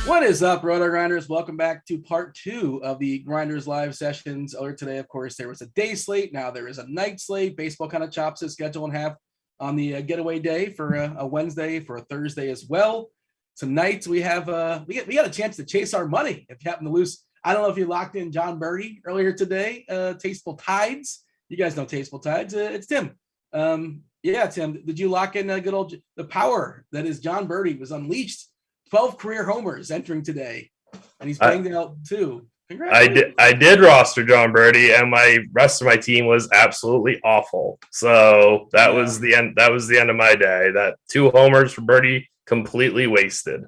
What is up, Rotogrinders? Welcome back to part 2 of the GrindersLive sessions. Earlier today, of course, there was a day slate. Now there is a night slate. Baseball kind of chops its schedule in half on the getaway day for a Wednesday, for a Thursday as well. Tonight we have we got a chance to chase our money if you happen to lose. I don't know if you locked in John Birdie earlier today. Tasteful Tides. You guys know Tasteful Tides. It's Tim. Yeah, Tim. Did you lock in good old the power that is John Birdie was unleashed? 12 career homers entering today, and he's banged out too. I did roster John Birdie, and my rest of my team was absolutely awful. So that was the end. That was the end of my day. That 2 homers for Birdie, completely wasted.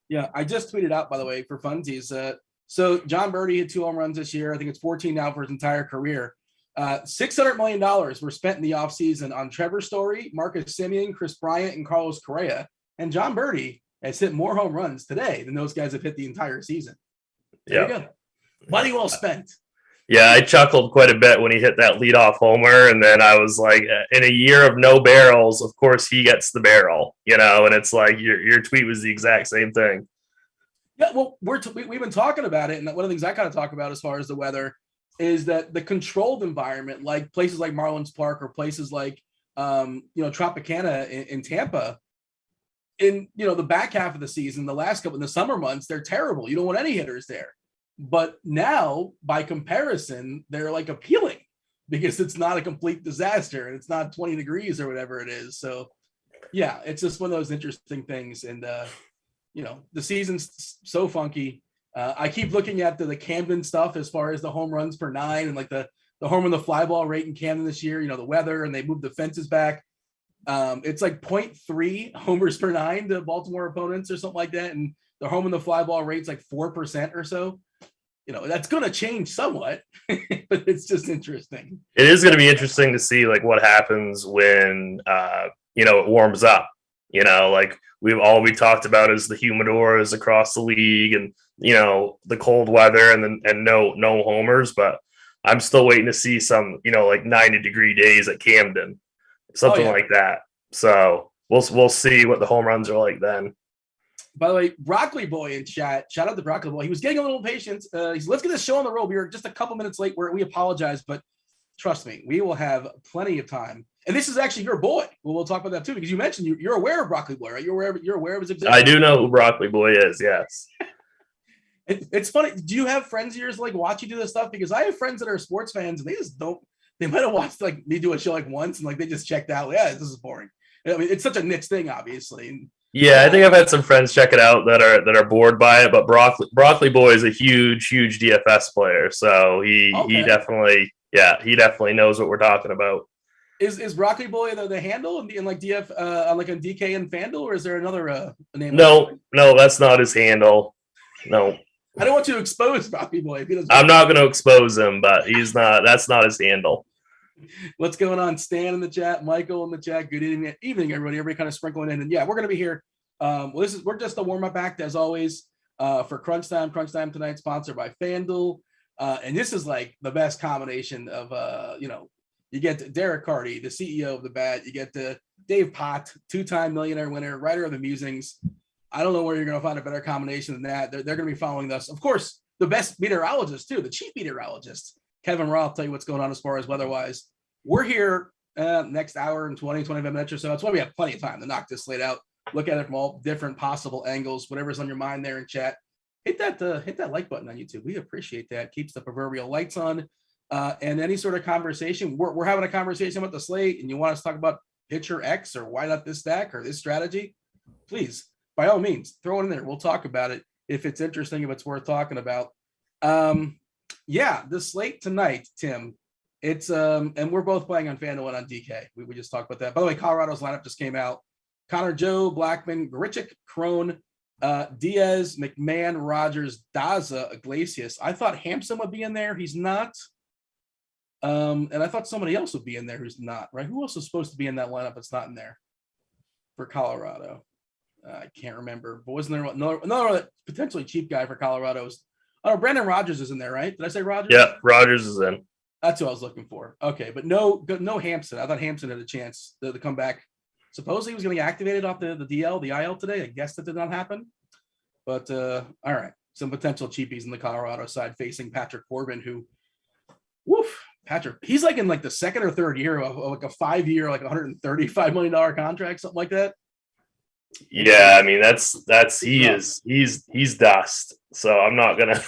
Yeah, I just tweeted out, by the way, for funsies. So John Birdie had 2 home runs this year. I think it's 14 now for his entire career. $600 million were spent in the offseason on Trevor Story, Marcus Semien, Chris Bryant, and Carlos Correa, and John Birdie has hit more home runs today than those guys have hit the entire season. There you go. Money well spent. Yeah, I chuckled quite a bit when he hit that leadoff homer, and then I was like, in a year of no barrels, of course he gets the barrel, and it's like your tweet was the exact same thing. Yeah, well, we've been talking about it, and one of the things I kind of talk about as far as the weather is that the controlled environment, like places like Marlins Park or places like Tropicana in Tampa, in the back half of the season, the last couple in the summer months, they're terrible. You don't want any hitters there. But now, by comparison, they're like appealing because it's not a complete disaster and it's not 20 degrees or whatever it is. So yeah, it's just one of those interesting things. And the season's so funky. I keep looking at the Camden stuff as far as the home runs per 9 and like the home and the fly ball rate in Camden this year, the weather, and they moved the fences back. It's like 0.3 homers per 9 to Baltimore opponents or something like that. And the home and the fly ball rate's like 4% or so. That's going to change somewhat, but it's just interesting. It is going to be interesting to see like what happens when, it warms up, like we talked about is the humidors across the league and, the cold weather and no homers, but I'm still waiting to see some, like 90-degree days at Camden. Something like that. So we'll see what the home runs are like then. By the way, Broccoli Boy in chat. Shout out to Broccoli Boy. He was getting a little impatient. Let's get this show on the road. We were just a couple minutes late. We apologize, but trust me, we will have plenty of time. And this is actually your boy. Well, we'll talk about that too, because you mentioned you're aware of Broccoli Boy, right? You're aware of his existence. I do know who Broccoli Boy is. Yes. It's funny. Do you have friends of yours like watch you do this stuff? Because I have friends that are sports fans and they just don't. They might have watched like me do a show like once and like they just checked out. Yeah, this is boring. I mean, it's such a niche thing, obviously. Yeah, I think I've had some friends check it out that are bored by it. But Broccoli Boy is a huge DFS player, so he definitely knows what we're talking about. Is Broccoli Boy the handle in like DF on like a DK and Fanduel, or is there another name? No, that's not his handle. No. I don't want to expose Broccoli Boy. I'm not going to expose him, but he's not. That's not his handle. What's going on? Stan in the chat, Michael in the chat. Good evening, everybody. Everybody kind of sprinkling in, and yeah, we're going to be here. We're just a warm up act as always for Crunch Time. Crunch Time tonight, sponsored by FanDuel, and this is like the best combination of you get Derek Carty, the CEO of the Bat. You get Dave Pott, 2-time millionaire winner, writer of the Musings. I don't know where you're going to find a better combination than that. They're going to be following us. Of course, the best meteorologist, too, the chief meteorologist, Kevin Roth, tell you what's going on as far as weather-wise. We're here next hour and 25 minutes or so. That's why we have plenty of time to knock this slate out, look at it from all different possible angles, whatever's on your mind there in chat. Hit that like button on YouTube. We appreciate that. Keeps the proverbial lights on. and any sort of conversation. We're having a conversation about the slate, and you want us to talk about pitcher X or why not this stack or this strategy, please, by all means, throw it in there. We'll talk about it if it's interesting, if it's worth talking about. Yeah, the slate tonight, Tim. It's and we're both playing on Fanduel and on DK. We just talked about that. By the way, Colorado's lineup just came out. Connor, Joe, Blackman, Grichuk, Crone, Diaz, McMahon, Rogers, Daza, Iglesias. I thought Hampson would be in there. He's not. And I thought somebody else would be in there who's not, right? Who else is supposed to be in that lineup that's not in there for Colorado? I can't remember. But wasn't there another potentially cheap guy for Colorado? Oh, Brandon Rogers is in there, right? Did I say Rogers? Yeah, Rogers is in. That's who I was looking for. Okay, but no Hampson. I thought Hampson had a chance to come back. Supposedly he was going to get activated off the IL today. I guess that did not happen. But all right, some potential cheapies in the Colorado side facing Patrick Corbin, who, Patrick, he's like in like the second or third year of like a 5-year, like $135 million contract, something like that. Yeah, I mean he's dust. So I'm not gonna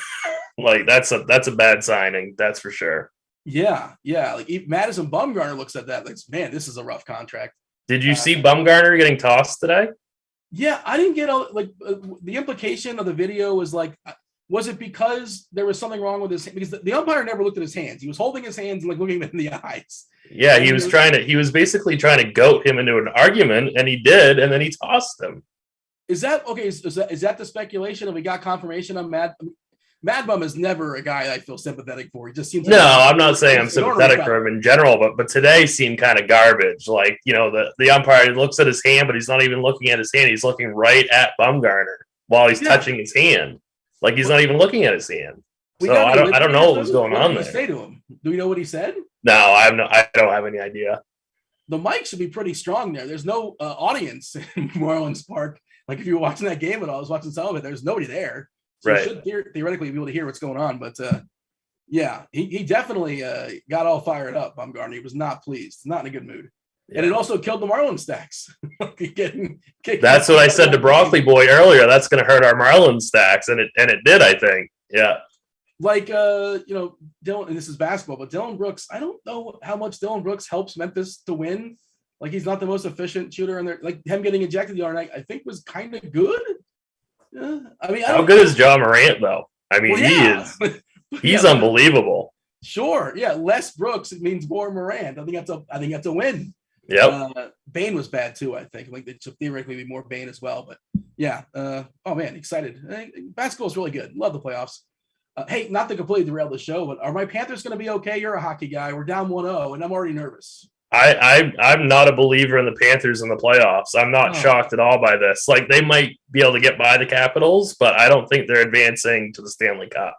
like that's a bad signing, that's for sure. Yeah. Like Madison Bumgarner looks at that like, man, this is a rough contract. Did you see Bumgarner getting tossed today? Yeah, I didn't get the implication of the video was like, was it because there was something wrong with his, because the umpire never looked at his hands. He was holding his hands and like looking him in the eyes. Yeah, he was basically trying to goat him into an argument, and he did, and then he tossed him. Is that okay? Is that the speculation? Have we got confirmation on Mad Bum is never a guy I feel sympathetic for. He just seems no, I'm not saying I'm sympathetic for him in general, but today seemed kind of garbage. Like, you know, the umpire looks at his hand, but he's not even looking at his hand. He's looking right at Bumgarner while he's touching his hand. Like he's not even looking at his hand. So I don't know what was going on there. Say to him, do we know what he said? No, I don't have any idea. The mic should be pretty strong there. There's no audience in Marlins Park. Like if you were watching that game at all, I was watching some of it. There's nobody there. So you should theoretically be able to hear what's going on. But yeah, he definitely got all fired up. Bumgarner. He was not pleased, not in a good mood. Yeah. And it also killed the Marlins stacks. That's what I said to Broccoli Boy earlier. That's going to hurt our Marlins stacks, and it did, I think. Yeah. Like Dylan, and this is basketball, but Dylan Brooks, I don't know how much Dylan Brooks helps Memphis to win. Like he's not the most efficient shooter, and like him getting ejected the other night, I think was kind of good. Yeah. I mean, how good is John Morant though? I mean, he's unbelievable. Sure, yeah. Less Brooks, it means more Morant. I think that's a win. Yep. Bain was bad too. I think like it should theoretically be more Bain as well. But yeah. Oh man, excited. Basketball is really good. Love the playoffs. Hey, not to completely derail the show, but are my Panthers going to be okay? You're a hockey guy. We're down 1-0, and I'm already nervous. I'm not a believer in the Panthers in the playoffs. I'm not shocked at all by this. Like they might be able to get by the Capitals, but I don't think they're advancing to the Stanley Cup.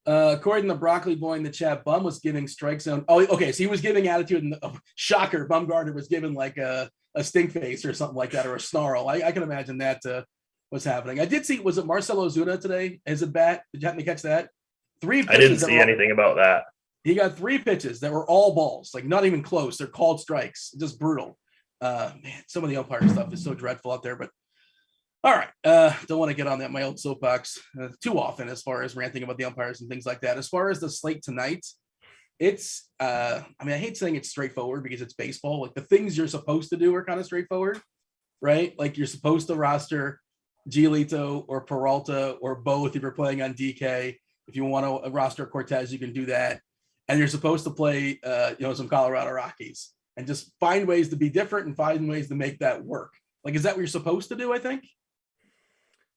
According to Broccoli Boy in the chat, Bum was giving strike zone. Oh, okay. So he was giving attitude, and shocker, Bumgarner was giving like a stink face or something like that, or a snarl. I can imagine that was happening. I did see, was it Marcelo Ozuna today as a bat? Did you happen to catch that? 3 pitches. I didn't see anything about that. He got 3 pitches that were all balls, like not even close. They're called strikes. Just brutal. Man, some of the umpire stuff is so dreadful out there, but all right. Don't want to get on that, my old soapbox too often as far as ranting about the umpires and things like that. As far as the slate tonight, it's, I hate saying it's straightforward because it's baseball. Like the things you're supposed to do are kind of straightforward, right? Like you're supposed to roster Giolito or Peralta or both if you're playing on DK. If you want to roster Cortez, you can do that. And you're supposed to play, some Colorado Rockies and just find ways to be different and find ways to make that work. Like, is that what you're supposed to do? I think.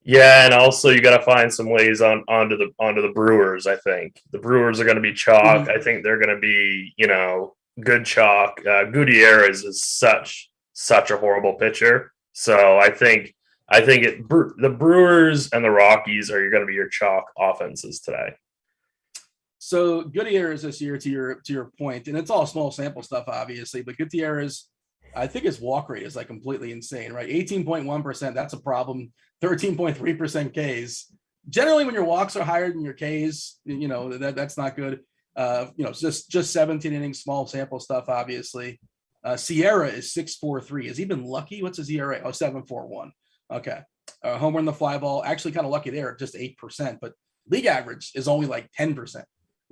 Yeah, and also you got to find some ways onto the Brewers. I think the Brewers are going to be chalk. I think they're going to be, good chalk. Gutierrez is such a horrible pitcher. So I think the Brewers and the Rockies are going to be your chalk offenses today. So Gutierrez this year, to your point, and it's all small sample stuff, obviously, but Gutierrez, I think his walk rate is like completely insane, right? 18.1%, that's a problem. 13.3% Ks. Generally, when your walks are higher than your Ks, that's not good. Just 17 innings, small sample stuff, obviously. Sierra is 6.43. Has he been lucky? What's his ERA? 7.41. Okay. Homer in the fly ball, actually kind of lucky there at just 8%, but league average is only like 10%.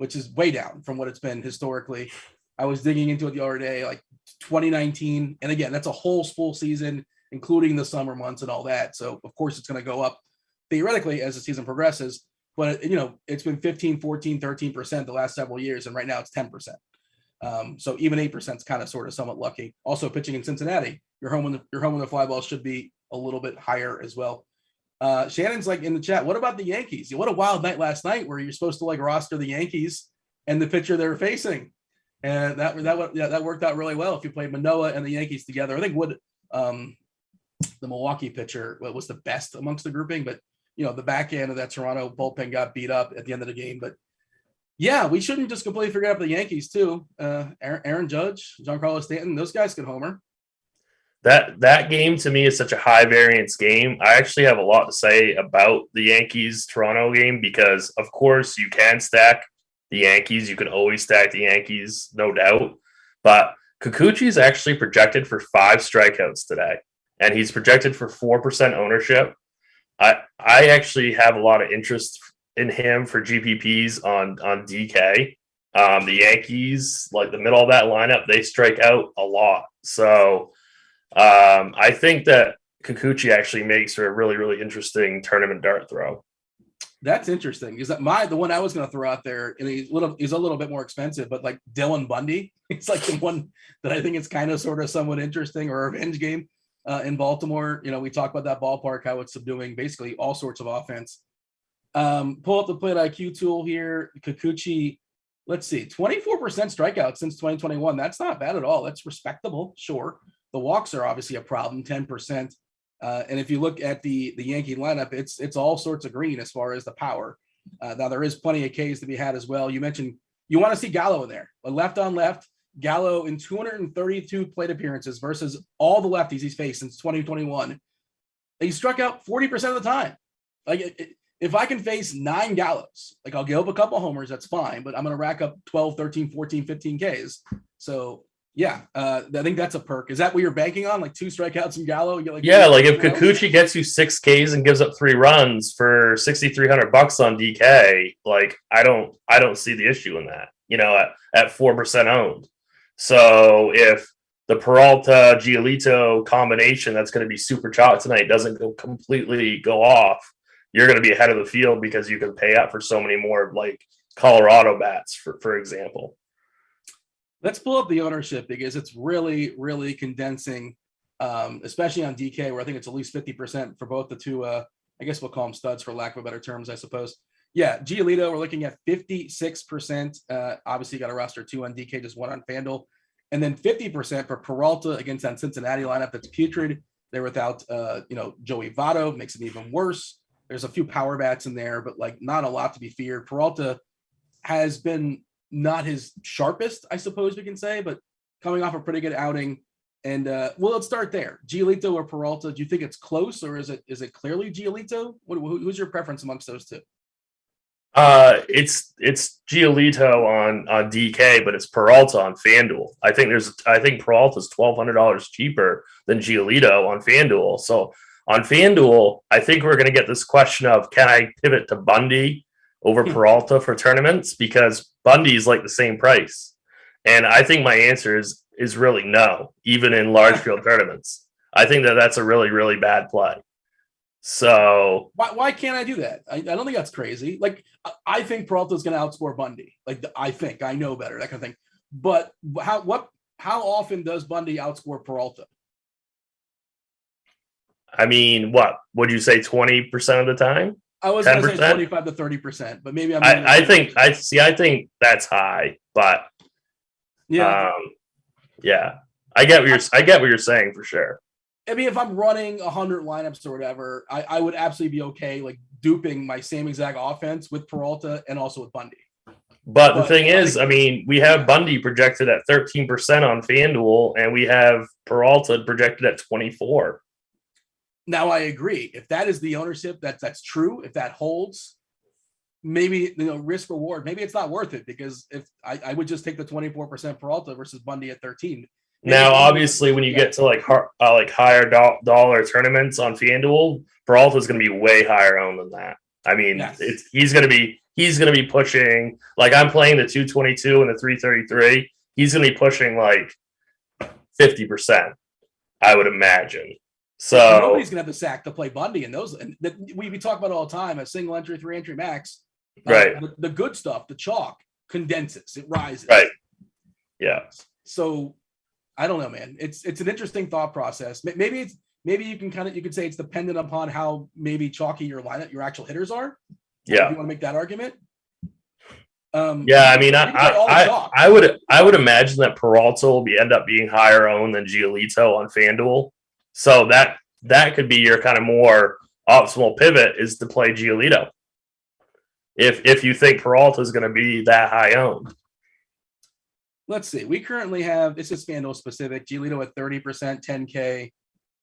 which is way down from what it's been historically. I was digging into it the other day, like 2019. And again, that's a whole full season, including the summer months and all that. So of course it's going to go up theoretically as the season progresses, but it's been 15, 14, 13% the last several years. And right now it's 10%. So even 8% is kind of sort of somewhat lucky. Also pitching in Cincinnati, you're home when the fly ball should be a little bit higher as well. Shannon's like in the chat, what about the Yankees? What a wild night last night where you're supposed to like roster the Yankees and the pitcher they're facing. And that worked out really well if you played Manoah and the Yankees together. I think the Milwaukee pitcher was the best amongst the grouping, but the back end of that Toronto bullpen got beat up at the end of the game. But yeah, we shouldn't just completely forget about the Yankees too. Aaron Judge, Giancarlo Stanton, those guys could homer. That game to me is such a high variance game. I actually have a lot to say about the Yankees Toronto game because of course you can stack the Yankees. You can always stack the Yankees, no doubt. But Kikuchi is actually projected for 5 strikeouts today, and he's projected for 4% ownership. I actually have a lot of interest in him for GPPs on DK. The Yankees, like the middle of that lineup, they strike out a lot. So I think that Kikuchi actually makes for a really, really interesting tournament dart throw. That's interesting. Is that the one I was going to throw out there? And he's a little bit more expensive, but like Dylan Bundy, it's like the one that I think is kind of sort of somewhat interesting, or a revenge game in Baltimore. We talk about that ballpark, how it's subduing basically all sorts of offense. Pull up the plate IQ tool here. Kikuchi, let's see, 24% strikeouts since 2021. That's not bad at all. That's respectable. Sure. The walks are obviously a problem, 10%. And if you look at the Yankee lineup, it's all sorts of green as far as the power. Now there is plenty of Ks to be had as well. You mentioned you want to see Gallo in there, but left on left, Gallo in 232 plate appearances versus all the lefties he's faced since 2021. He struck out 40% of the time. Like if I can face 9 Gallos, like I'll give up a couple homers, that's fine, but I'm going to rack up 12, 13, 14, 15 Ks. So yeah, I think that's a perk. Is that what you're banking on? Like 2 strikeouts from Gallo? You get like if Kikuchi gets you 6 Ks and gives up 3 runs for $6,300 on DK, like I don't see the issue in that. At 4% owned. So if the Peralta Giolito combination that's going to be super chalk tonight doesn't completely go off, you're going to be ahead of the field because you can pay up for so many more like Colorado bats, for example. Let's pull up the ownership because it's really, really condensing, especially on DK, where I think it's at least 50% for both the two. I guess we'll call them studs for lack of better terms, I suppose. Yeah, Giolito, we're looking at 56%. Obviously, you got a roster 2 on DK, just 1 on Fanduel. And then 50% for Peralta against that Cincinnati lineup that's putrid. They're without, Joey Votto, makes it even worse. There's a few power bats in there, but like not a lot to be feared. Peralta has been not his sharpest, I suppose we can say, but coming off a pretty good outing. And let's start there. Giolito or Peralta, do you think it's close, or is it clearly Giolito? Who's your preference amongst those two? It's Giolito on DK, but it's Peralta on FanDuel. I think Peralta's $1,200 cheaper than Giolito on FanDuel. So on FanDuel, I think we're going to get this question of, can I pivot to Bundy over Peralta for tournaments? Because Bundy is like the same price. And I think my answer is really no, even in large field tournaments. I think that's a really, really bad play. So why can't I do that? I don't think that's crazy. Like I think Peralta is going to outscore Bundy. Like I know better, that kind of thing. But how often does Bundy outscore Peralta? I mean, what would you say? 20% of the time? I was going to say 25 to 30%, but maybe I think that's high, but yeah, I get what you're saying for sure. I mean, if I'm running 100 lineups or whatever, I would absolutely be okay like duping my same exact offense with Peralta and also with Bundy. But the thing is, I mean, we have Bundy projected at 13% on FanDuel, and we have Peralta projected at 24%. Now, I agree. If that is the ownership, that's true. If that holds, maybe risk reward. Maybe it's not worth it because if I would just take the 24% Peralta versus Bundy at 13%. Now, obviously, when you get to like higher dollar tournaments on FanDuel, Peralta is going to be way higher owned than that. I mean, yes. he's going to be he's going to be pushing, like I'm playing the 222 and the 333. He's going to be pushing like 50%, I would imagine. So nobody's going to have the sack to play Bundy and those. And we talk about it all the time, a single entry, 3-entry max. Right. The good stuff, the chalk condenses, it rises. Right. Yeah. So I don't know, man. It's an interesting thought process. Maybe you could say it's dependent upon how maybe chalky your lineup, your actual hitters are. Yeah. If you want to make that argument. Yeah, I mean, I would imagine that Peralta will end up being higher owned than Giolito on Fanduel. So that could be your kind of more optimal pivot is to play Giolito. If you think Peralta is going to be that high owned. Let's see. We currently have, this is Fanduel specific, Giolito at 30%, 10K.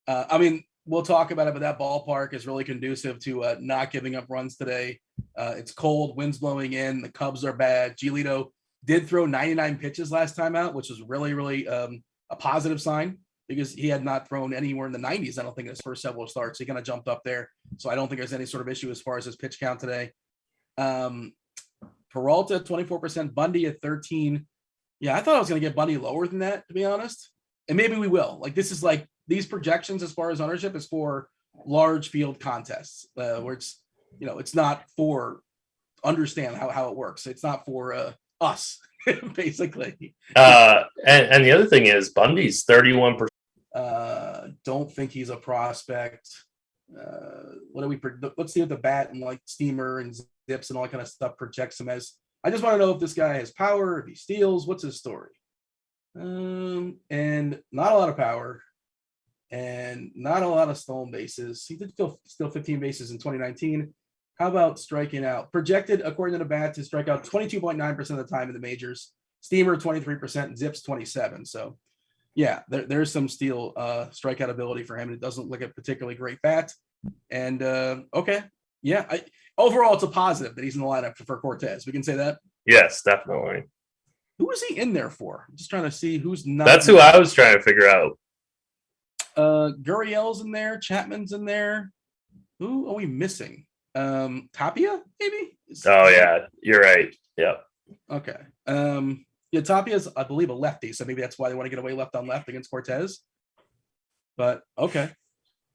I mean, we'll talk about it, but that ballpark is really conducive to not giving up runs today. It's cold, wind's blowing in, the Cubs are bad. Giolito did throw 99 pitches last time out, which was really, really a positive sign because he had not thrown anywhere in the 90s, I don't think, in his first several starts. He kind of jumped up there. So I don't think there's any sort of issue as far as his pitch count today. Peralta at 24%, Bundy at 13. Yeah, I thought I was going to get Bundy lower than that, to be honest. And maybe we will. Like, this is like, these projections as far as ownership is for large field contests where it's, it's not for understand how it works. It's not for us, basically. And the other thing is Bundy's 31%. Don't think he's a prospect. What do we? Let's see what the bat and like steamer and zips and all that kind of stuff projects him as. I just want to know if this guy has power, if he steals, what's his story? And not a lot of power. And not a lot of stolen bases. He did still 15 bases in 2019. How about striking out? Projected, according to the bat, to strike out 22.9% of the time in the majors. Steamer, 23%, Zips, 27%. So, yeah, there's some steal strikeout ability for him. It doesn't look like a particularly great bat. And, okay. Yeah, overall, it's a positive that he's in the lineup for Cortez. We can say that? Yes, definitely. Who is he in there for? I'm just trying to see who's not. That's who I was trying to figure out. Gurriel's in there, Chapman's in there. Who are we missing? Tapia, maybe? Oh yeah, you're right. Yep. Okay. Yeah, Tapia's, I believe, a lefty, so maybe that's why they want to get away left on left against Cortez. But okay.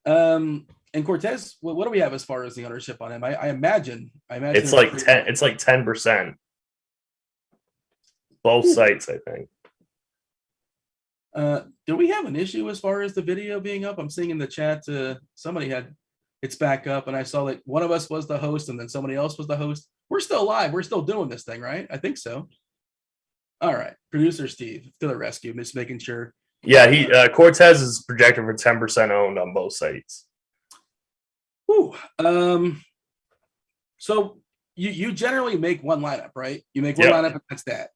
And Cortez, what do we have as far as the ownership on him? I imagine it's like 10. It's like 10%. Both sites, I think. Do we have an issue as far as the video being up? I'm seeing in the chat somebody had it's back up, and I saw that one of us was the host and then somebody else was the host. We're still live. We're still doing this thing, right? I think so. All right. Producer Steve to the rescue. Just making sure. Yeah, Cortez is projected for 10% owned on both sites. Whew. So you generally make one lineup, right? You make one lineup and that's that.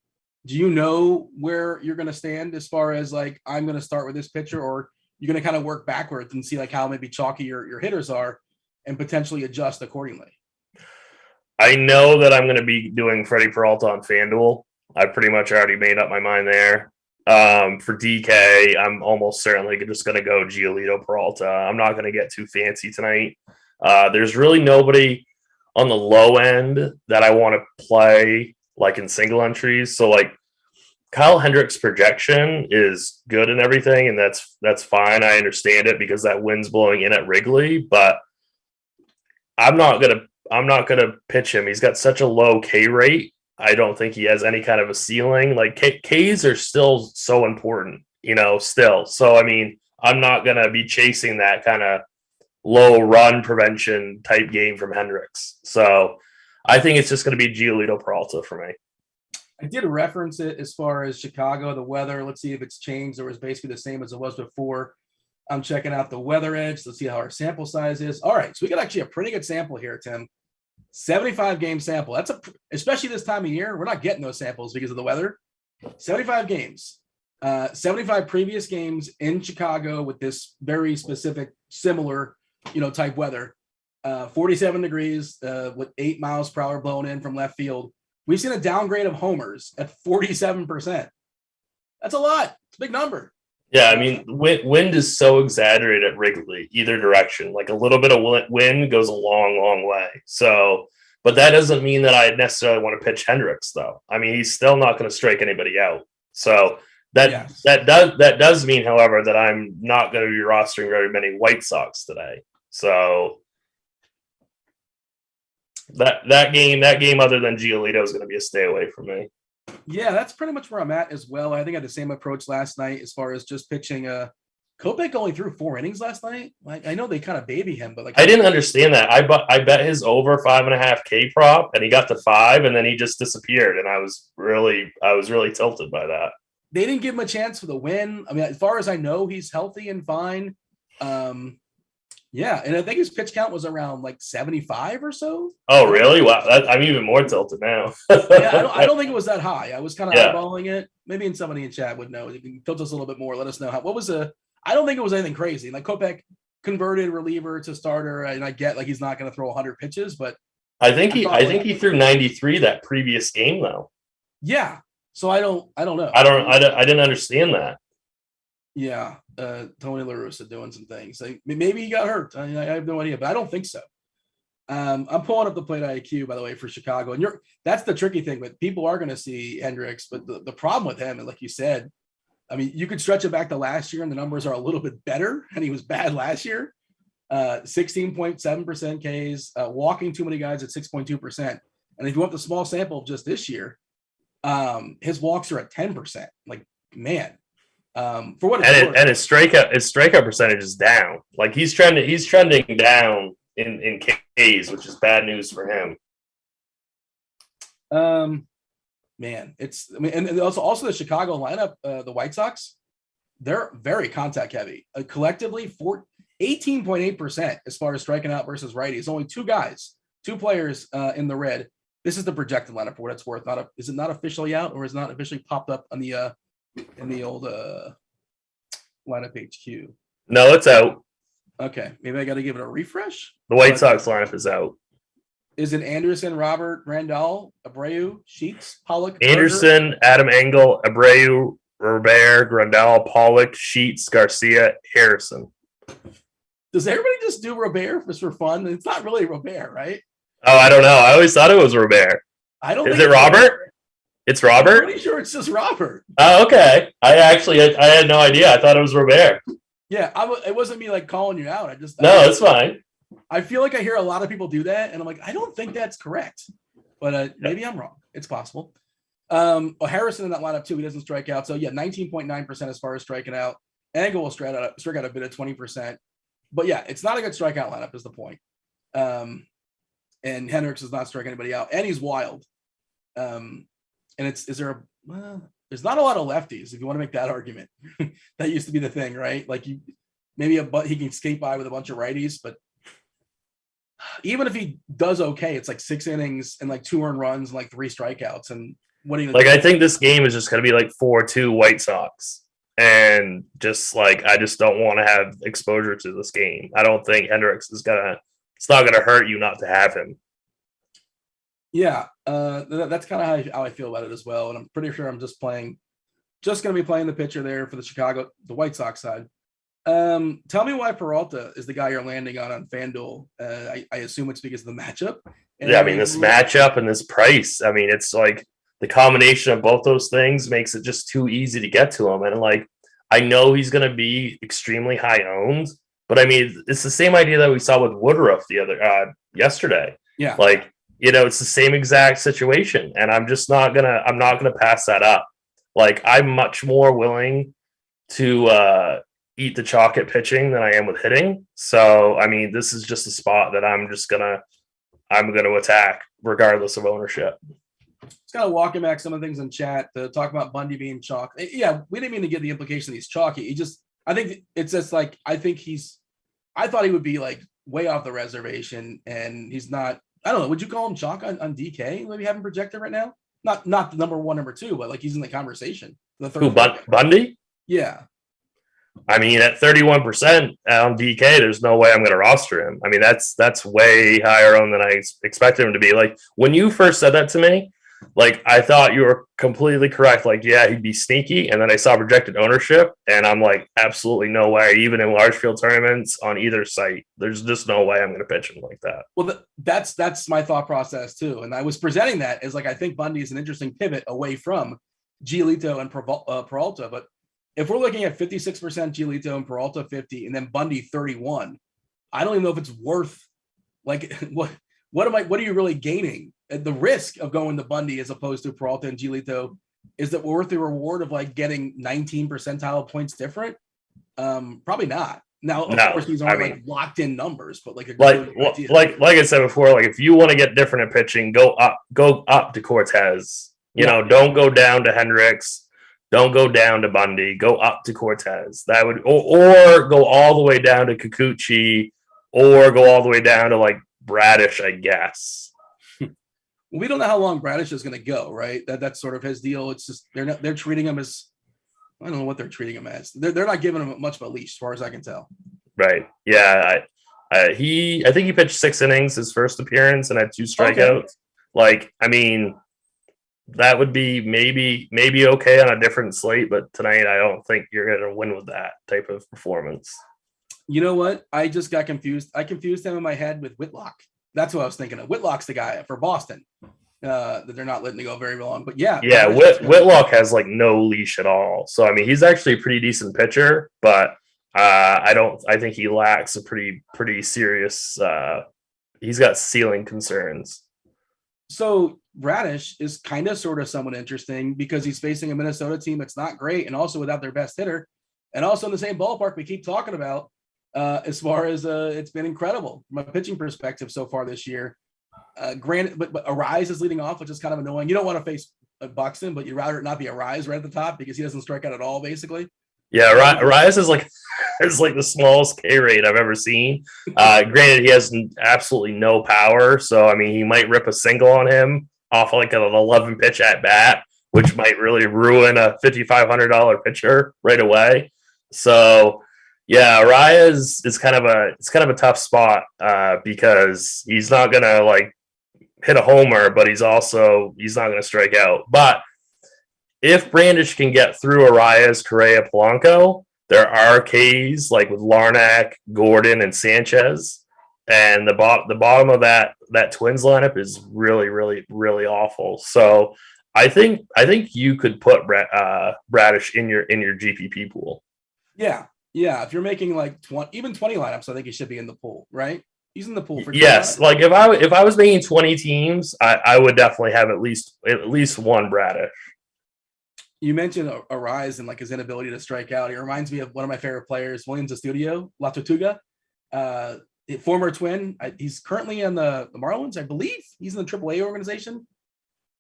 Do you know where you're going to stand as far as like, I'm going to start with this pitcher, or you're going to kind of work backwards and see like how maybe chalky your hitters are and potentially adjust accordingly? I know that I'm going to be doing Freddie Peralta on FanDuel. I pretty much already made up my mind there. For DK, I'm almost certainly just going to go Giolito Peralta. I'm not going to get too fancy tonight. There's really nobody on the low end that I want to play like in single entries. So like Kyle Hendricks' projection is good and everything, and that's fine. I understand it because that wind's blowing in at Wrigley, but I'm not gonna pitch him. He's got such a low K rate. I don't think he has any kind of a ceiling. Like Ks are still so important, still. So I mean, I'm not gonna be chasing that kind of low run prevention type game from Hendricks. So I think it's just going to be Giolito Peralta for me. I did reference it as far as Chicago, the weather. Let's see if it's changed or is basically the same as it was before. I'm checking out the weather edge. Let's see how our sample size is. All right. So we got actually a pretty good sample here, Tim. 75 game sample. That's especially this time of year. We're not getting those samples because of the weather. 75 games. 75 previous games in Chicago with this very specific, similar, type weather. 47 degrees with 8 miles per hour blown in from left field. We've seen a downgrade of homers at 47%. That's a lot. It's a big number. Yeah, I mean, wind is so exaggerated at Wrigley, either direction. Like a little bit of wind goes a long, long way. So But that doesn't mean that I necessarily want to pitch Hendricks, though. I mean, he's still not going to strike anybody out. So that does mean, however, that I'm not going to be rostering very many White Sox today. So that game, other than Giolito, is going to be a stay away from me. Yeah, that's pretty much where I'm at as well. I think I had the same approach last night as far as just pitching. Kopech only threw 4 innings last night. Like, I know they kind of baby him, but like I didn't understand that. I bet his over 5.5 K prop, and he got to 5, and then he just disappeared. And I was really tilted by that. They didn't give him a chance for the win. I mean, as far as I know, he's healthy and fine. Yeah, and I think his pitch count was around like 75 or so. Oh, really? Wow, I'm even more tilted now. Yeah, I don't think it was that high. I was kind of eyeballing it. Maybe somebody in chat would know. If you can tilt us a little bit more, let us know what was I don't think it was anything crazy. Like Kopech converted reliever to starter, and I get like he's not going to throw 100 pitches, but I think he threw 93 that previous game though. Yeah, so I don't know. I didn't understand that. Yeah, Tony La Russa doing some things. Like, maybe he got hurt. I have no idea, but I don't think so. I'm pulling up the plate IQ, by the way, for Chicago, and that's the tricky thing. But people are going to see Hendricks, but the problem with him, and like you said, I mean, you could stretch it back to last year, and the numbers are a little bit better, and he was bad last year. 16.7% Ks, walking too many guys at 6.2%. And if you want the small sample of just this year, his walks are at 10%. Like, man. For what it's worth. And his strikeout percentage is down. Like he's trending down in Ks, which is bad news for him. Man, and also the Chicago lineup, the White Sox, they're very contact heavy. Collectively, 18.8% as far as striking out versus righties. Only 2 players in the red. This is the projected lineup for what it's worth. Is it not officially out, or is it not officially popped up on the in the old lineup HQ? No, it's out. Okay, maybe I got to give it a refresh. The White Sox lineup is out. Is it Anderson, Robert, Randall, Abreu, Sheets, Pollock? Anderson, Berger? Adam Engel, Abreu, Robert, Grandal, Pollock, Sheets, Garcia, Harrison. Does everybody just do Robert just for fun? It's not really Robert, right? Oh, I don't know. I always thought it was Robert. I don't. Is it Robert? It's Robert? I'm pretty sure it's just Robert. Oh, okay. I had no idea. I thought it was Robert. Yeah, it wasn't me like calling you out. No, it's fine. I feel like I hear a lot of people do that, and I'm like, I don't think that's correct, but maybe I'm wrong. It's possible. Harrison in that lineup too. He doesn't strike out, so yeah, 19.9% as far as striking out. Engel will strike out a bit of 20%, but yeah, it's not a good strikeout lineup. Is the point? And Hendricks does not strike anybody out, and he's wild. And there's not a lot of lefties if you want to make that argument. That used to be the thing, right? Like he can skate by with a bunch of righties, but even if he does okay, it's like 6 innings and like 2 earned runs and like 3 strikeouts. And what do you like? I think this game is just going to be like 4-2 White Sox, and just like I just don't want to have exposure to this game. I don't think Hendricks is gonna. It's not gonna hurt you not to have him. Yeah, that's kind of how I feel about it as well. And I'm pretty sure I'm just going to be playing the pitcher there for the White Sox side. Tell me why Peralta is the guy you're landing on FanDuel. I assume it's because of the matchup. And yeah, I mean, this matchup and this price. I mean, it's like the combination of both those things makes it just too easy to get to him. And like, I know he's going to be extremely high owned, but I mean, it's the same idea that we saw with Woodruff yesterday. Yeah, like. It's the same exact situation, and I'm not gonna pass that up. Like, I'm much more willing to eat the chalk at pitching than I am with hitting. So, I mean, this is just a spot that I'm gonna attack regardless of ownership. Just kind of walking back some of the things in chat to talk about Bundy being chalk. Yeah, we didn't mean to get the implication that he's chalky. I think it's just like I thought he would be like way off the reservation, and he's not. I don't know. Would you call him chalk on DK? Maybe have him projected right now. Not the number 1, number 2, but like he's in the conversation. The third. Who, Bundy? Yeah. I mean, at 31% on DK, there's no way I'm going to roster him. I mean, that's way higher on than I expected him to be. Like when you first said that to me, like I thought you were completely correct. Like, yeah, he'd be sneaky, and then I saw projected ownership, and I'm like, absolutely no way. Even in large field tournaments on either site, there's just no way I'm going to pitch him like that. Well, that's my thought process too, and I was presenting that as like I think Bundy is an interesting pivot away from Giolito and Peralta, but if we're looking at 56% Giolito and Peralta 50, and then Bundy 31, I don't even know if it's worth like what are you really gaining? The risk of going to Bundy as opposed to Peralta and Giolito, is that worth the reward of like getting 19 percentile points different? Probably not. Now, of course, these aren't like locked in numbers, but like I said before, like if you want to get different at pitching, go up to Cortez. Don't go down to Hendricks. Don't go down to Bundy. Go up to Cortez. That would or go all the way down to Kikuchi, or go all the way down to like Bradish, I guess. We don't know how long Bradish is going to go, right? That's sort of his deal. It's just they're treating him as, I don't know what they're treating him as. They're not giving him much of a leash, as far as I can tell. Right. Yeah. I think he pitched 6 innings his first appearance and had 2 strikeouts. Okay. Like, I mean, that would be maybe okay on a different slate, but tonight I don't think you're going to win with that type of performance. You know what? I just got confused. I confused him in my head with Whitlock. That's what I was thinking of. Whitlock's the guy for Boston that they're not letting go very long. But yeah. Whitlock has like no leash at all. So, I mean, he's actually a pretty decent pitcher, but I think he lacks a pretty serious, he's got ceiling concerns. So Bradish is kind of sort of someone interesting because he's facing a Minnesota team that's not great and also without their best hitter. And also in the same ballpark we keep talking about as far as it's been incredible from a pitching perspective so far this year. Granted, but Arise is leading off, which is kind of annoying. You don't want to face Buxton, but you'd rather it not be Arise right at the top because he doesn't strike out at all, basically. Yeah, Arise is like the smallest K rate I've ever seen. Granted, he has absolutely no power, so I mean, he might rip a single on him off like an 11 pitch at bat, which might really ruin a $5,500 pitcher right away. So, yeah, Arias is kind of a tough spot because he's not gonna like hit a homer, but he's not gonna strike out. But if Brandish can get through Arias, Correa, Polanco, there are Ks like with Larnack, Gordon, and Sanchez, and the bottom of that Twins lineup is really, really, really awful. So I think you could put Bradish in your GPP pool. Yeah, if you're making like 20 lineups, I think he should be in the pool, right? He's in the pool for yes. Like if I was making 20 teams, I would definitely have at least one Bradish. You mentioned Arise and like his inability to strike out. He reminds me of one of my favorite players, Williams Estudio, La Tortuga, former Twin. He's currently on the Marlins, I believe. He's in the AAA organization.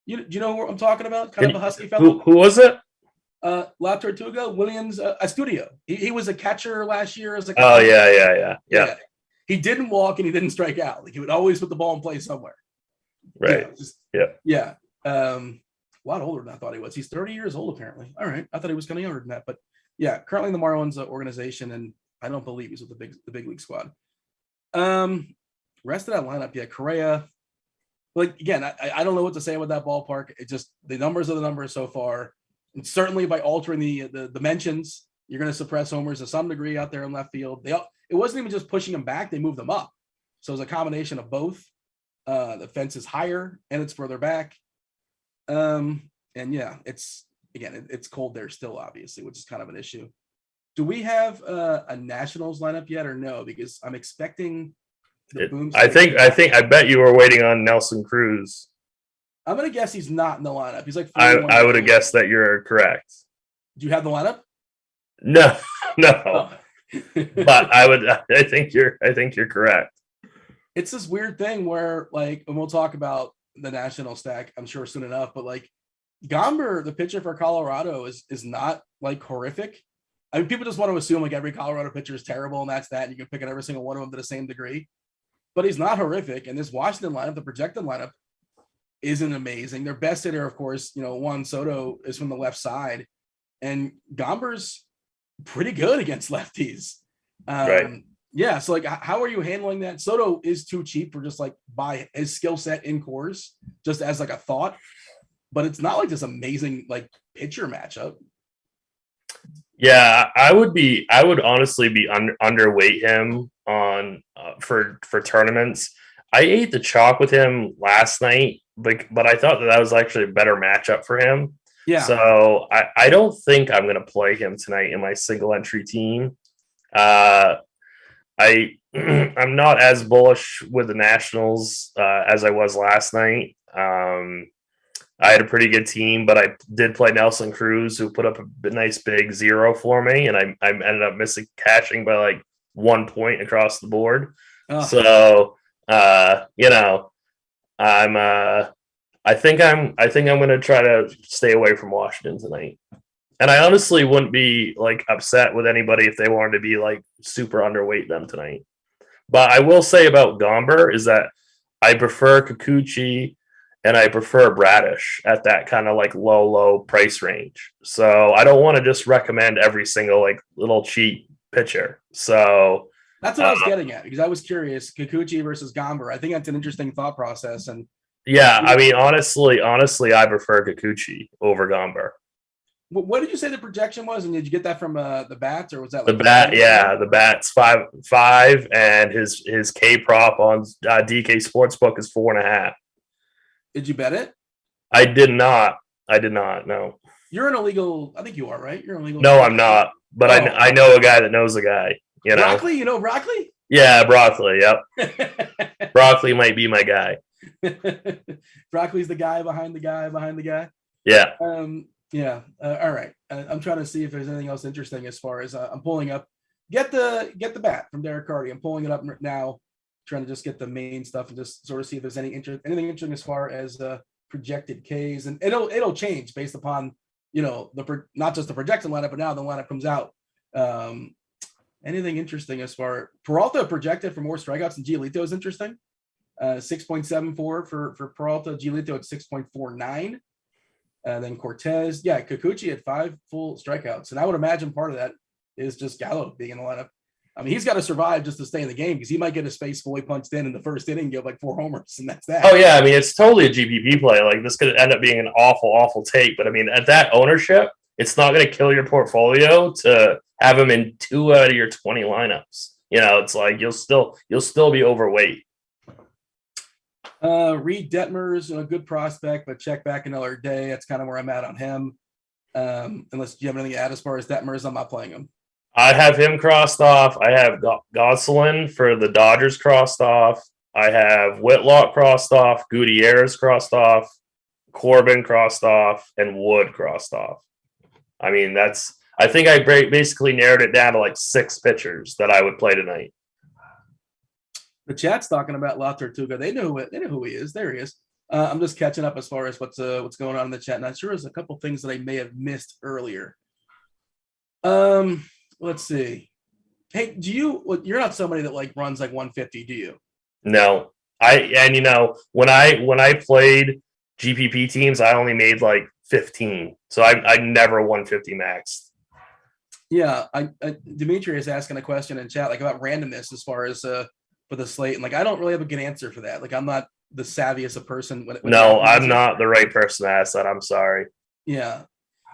Do you know what I'm talking about? Kind of a husky fellow. Who was it? La Tortuga, Williams Estudio. He was a catcher last year as yeah. He didn't walk and he didn't strike out. Like he would always put the ball in play somewhere. Right. Yeah. A lot older than I thought he was. He's 30 years old, apparently. All right. I thought he was kind of younger than that. But yeah, currently in the Marlins organization, and I don't believe he's with the big league squad. Rest of that lineup, yeah, Correa. Like, again, I don't know what to say about that ballpark. It just, the numbers are the numbers so far. And certainly by altering the dimensions, you're going to suppress homers to some degree out there in left field. It wasn't even just pushing them back. They moved them up. So it was a combination of both. The fence is higher and it's further back. And yeah, it's cold there still, obviously, which is kind of an issue. Do we have a Nationals lineup yet or no? Because I'm expecting the boom. I bet you were waiting on Nelson Cruz. I'm going to guess he's not in the lineup. He's like, I would have guessed that you're correct. Do you have the lineup? No. Oh. But I think you're correct. It's this weird thing where, like, and we'll talk about the national stack, I'm sure, soon enough, but like Gomber, the pitcher for Colorado, is not like horrific. I mean, people just want to assume like every Colorado pitcher is terrible and that's that, and you can pick at every single one of them to the same degree. But he's not horrific. And this Washington lineup, the projected lineup, isn't amazing. Their best hitter, of course, Juan Soto is from the left side, and Gomber's pretty good against lefties. Right. Yeah. So like, how are you handling that? Soto is too cheap for just like by his skill set in course, just as like a thought. but it's not like this amazing like pitcher matchup. Yeah, I would honestly be underweight him on for tournaments. I ate the chalk with him last night, but I thought that was actually a better matchup for him. Yeah. So I don't think I'm going to play him tonight in my single entry team. I'm not as bullish with the Nationals as I was last night. I had a pretty good team, but I did play Nelson Cruz, who put up a nice big 0 for me, and I ended up cashing by like 1 point across the board. Oh. So I think I'm going to try to stay away from Washington tonight. And I honestly wouldn't be like upset with anybody if they wanted to be like super underweight them tonight. But I will say about Gomber is that I prefer Kikuchi and I prefer Bradish at that kind of like low price range. So I don't want to just recommend every single like little cheap pitcher. So that's what I was getting at, because I was curious, Kikuchi versus Gomber. I think that's an interesting thought process. And yeah, I mean, honestly, I prefer Kikuchi over Gomber. What did you say the projection was? And did you get that from the bats, or was that like the bat? Yeah, the bat's 5.5, and his K prop on DK Sportsbook is 4.5. Did you bet it? I did not. No. You're an illegal. I think you are, right? You're an illegal. No, I'm not. But I know a guy that knows a guy. You know, Broccoli. You know Broccoli? Yeah, Broccoli. Yep. Broccoli might be my guy. Broccoli's the guy behind the guy behind the guy. Yeah. Yeah. All right. I'm trying to see if there's anything else interesting as far as I'm pulling up. Get the bat from Derek Carty. I'm pulling it up now, trying to just get the main stuff and just sort of see if there's anything interesting as far as projected Ks, and it'll change based upon not just the projected lineup, but now the lineup comes out. Anything interesting as far Peralta projected for more strikeouts than Giolito is interesting. 6.74 for Peralta. Giolito at 6.49. And then Cortez, Kikuchi at 5 full strikeouts. And I would imagine part of that is just Gallo being in the lineup. I mean, he's got to survive just to stay in the game, because he might get his face fully punched in the first inning and give like 4 homers, and that's that. Oh, yeah. I mean, it's totally a GPP play. Like, this could end up being an awful take. But, I mean, at that ownership, it's not going to kill your portfolio to have him in 2 out of your 20 lineups. It's like you'll still be overweight. Reed Detmers, a good prospect, but check back another day. That's kind of where I'm at on him. Unless you have anything to add as far as Detmers, I'm not playing him. I have him crossed off. I have Gosselin for the Dodgers crossed off. I have Whitlock crossed off, Gutierrez crossed off, Corbin crossed off, and Wood crossed off. I mean, I think I basically narrowed it down to like 6 pitchers that I would play tonight. The chat's talking about La Tortuga. They know who he is. There he is. I'm just catching up as far as what's going on in the chat. And I'm sure there's a couple things that I may have missed earlier. Let's see. Hey, you're not somebody that like runs like 150, do you? No. When I played GPP teams, I only made like 15. So I never 150 maxed. Yeah, Dimitri is asking a question in chat like about randomness as far as for the slate, and like I don't really have a good answer for that. Like I'm not the savviest of person. No, I'm not the right person to ask that. I'm sorry. Yeah,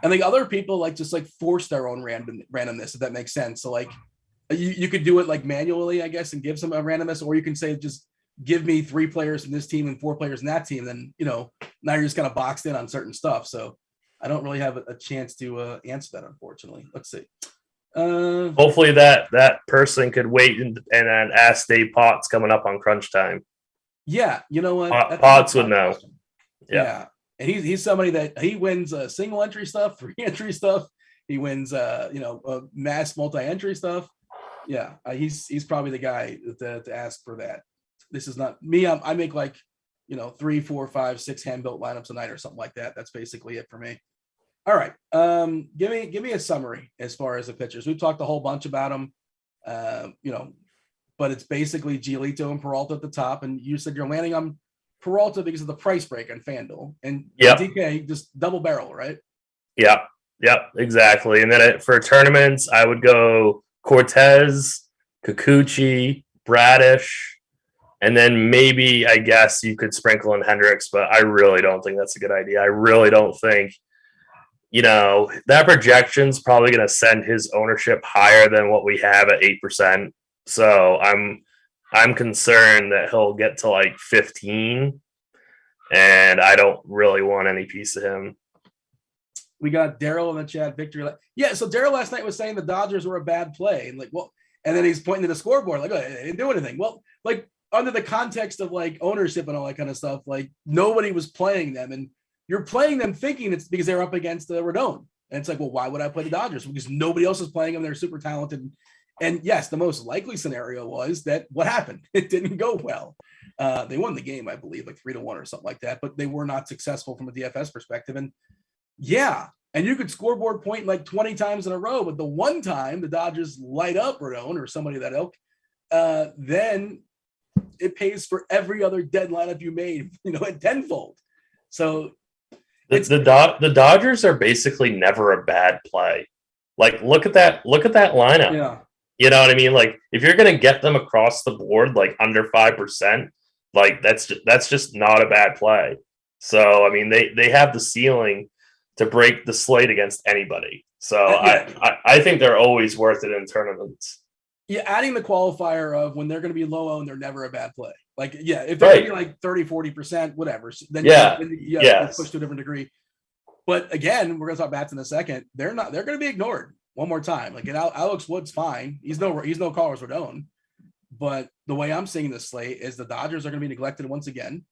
and like other people like just like force their own randomness, if that makes sense. So like you could do it like manually, I guess, and give some a randomness, or you can say just give me 3 players in this team and 4 players in that team. Then now you're just kind of boxed in on certain stuff. So I don't really have a chance to answer that, unfortunately. Let's see. Hopefully that person could wait and ask Dave Potts coming up on crunch time. Yeah, you know what? Potts would know. Yeah. And he's somebody that he wins single entry stuff, 3 entry stuff. He wins mass multi-entry stuff. Yeah, he's probably the guy to ask for that. This is not me. I make like 3, 4, 5, 6 hand-built lineups a night or something like that. That's basically it for me. All right. Give me a summary as far as the pitchers. We've talked a whole bunch about them, but it's basically Giolito and Peralta at the top. And you said you're landing on Peralta because of the price break on Fanduel, and DK just double barrel, right? Yep, exactly. And then for tournaments, I would go Cortez, Kikuchi, Bradish, And then maybe, I guess, you could sprinkle in Hendricks, but I really don't think that's a good idea. I really don't think, that projection's probably going to send his ownership higher than what we have at 8%. So I'm concerned that he'll get to like 15, and I don't really want any piece of him. We got Daryl in the chat. Victory. Yeah, so Daryl last night was saying the Dodgers were a bad play, and and then he's pointing to the scoreboard like, oh, they didn't do anything. Well, like under the context of like ownership and all that kind of stuff, like nobody was playing them, and you're playing them thinking it's because they're up against Rodon, and it's like, well, why would I play the Dodgers? Because nobody else is playing them. They're super talented, and yes, the most likely scenario was that what happened? It didn't go well. They won the game, I believe, like 3-1 or something like that, but they were not successful from a DFS perspective, and yeah. And you could scoreboard point like 20 times in a row, but the one time the Dodgers light up Rodon or somebody of that ilk, then it pays for every other dead lineup you made, at tenfold. So the Dodgers are basically never a bad play. Like, look at that lineup. Yeah. You know what I mean? Like, if you're going to get them across the board, like under 5%, like that's just not a bad play. So, I mean, they have the ceiling to break the slate against anybody. So I think they're always worth it in tournaments. Yeah, adding the qualifier of when they're going to be low owned, they're never a bad play. Like, yeah, if they're going to be like 30, 40%, whatever, then you push to a different degree. But again, we're going to talk bats in a second. They're going to be ignored one more time. Like, Alex Wood's fine. He's no Carlos Rodon. But the way I'm seeing this slate is the Dodgers are going to be neglected once again.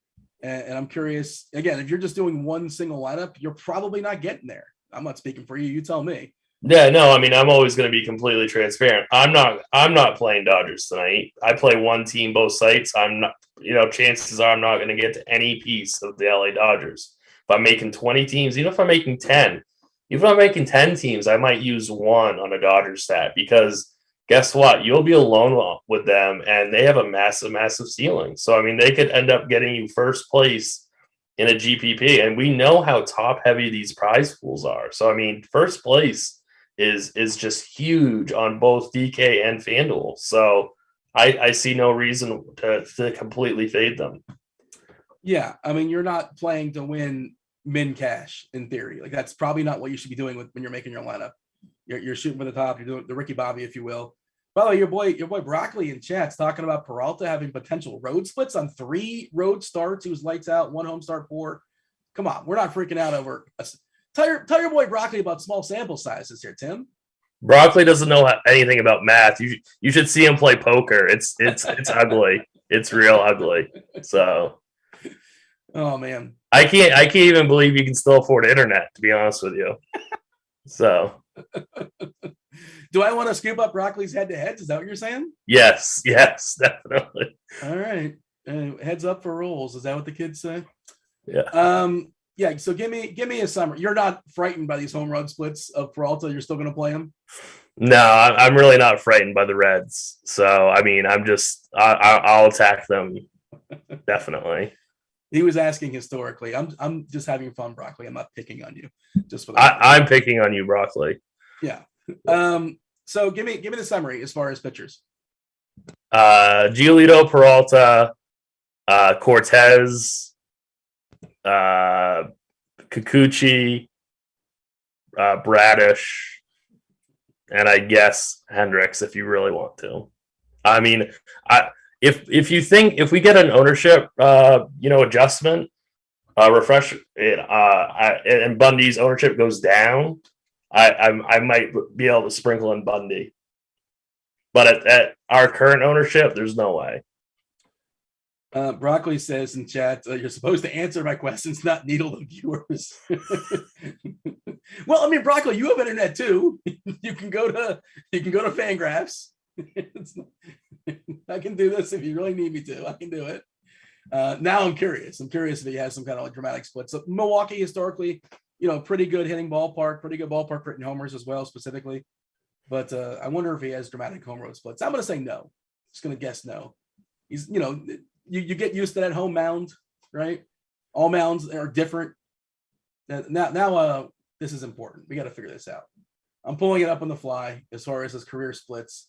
And I'm curious, again, if you're just doing one single lineup, you're probably not getting there. I'm not speaking for you. You tell me. Yeah, no, I mean, I'm always going to be completely transparent. I'm not playing Dodgers tonight. I play one team, both sites. I'm not, chances are I'm not going to get to any piece of the LA Dodgers. If I'm making 20 teams, even if I'm making 10 teams, I might use one on a Dodgers stat because guess what? You'll be alone with them, and they have a massive, massive ceiling. So, I mean, they could end up getting you first place in a GPP, and we know how top-heavy these prize pools are. So, I mean, first place is just huge on both DK and FanDuel. So, I see no reason to completely fade them. Yeah, I mean, you're not playing to win min cash in theory. Like, that's probably not what you should be doing when you're making your lineup. You're shooting for the top. You're doing the Ricky Bobby, if you will. By the way, your boy Broccoli in chat's talking about Peralta having potential road splits on 3 road starts. He was lights out, 1 home start, 4. Come on, we're not freaking out over. Tell your boy Broccoli about small sample sizes here, Tim. Broccoli doesn't know anything about math. You should see him play poker. It's ugly. It's real ugly. So, oh man, I can't even believe you can still afford internet. To be honest with you, so. Do I want to scoop up Broccoli's head-to-heads? Is that what you're saying? Yes, definitely. All right. Heads up for rolls. Is that what the kids say? Yeah. Yeah. So give me a summary. You're not frightened by these home run splits of Peralta. You're still going to play them? No, I'm really not frightened by the Reds. So, I mean, I'll attack them. Definitely. He was asking historically. I'm just having fun, Broccoli. I'm not picking on you. Just for I'm picking on you, Broccoli. Yeah. So give me the summary as far as pitchers. Giolito, Peralta, Cortez, Kikuchi, Bradish, and I guess Hendricks if you really want to. I mean, if we get an ownership adjustment, refresh it, and Bundy's ownership goes down, I might be able to sprinkle in Bundy. But at our current ownership, there's no way. Broccoli says in chat, you're supposed to answer my questions, not needle the viewers. Well, I mean, Broccoli, you have internet too. You can go to Fangraphs. I can do this if you really need me to. I can do it. Now I'm curious. I'm curious if he has some kind of dramatic split. So Milwaukee historically, pretty good hitting ballpark, pretty good ballpark hitting homers as well, specifically. But I wonder if he has dramatic home run splits. I'm going to say no. Just going to guess no. He's, you get used to that home mound, right? All mounds are different. Now, this is important. We got to figure this out. I'm pulling it up on the fly as far as his career splits.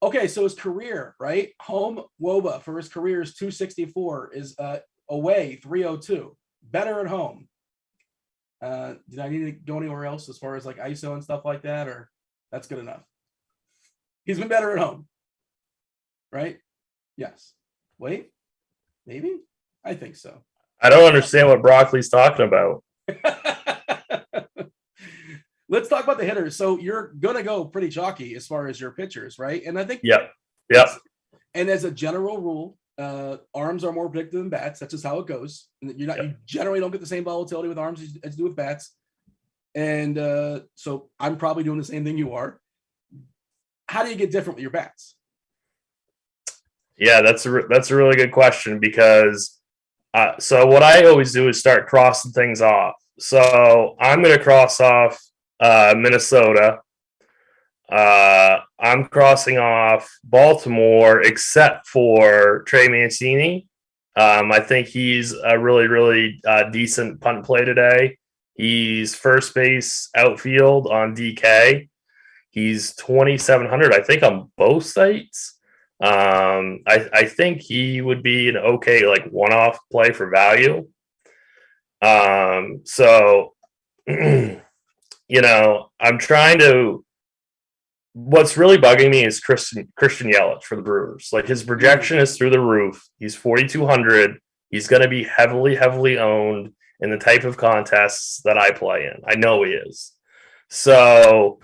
Okay, so his career, right? Home WOBA for his career is 264, is away 302. Better at home. Did I need to go anywhere else as far as like ISO and stuff like that, or that's good enough? He's been better at home, right? Yes. Wait, maybe? I think so. I don't understand what Broccoli's talking about. Let's talk about the hitters. So you're going to go pretty chalky as far as your pitchers, right? And I think Yep. And as a general rule, arms are more predictive than bats. That's just how it goes. You generally don't get the same volatility with arms as you do with bats. And so I'm probably doing the same thing you are. How do you get different with your bats? Yeah, that's a really good question, because so what I always do is start crossing things off. So I'm going to cross off Minnesota. I'm crossing off Baltimore, except for Trey Mancini. I think he's a really, really decent punt play today. He's first base outfield on DK. He's 2,700, I think, on both sites. I think he would be an okay like one-off play for value. So I'm trying to. What's really bugging me is Christian Yelich for the Brewers. Like, his projection is through the roof. He's 4,200. He's going to be heavily owned in the type of contests that I play in. I know he is. So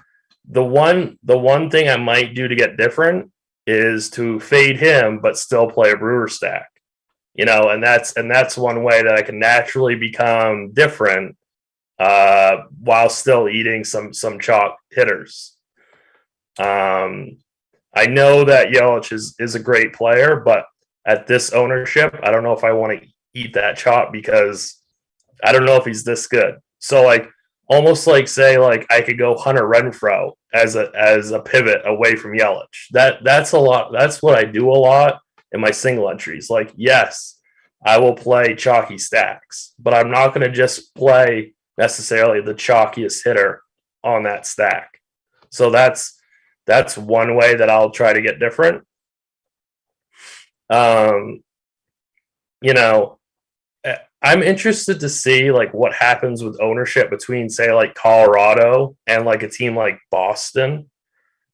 the one thing I might do to get different is to fade him, but still play a Brewer stack. And that's one way that I can naturally become different while still eating some chalk hitters. I know that Yelich is a great player, but at this ownership, I don't know if I want to eat that chalk, because I don't know if he's this good. So almost say I could go Hunter Renfroe as a pivot away from Yelich. That's a lot. That's what I do a lot in my single entries. Yes, I will play chalky stacks, but I'm not going to just play necessarily the chalkiest hitter on that stack. So that's one way that I'll try to get different. I'm interested to see what happens with ownership between, say, Colorado and a team like Boston.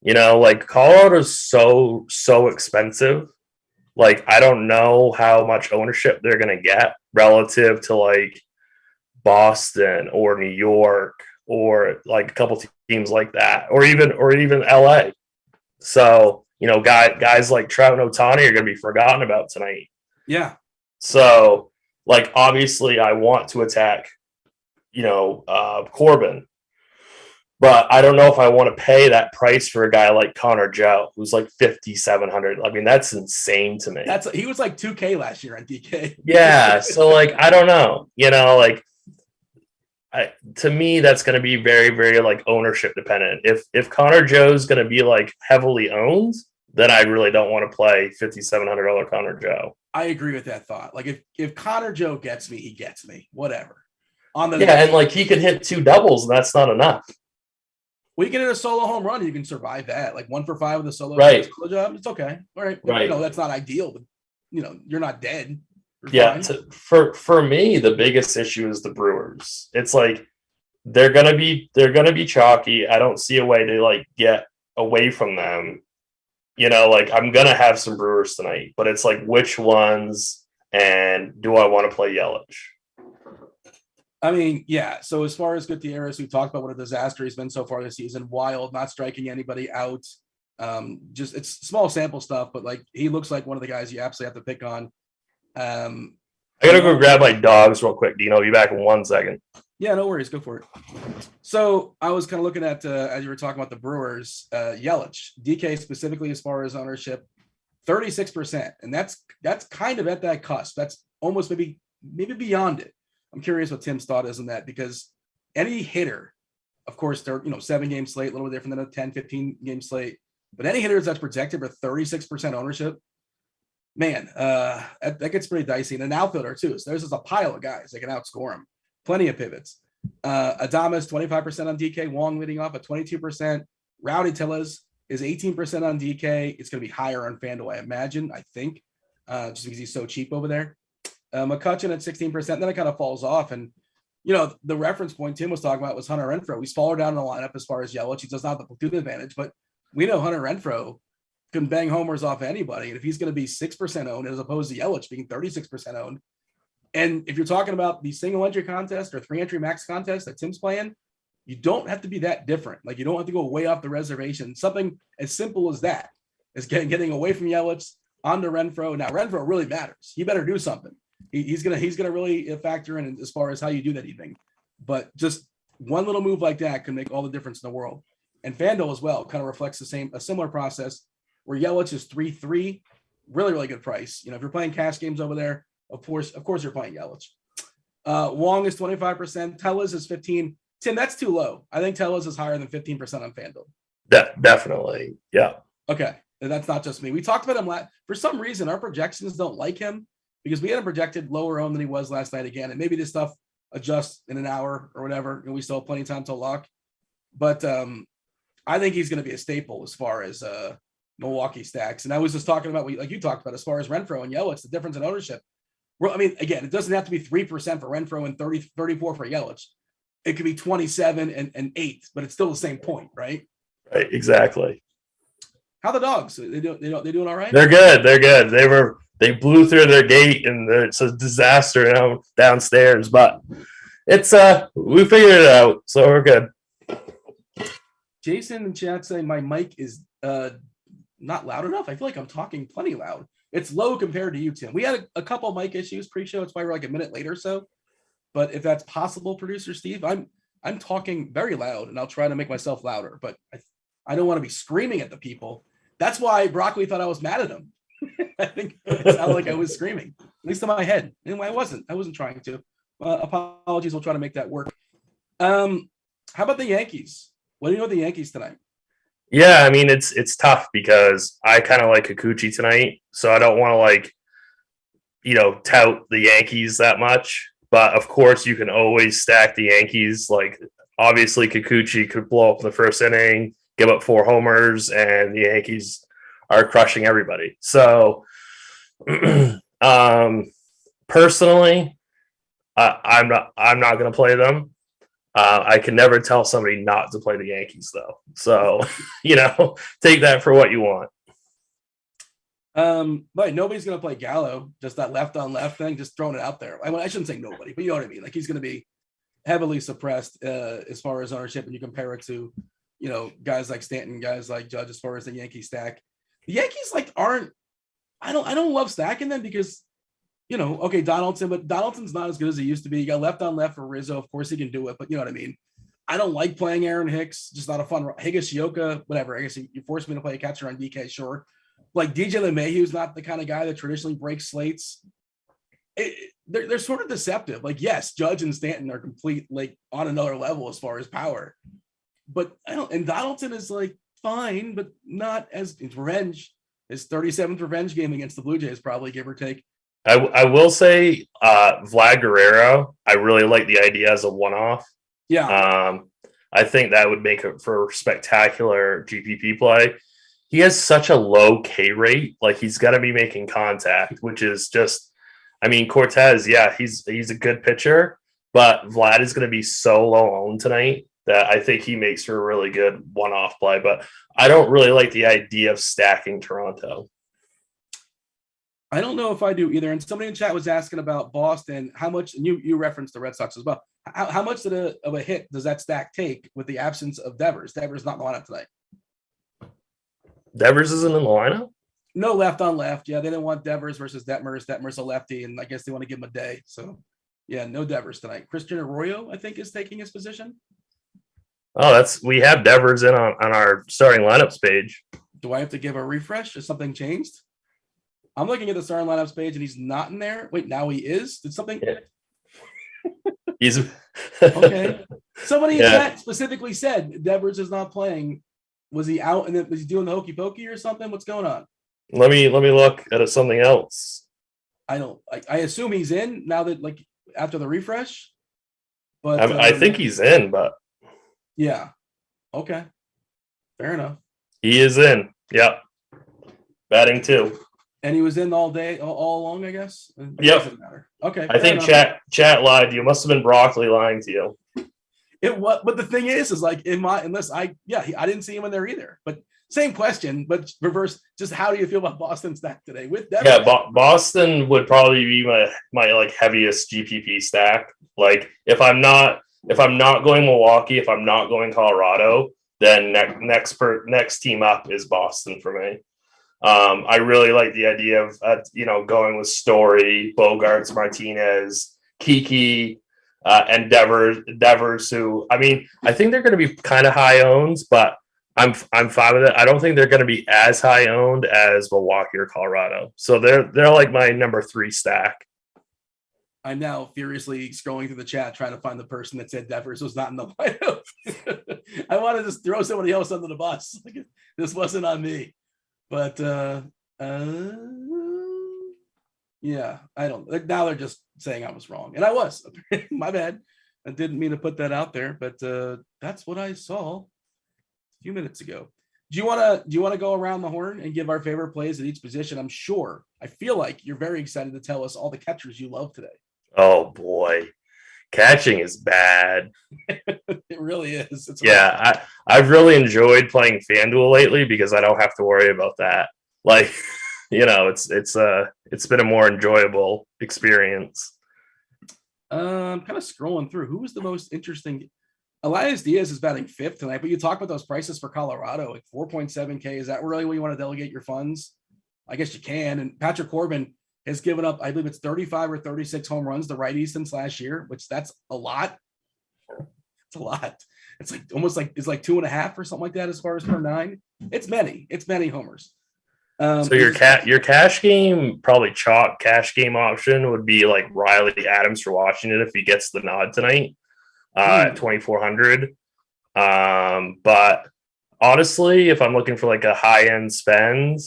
Colorado's so expensive. I don't know how much ownership they're going to get relative to Boston or New York or a couple teams like that, or even LA. So, guys like Trout and Ohtani are going to be forgotten about tonight. Yeah. So, obviously I want to attack, Corbin, but I don't know if I want to pay that price for a guy like Connor Joe, who's 5,700. I mean, that's insane to me. He was $2K last year on DK. Yeah. So I don't know, to me, that's going to be very, very ownership dependent. If Connor Joe's going to be heavily owned, then I really don't want to play $5,700 Connor Joe. I agree with that thought. If Connor Joe gets me, he gets me. Whatever. And he could hit 2 doubles, and that's not enough. We can hit a solo home run, and you can survive that. 1 for 5 with a solo job. It's okay. All right. Right. That's not ideal, but you're not dead. For me, the biggest issue is the Brewers. It's they're gonna be chalky. I don't see a way to get away from them. I'm gonna have some Brewers tonight, but it's which ones, and do I want to play Yelich? I mean, yeah. So as far as Gutierrez, we talked about what a disaster he's been so far this season. Wild, not striking anybody out. Just it's small sample stuff, but he looks like one of the guys you absolutely have to pick on. I gotta go grab my dogs real quick, Dino. I'll be back in 1 second. Yeah, no worries. Go for it. So I was kind of looking at, as you were talking about the Brewers, Yelich, DK specifically as far as ownership, 36%. And that's kind of at that cusp. That's almost maybe beyond it. I'm curious what Tim's thought is on that, because any hitter, of course, they're, 7-game slate, a little bit different than a 10, 15-game slate. But any hitters that's projected for 36% ownership, man, that gets pretty dicey. And an outfielder, too. So there's just a pile of guys that can outscore him. Plenty of pivots. Adames, 25% on DK. Wong leading off at 22%. Rowdy Tillis, is 18% on DK. It's going to be higher on Fanduel, I imagine, I think, just because he's so cheap over there. McCutchen at 16%, then it kind of falls off. And, the reference point Tim was talking about was Hunter Renfroe. He's fallen down in the lineup as far as Yelich. He does not have the platoon advantage, but we know Hunter Renfroe can bang homers off anybody. And if he's going to be 6% owned as opposed to Yelich being 36% owned, and if you're talking about the single entry contest or 3-entry max contest that Tim's playing, you don't have to be that different. Like, you don't have to go way off the reservation. Something as simple as that is getting away from Yelich onto Renfroe. Now, Renfroe really matters. He better do something. He's gonna really factor in as far as how you do that evening. But just one little move like that can make all the difference in the world. And Fanduel as well kind of reflects a similar process where Yelich is 3-3, really, really good price. If you're playing cash games over there, of course you're playing Yelich. Wong is 25%. Tellez is 15%. Tim, that's too low. I think Tellez is higher than 15% on Fanduel. Definitely. Yeah. Okay. And that's not just me. We talked about him for some reason. Our projections don't like him because we had him projected lower owned than he was last night again. And maybe this stuff adjusts in an hour or whatever. And we still have plenty of time to lock. But I think he's going to be a staple as far as Milwaukee stacks. And I was just talking about, like you talked about, as far as Renfroe and Yelich, the difference in ownership. Well, I mean, again, it doesn't have to be 3% for Renfroe and 34 for Yelich. It could be 27 and 8, but it's still the same point, right? Right, exactly. How the dogs? They doing all right? They're good. They're good. They blew through their gate, and it's a disaster now downstairs. But it's we figured it out, so we're good. Jason in chat saying my mic is not loud enough. I feel like I'm talking plenty loud. It's low compared to you, Tim. We had a couple mic issues pre-show. It's why we're like a minute late or so. But if that's possible, producer Steve, I'm talking very loud, and I'll try to make myself louder. But I don't want to be screaming at the people. That's why Broccoli thought I was mad at him. I think it sounded like I was screaming, at least in my head. Anyway, I wasn't trying to. Apologies. We'll try to make that work. How about the Yankees? What do you know of the Yankees tonight? Yeah, I mean, it's tough because I kind of like Kikuchi tonight, so I don't want to tout the Yankees that much. But of course, you can always stack the Yankees. Like, obviously, Kikuchi could blow up in the first inning, give up 4 homers, and the Yankees are crushing everybody. So, personally, I'm not going to play them. I can never tell somebody not to play the Yankees, though. So, take that for what you want. But nobody's going to play Gallo, just that left on left thing, just throwing it out there. I mean, I shouldn't say nobody, but you know what I mean? Like, he's going to be heavily suppressed as far as ownership, and you compare it to, guys like Stanton, guys like Judge, as far as the Yankee stack. The Yankees I don't love stacking them because, okay, Donaldson, but Donaldson's not as good as he used to be. You got left on left for Rizzo. Of course he can do it, but you know what I mean? I don't like playing Aaron Hicks, just not a fun Higashioka, whatever. I guess you forced me to play a catcher on DK, sure. Like DJ LeMahieu's not the kind of guy that traditionally breaks slates. They're sort of deceptive. Like, yes, Judge and Stanton are complete, like, on another level as far as power. But and Donaldson is like fine, but not as revenge. His 37th revenge game against the Blue Jays, probably, give or take. I will say Vlad Guerrero, I really like the idea as a one-off. Yeah. I think that would make it for spectacular GPP play. He has such a low K rate. Like, he's got to be making contact, which is just, I mean, Cortez, yeah, he's a good pitcher, but Vlad is going to be so low owned tonight that I think he makes for a really good one-off play. But I don't really like the idea of stacking Toronto. I don't know if I do either. And somebody in chat was asking about Boston, how much, and you referenced the Red Sox as well. How much of a hit does that stack take with the absence of Devers? Devers not in the lineup tonight. Devers isn't in the lineup? No left on left. Yeah, they didn't want Devers versus Detmers. Detmers a lefty, and I guess they want to give him a day. So, yeah, no Devers tonight. Christian Arroyo, I think, is taking his position. Oh, we have Devers in on our starting lineups page. Do I have to give a refresh? Has something changed? I'm looking at the starting lineups page, and he's not in there. Wait, now he is? Did something? Yeah. He's okay. Somebody in chat specifically said Devers is not playing. Was he out and then was he doing the hokey pokey or something? What's going on? Let me look at something else. I assume he's in now that, like, after the refresh. But I think he's in, but yeah. Okay. Fair enough. He is in. Yep. Batting 2. And he was in all day, all along, I guess. It Yep. doesn't matter. Okay. I think chat lied. You must have been Broccoli lying to you. But the thing is like I didn't see him in there either. But same question, but reverse. Just how do you feel about Boston's stack today? With Devers? Yeah, Boston would probably be my like heaviest GPP stack. Like if I'm not going Milwaukee, if I'm not going Colorado, then next team up is Boston for me. I really like the idea of going with Story, Bogarts, Martinez, Kiki, and Devers. Who I think they're going to be kind of high owns, but I'm fine with it. I don't think they're going to be as high owned as Milwaukee or Colorado. So they're like my number 3 stack. I'm now furiously scrolling through the chat trying to find the person that said Devers was not in the lineup. I want to just throw somebody else under the bus. Like, this wasn't on me. But yeah, I don't. Like, now they're just saying I was wrong, and I was. My bad. I didn't mean to put that out there, but that's what I saw a few minutes ago. Do you want to go around the horn and give our favorite plays at each position? I feel like you're very excited to tell us all the catchers you love today. Oh boy, catching is bad. It really is. I've really enjoyed playing Fanduel lately because I don't have to worry about that. Like, it's been a more enjoyable experience. I'm kind of scrolling through. Who was the most interesting? Elias Diaz is batting 5th tonight, but you talk about those prices for Colorado, like 4.7K. Is that really where you want to delegate your funds? I guess you can. And Patrick Corbin has given up, I believe it's 35 or 36 home runs to righties since last year, which that's a lot. It's a lot. It's like almost like it's like 2.5 or something like that as far as per 9. It's many homers. So your cash game, probably chalk cash game option would be like Riley Adams for Washington if he gets the nod tonight at 2,400. But honestly, if I'm looking for like a high end spend,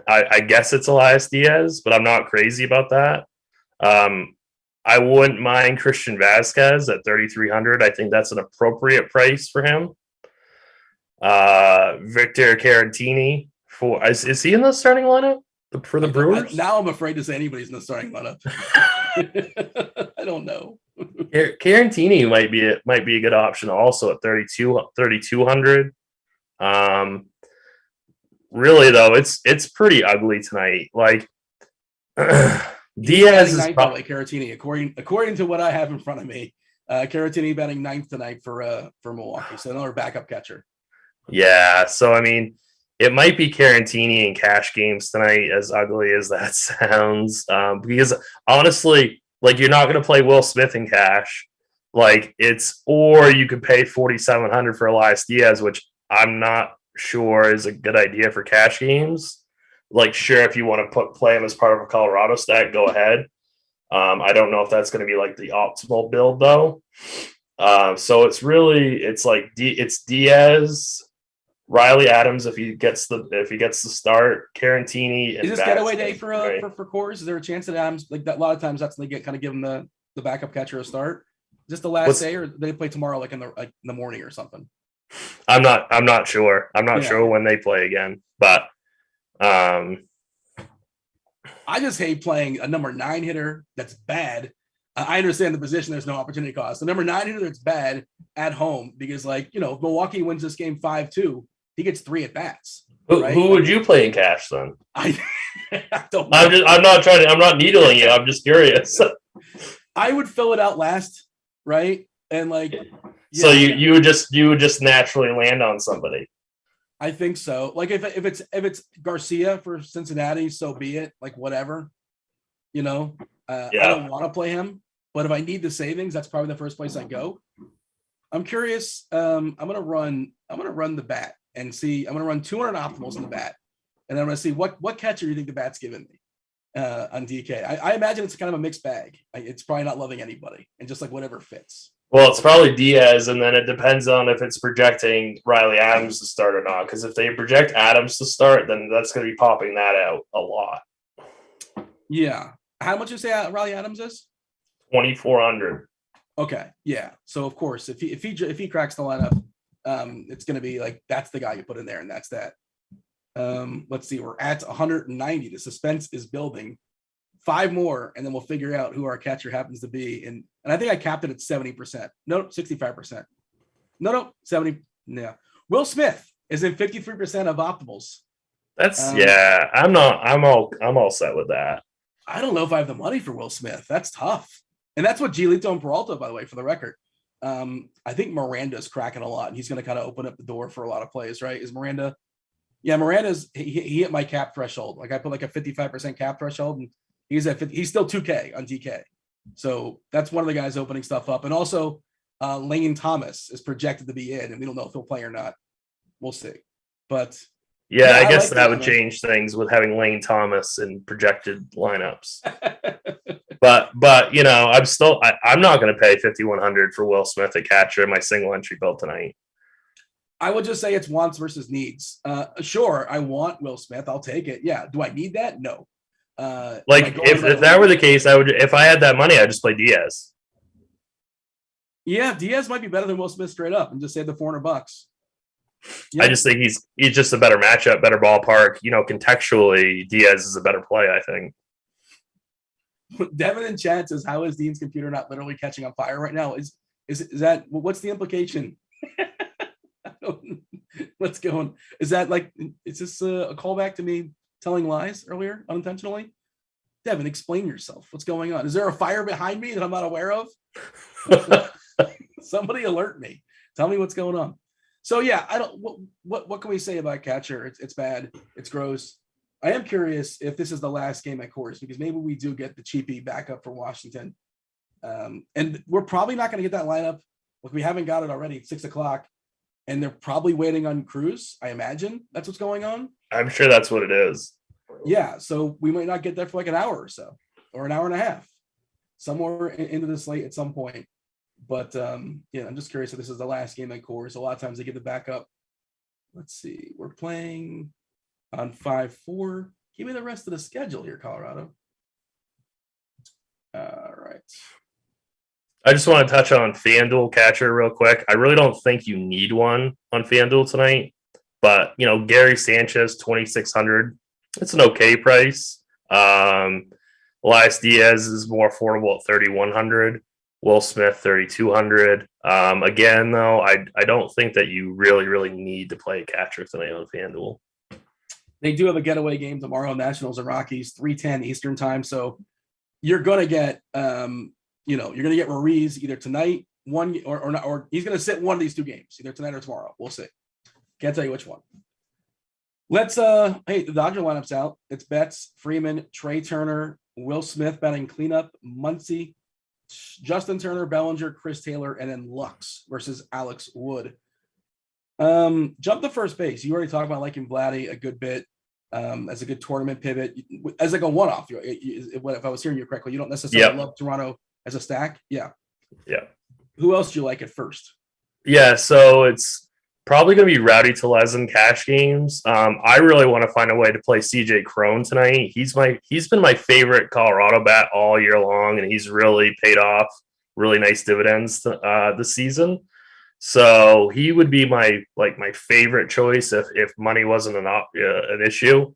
I guess it's Elias Diaz, but I'm not crazy about that. I wouldn't mind Christian Vasquez at 3,300. I think that's an appropriate price for him. Victor Caratini is he in the starting lineup for the Brewers? Now I'm afraid to say anybody's in the starting lineup. I don't know. Caratini might be a good option also at 3,200. Really though, it's pretty ugly tonight. Like Diaz is probably Caratini, according to what I have in front of me. Caratini batting 9th tonight for Milwaukee, so another backup catcher. Yeah, so it might be Caratini in cash games tonight, as ugly as that sounds. Because honestly, like you're not going to play Will Smith in cash. Like or you could pay 4,700 for Elias Diaz, which I'm not sure is a good idea for cash games. Like, sure, if you want to play him as part of a Colorado stack, go ahead. I don't know if that's going to be like the optimal build though. So it's Diaz, Riley Adams if he gets the start, Caratini. Is this getaway day for Coors? Is there a chance that Adams, like that? A lot of times that's when they give him the backup catcher a start. Is this the last day, or they play tomorrow, like in the morning or something? I'm not sure. I'm not sure when they play again, but I just hate playing a number 9 hitter that's bad. I understand the position. There's no opportunity cost. The number 9 hitter that's bad at home because, if Milwaukee wins this game 5-2, he gets 3 at bats. Right? Who would you play in cash then? I don't know. I'm not needling you. I'm just curious. I would fill it out last, right? And so you would just naturally land on somebody. I think so. Like if it's Garcia for Cincinnati, so be it. Like whatever, I don't want to play him, but if I need the savings, that's probably the first place I go. I'm curious. I'm gonna run the bat and see. I'm gonna run 200 optimals in the bat, and I'm gonna see what catcher you think the bat's giving me on DK. I imagine it's kind of a mixed bag. It's probably not loving anybody, and just like whatever fits. Well, it's probably Diaz, and then it depends on if it's projecting Riley Adams to start or not. Because if they project Adams to start, then that's going to be popping that out a lot. Yeah. How much you say Riley Adams is? 2,400. Okay. Yeah. So of course, if he cracks the lineup, It's going to be like, that's the guy you put in there, and that's that. Let's see, we're at 190. The suspense is building. 5 more, and then we'll figure out who our catcher happens to be. And I think I capped it at 70%. No, 65%. No, 70. Yeah. Will Smith is in 53% of optimals. That's I'm all set with that. I don't know if I have the money for Will Smith. That's tough. And that's what Giolito and Peralta, by the way, for the record. I think Miranda's cracking a lot, and he's going to kind of open up the door for a lot of plays, right? Is Miranda? Yeah, Miranda's he hit my cap threshold. Like I put like a 55% cap threshold, and he's at 50, he's still 2K on DK. So that's one of the guys opening stuff up. And also Lane Thomas is projected to be in, and we don't know if he'll play or not. We'll see. But yeah, I guess that would change things with having Lane Thomas in projected lineups. but you know, I'm not going to pay $5,100 for Will Smith at catcher in my single entry build tonight. I would just say it's wants versus needs. Sure, I want Will Smith. I'll take it. Yeah. Do I need that? No. Like if that were the case, I would. If I had that money, I'd just play Diaz. Yeah, Diaz might be better than Will Smith straight up, and just save the $400. Yeah. I just think he's just a better matchup, better ballpark. You know, contextually, Diaz is a better play, I think. Devin in chat says, "How is Dean's computer not literally catching on fire right now?" Is that what's the implication? What's going? Is that like? Is this a callback to me telling lies earlier unintentionally? Devin, explain yourself. What's going on? Is there a fire behind me that I'm not aware of? Somebody alert me. Tell me what's going on. So yeah, I don't. What can we say about catcher? It's bad. It's gross. I am curious if this is the last game at Coors, because maybe we do get the cheapie back up for Washington, and we're probably not going to get that lineup. Like we haven't got it already at 6:00, and they're probably waiting on Cruz. I imagine that's what's going on. I'm sure that's what it is. Yeah, so we might not get there for like an hour or so, or an hour and a half, somewhere into the slate at some point. But yeah, I'm just curious if this is the last game at Coors. A lot of times they get the backup. Let's see, we're playing on 5-4. Give me the rest of the schedule here, Colorado. All right. I just want to touch on FanDuel catcher real quick. I really don't think you need one on FanDuel tonight, but you know, Gary Sanchez, 2,600. It's an okay price. Elias Diaz is more affordable at 3,100. Will Smith, 3,200. Again, though, I don't think that you really need to play a catcher tonight on FanDuel. They do have a getaway game tomorrow, Nationals and Rockies, 3:10 Eastern time. So you're gonna get, you're gonna get Ruiz either tonight, or he's gonna sit one of these two games, either tonight or tomorrow. We'll see. Can't tell you which one. Let's hey, the Dodger lineup's out. It's Betts, Freeman, Trey Turner, Will Smith batting cleanup, Muncy, Justin Turner, Bellinger, Chris Taylor, and then Lux versus Alex Wood. Jump to first base. You already talked about liking Vladdy a good bit as a good tournament pivot, as like a one-off. If I was hearing you correctly, you don't necessarily love Toronto as a stack. Yeah. Who else do you like at first? Yeah, so it's probably going to be Rowdy Tellez in cash games. I really want to find a way to play CJ Cron tonight. He's been my favorite Colorado bat all year long, and he's really paid off really nice dividends this season. So he would be my favorite choice if money wasn't an issue.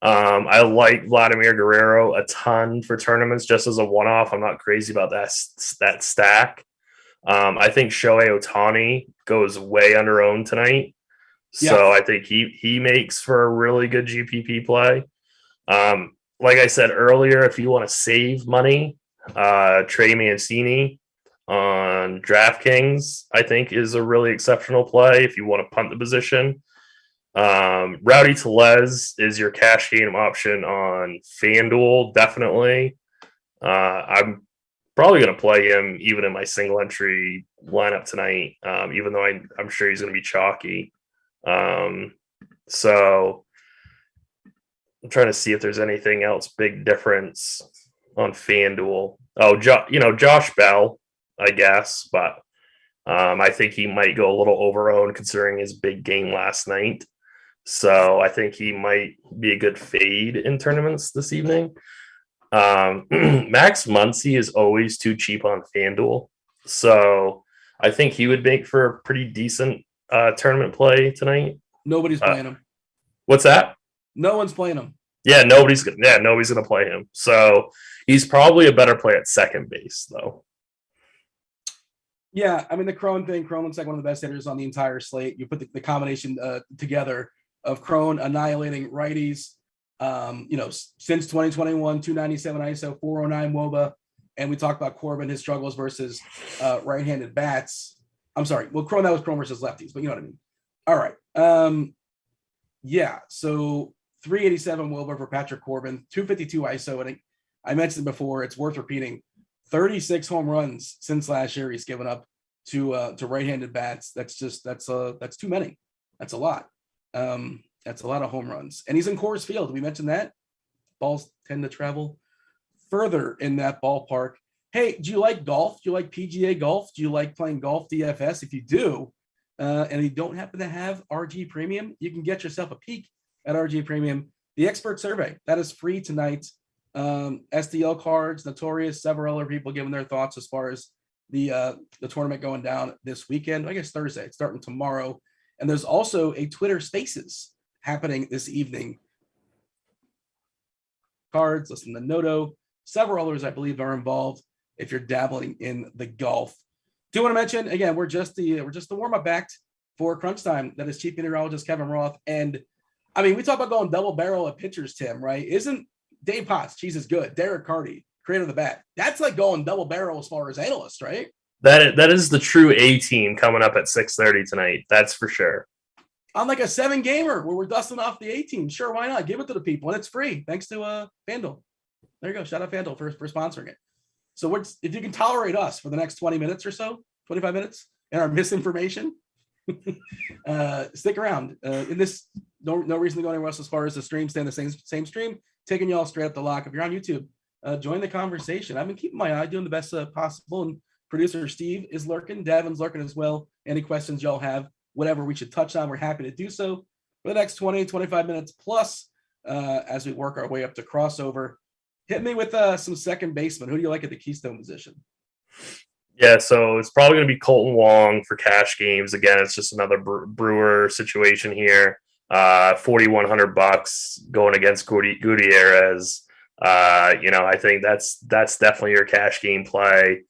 I like Vladimir Guerrero a ton for tournaments just as a one-off. I'm not crazy about that stack. I think Shohei Ohtani goes way under owned tonight. So I think he makes for a really good GPP play. Like I said earlier, if you want to save money, Trey Mancini on DraftKings, I think, is a really exceptional play if you want to punt the position. Rowdy Tellez is your cash game option on FanDuel, definitely. I'm probably going to play him even in my single entry lineup tonight, even though I'm sure he's going to be chalky. So I'm trying to see if there's anything else big difference on FanDuel. Oh, Josh Bell, I guess, but I think he might go a little over-owned considering his big game last night. So I think he might be a good fade in tournaments this evening. Max Muncy is always too cheap on FanDuel, so I think he would make for a pretty decent tournament play tonight? Nobody's playing him. What's that? No one's playing him. Yeah, nobody's gonna play him. So he's probably a better play at second base, though. Yeah, I mean the Cron thing. Cron looks like one of the best hitters on the entire slate. You put the combination together of Cron annihilating righties. Since 2021, 297 ISO, 409 WOBA, and we talked about Corbin, his struggles versus right-handed bats. I'm sorry. Well, that was Cron versus lefties, but you know what I mean. All right. Yeah. So 387 WOBA for Patrick Corbin, 252 ISO, and I mentioned before. It's worth repeating. 36 home runs since last year he's given up to right-handed bats. That's too many. That's a lot. That's a lot of home runs. And he's in Coors Field. We mentioned that. Balls tend to travel further in that ballpark. Hey, do you like golf? Do you like PGA golf? Do you like playing golf DFS? If you do, and you don't happen to have RG Premium, you can get yourself a peek at RG Premium. The expert survey, that is free tonight. SDL cards, Notorious, several other people giving their thoughts as far as the tournament going down this weekend. I guess Thursday. It's starting tomorrow. And there's also a Twitter Spaces happening this evening. Cards, listen to Noto. Several others, I believe, are involved if you're dabbling in the golf. Do want to mention, again, we're just the warm-up act for Crunch Time. That is Chief Meteorologist Kevin Roth. And, I mean, we talk about going double barrel at pitchers, Tim, right? Isn't Dave Potts, Cheeseisgood, Derek Carty, creator of the bat? That's like going double barrel as far as analysts, right? That is the true A team coming up at 6:30 tonight. That's for sure. On like a 7-gamer where we're dusting off the A team. Sure, why not? Give it to the people, and it's free. Thanks to Fanduel. There you go. Shout out Fanduel for sponsoring it. So if you can tolerate us for the next 20 minutes or so, 25 minutes, and our misinformation, stick around. In this, no reason to go anywhere else as far as the stream. Stay in the same stream, taking y'all straight up the lock. If you're on YouTube, join the conversation. I've been keeping my eye, doing the best possible, and producer Steve is lurking. Davin's lurking as well. Any questions y'all have, whatever we should touch on, we're happy to do so for the next 20, 25 minutes plus as we work our way up to crossover. Hit me with some second baseman. Who do you like at the Keystone position? Yeah, so it's probably going to be Colton Wong for cash games. Again, it's just another Brewer situation here. $4,100 going against Gutierrez. I think that's definitely your cash game play.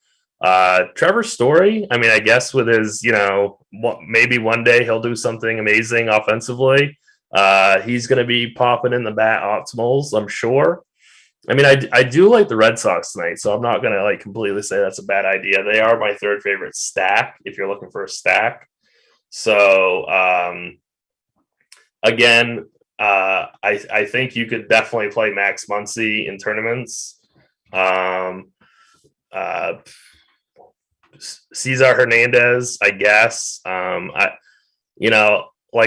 Trevor Story, I mean, I guess with his, maybe one day he'll do something amazing offensively. He's going to be popping in the bat optimals, I'm sure. I mean, I do like the Red Sox tonight, so I'm not going to completely say that's a bad idea. They are my third favorite stack if you're looking for a stack. So, again, I think you could definitely play Max Muncy in tournaments. Cesar Hernandez, I guess. Like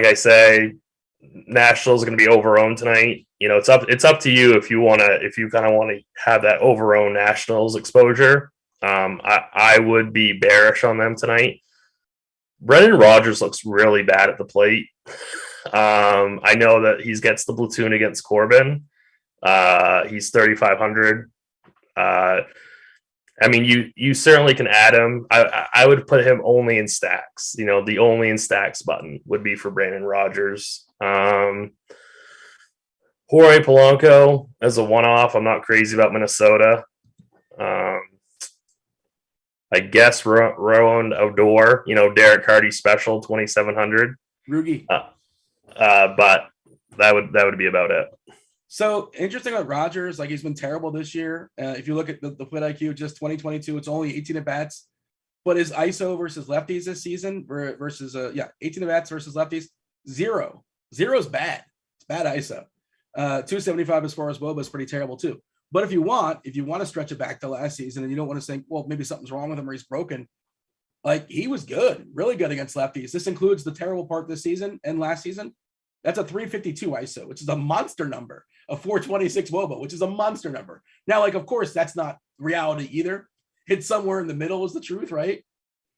I say, Nationals are going to be overowned tonight. It's up to you if you kind of want to have that overowned Nationals exposure. I would be bearish on them tonight. Brendan Rodgers looks really bad at the plate. I know that he gets the platoon against Corbin. He's 3,500. I mean, you certainly can add him. I would put him only in stacks. The only in stacks button would be for Brandon Rodgers. Jorge Polanco as a one-off. I'm not crazy about Minnesota. I guess Rowan Odor, Derek Carty special, 2,700. Rugi. But that would be about it. So interesting about Rodgers, he's been terrible this year. If you look at the Fit IQ, just 2022, it's only 18 at bats. But his ISO versus lefties this season versus 18 at bats versus lefties, 0. 0 is bad. It's bad ISO. 275 as far as WOBA is pretty terrible too. But if you want to stretch it back to last season and you don't want to think, well, maybe something's wrong with him or he's broken, he was good, really good against lefties. This includes the terrible part this season and last season. That's a 352 ISO, which is a monster number, a 426 WOBA, which is a monster number. Now, of course, that's not reality either. It's somewhere in the middle is the truth, right?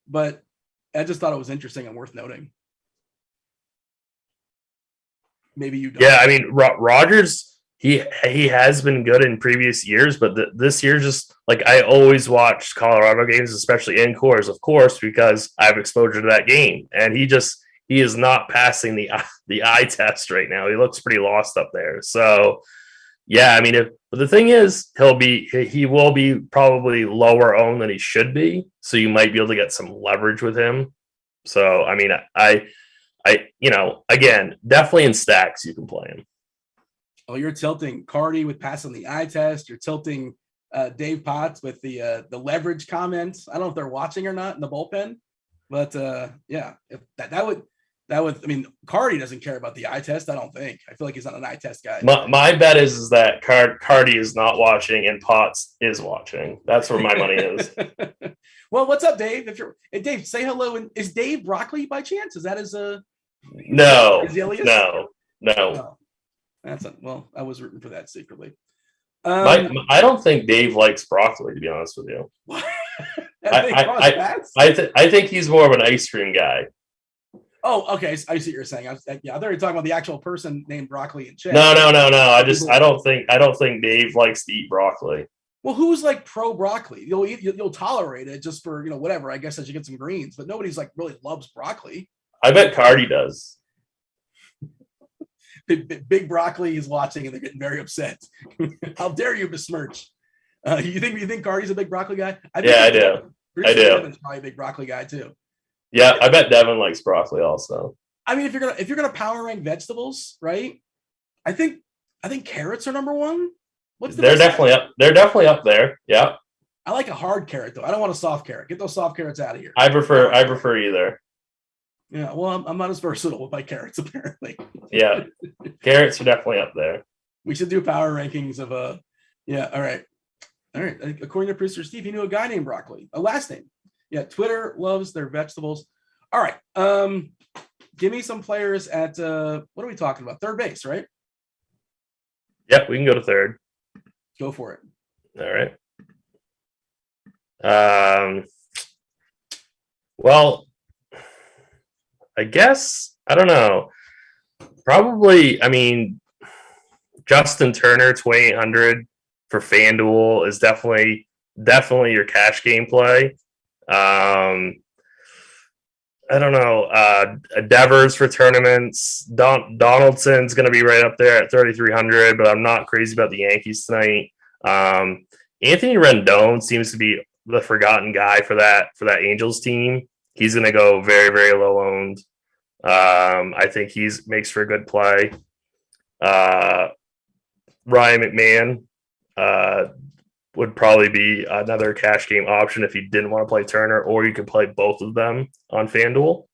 But I just thought it was interesting and worth noting. Maybe you don't. Yeah, I mean, Rodgers, he has been good in previous years, but this year just, I always watch Colorado games, especially in Coors, of course, because I have exposure to that game. And he is not passing the eye test right now. He looks pretty lost up there. So yeah, I mean, but the thing is, he will be probably lower owned than he should be. So you might be able to get some leverage with him. So I mean, again, definitely in stacks you can play him. Oh, you're tilting Carty with passing the eye test. You're tilting Dave Potts with the leverage comments. I don't know if they're watching or not in the bullpen, but yeah, if that would. I mean, Carty doesn't care about the eye test. I don't think. I feel like he's not an eye test guy. My bet is that Carty is not watching and Potts is watching. That's where my money is. Well, what's up, Dave? Dave, say hello. And is Dave Broccoli by chance? Is that his No, his alias? No. Oh, well, I was rooting for that secretly. I don't think Dave likes broccoli, to be honest with you. I think he's more of an ice cream guy. Oh, okay. I see what you're saying. I thought you were talking about the actual person named Broccoli and Chad. No. I don't think Dave likes to eat broccoli. Well, who's like pro broccoli? You'll tolerate it just for whatever. I guess I should get some greens, but nobody's like really loves broccoli. I bet Carty does. Big Broccoli is watching and they're getting very upset. How dare you besmirch? You think Carty's a big broccoli guy? I do. I do. Devin's probably a big broccoli guy too. Yeah, I bet Devin likes broccoli also. I mean, if you're gonna power rank vegetables, right? I think carrots are number one. They're definitely up there. Yeah. I like a hard carrot though. I don't want a soft carrot. Get those soft carrots out of here. I prefer either. Yeah, well, I'm not as versatile with my carrots apparently. Yeah, carrots are definitely up there. We should do power rankings of yeah. All right. According to producer Steve, he knew a guy named Broccoli. A last name. Yeah, Twitter loves their vegetables. All right. Give me some players at what are we talking about? Third base, right? Yep, we can go to third. Go for it. All right. Well, I guess I don't know. Probably, I mean, Justin Turner 2800 for Fanduel is definitely your cash game play. I don't know. Devers for tournaments. Donaldson's going to be right up there at 3,300, but I'm not crazy about the Yankees tonight. Anthony Rendon seems to be the forgotten guy for that Angels team. He's going to go very, very low owned. I think makes for a good play. Ryan McMahon would probably be another cash game option if you didn't want to play Turner, or you could play both of them on FanDuel.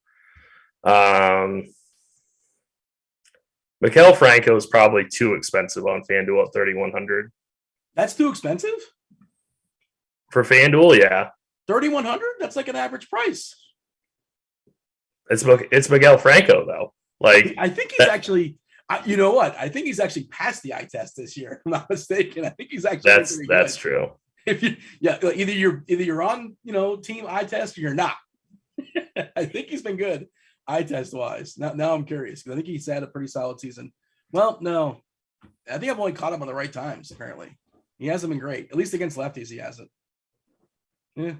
Maikel Franco is probably too expensive on FanDuel at 3,100. That's too expensive? For FanDuel, yeah. 3,100? That's like an average price. It's Miguel Franco though. Like I think he's actually. You know what? I think he's actually passed the eye test this year. If I'm not mistaken. I think he's actually. That's true. Either you're on team eye test or you're not. I think he's been good eye test wise. Now I'm curious because I think he's had a pretty solid season. Well, no, I think I've only caught him on the right times. Apparently, he hasn't been great. At least against lefties, he hasn't. Yeah,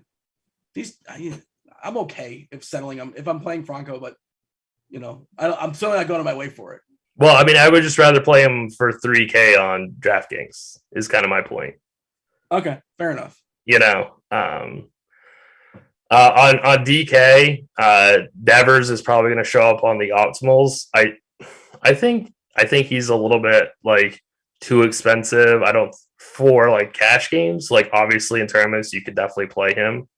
I'm okay if settling him if I'm playing Franco, but I'm certainly not going on my way for it. Well, I mean, I would just rather play him for 3K on DraftKings is kind of my point. Okay, fair enough. On DK, Devers is probably going to show up on the optimals. I think he's a little bit like too expensive. For like cash games, like obviously in tournaments you could definitely play him.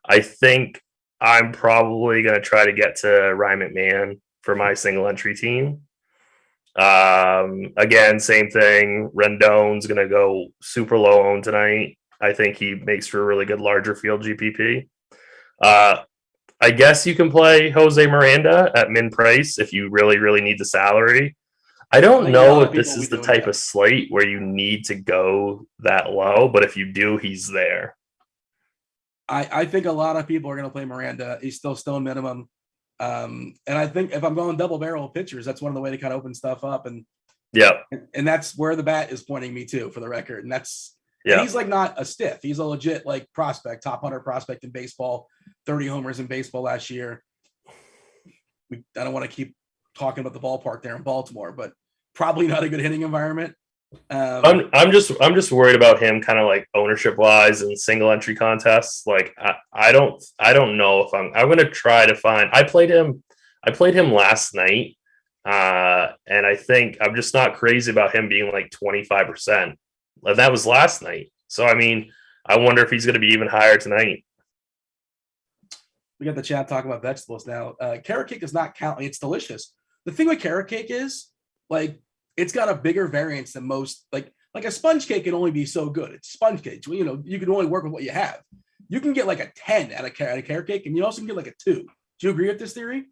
I think I'm probably going to try to get to Ryan McMahon for my single entry team. Again, same thing. Rendon's going to go super low owned tonight. I think he makes for a really good larger field GPP. I guess you can play Jose Miranda at min price if you really, really need the salary. I don't know if this is the type of slate where you need to go that low, but if you do, he's there. I think a lot of people are going to play Miranda. He's still minimum. And I think if I'm going double barrel pitchers, that's one of the way to kind of open stuff up. And yeah, and that's where the bat is pointing me to for the record. And that's, yeah, and he's like not a stiff. He's a legit like prospect, top 100 prospect in baseball, 30 homers in baseball last year. I don't want to keep talking about the ballpark there in Baltimore, but probably not a good hitting environment. I'm just worried about him kind of like ownership wise and single entry contests. Like I don't know if I'm going to try to find. I played him last night, and I think I'm just not crazy about him being like 25%. That was last night, so I mean, I wonder if he's going to be even higher tonight. We got the chat talking about vegetables now. Carrot cake is not counting. It's delicious. The thing with carrot cake is like it's got a bigger variance than most. Like a sponge cake can only be so good. It's sponge cake. You know, you can only work with what you have. You can get like a 10 out of carrot cake, and you also can get like a 2. Do you agree with this theory?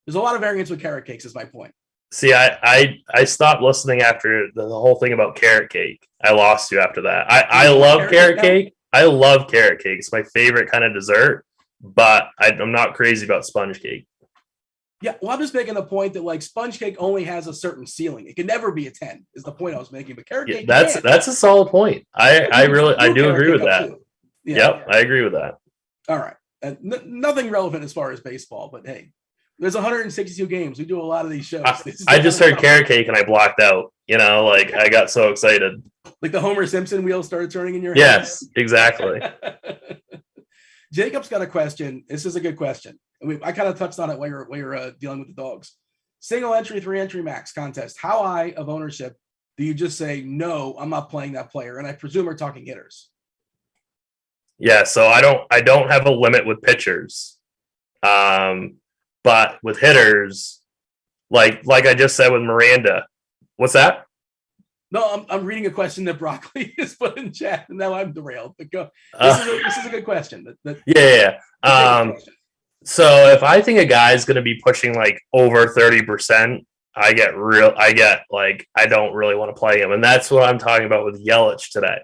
There's a lot of variance with carrot cakes, is my point. See, I stopped listening after the whole thing about carrot cake. I lost you after that. I love carrot cake. I love carrot cake. It's my favorite kind of dessert, but I'm not crazy about sponge cake. Yeah, well, I'm just making the point that like sponge cake only has a certain ceiling. It can never be a 10 is the point I was making. But carrot cake, that's a solid point. I do agree with that. Yeah. Yep, I agree with that. All right. Nothing relevant as far as baseball, but hey, there's 162 games. We do a lot of these shows. I just heard carrot cake and I blacked out. You know, like I got so excited. Like the Homer Simpson wheels started turning in your head. Yes, exactly. Jacob's got a question. This is a good question. I kind of touched on it while you're dealing with the dogs. Single entry, 3 entry max contest. How high of ownership do you just say, no, I'm not playing that player? And I presume we're talking hitters. Yeah, so I don't have a limit with pitchers. But with hitters, like I just said with Miranda, what's that? No, I'm reading a question that Broccoli has put in chat, and now I'm derailed. But go. This is a good question. Yeah. So if I think a guy's going to be pushing like over 30%, I don't really want to play him, and that's what I'm talking about with Yelich today.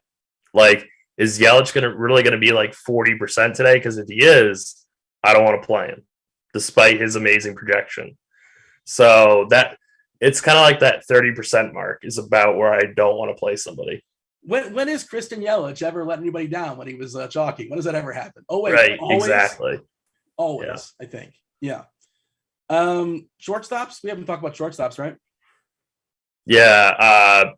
Like, is Yelich really going to be like 40% today? Because if he is, I don't want to play him, despite his amazing projection. So that it's kind of like that 30% mark is about where I don't want to play somebody. When is Christian Yelich ever let anybody down when he was jockeying? When does that ever happen? Oh, wait. Right, always? exactly. Always, yeah. I think. Yeah. Shortstops? We haven't talked about shortstops, right? Yeah.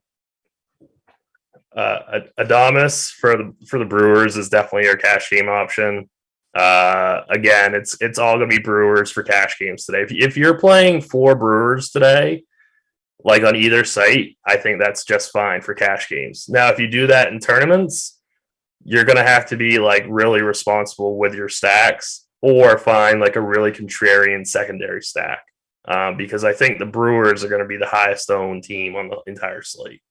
Adames for the Brewers is definitely your cash game option. Again, it's all gonna be Brewers for cash games today. If you're playing 4 Brewers today, like on either site, I think that's just fine for cash games. Now, if you do that in tournaments, you're gonna have to be like really responsible with your stacks or find like a really contrarian secondary stack. Because I think the Brewers are going to be the highest owned team on the entire slate.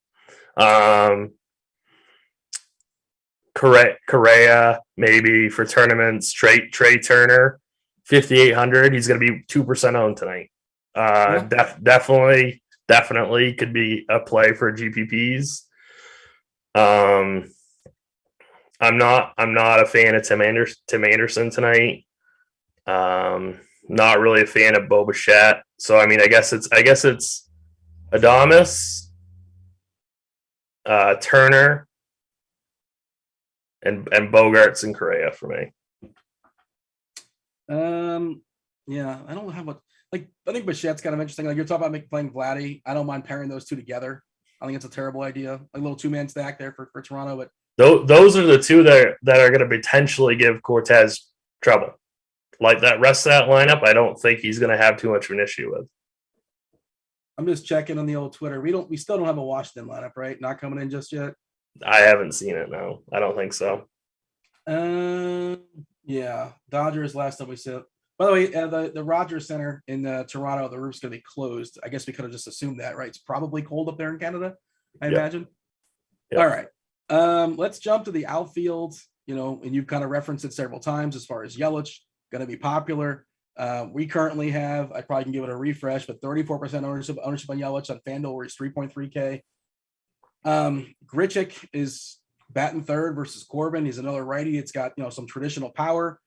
Correa, maybe for tournaments. Trey Turner, 5,800. He's going to be 2% owned tonight. Definitely could be a play for GPPs. I'm not a fan of Tim Anderson tonight. Not really a fan of Bo Bichette. So I mean, I guess it's Adames, Turner, and Bogarts and Correa for me. Yeah, I don't have what like. I think Bichette's kind of interesting. Like you're talking about playing Vladdy. I don't mind pairing those two together. I think it's a terrible idea. Like a little 2-man stack there for Toronto. But those are the two that are going to potentially give Cortez trouble. Like that rest of that lineup, I don't think he's going to have too much of an issue with. I'm just checking on the old Twitter. We still don't have a Washington lineup, right? Not coming in just yet. I haven't seen it. No, I don't think so. Yeah, Dodgers last time we saw. By the way, the Rogers Center in Toronto, the roof's going to be closed. I guess we could have just assumed that, right? It's probably cold up there in Canada, I imagine. Yep. All right, let's jump to the outfield. You know, and you've kind of referenced it several times as far as Yelich going to be popular. We currently have, I probably can give it a refresh, but 34% ownership on Yelich on Fanduel, where he's 3.3K. Grichuk is batting third versus Corbin. He's another righty. It's got, some traditional power.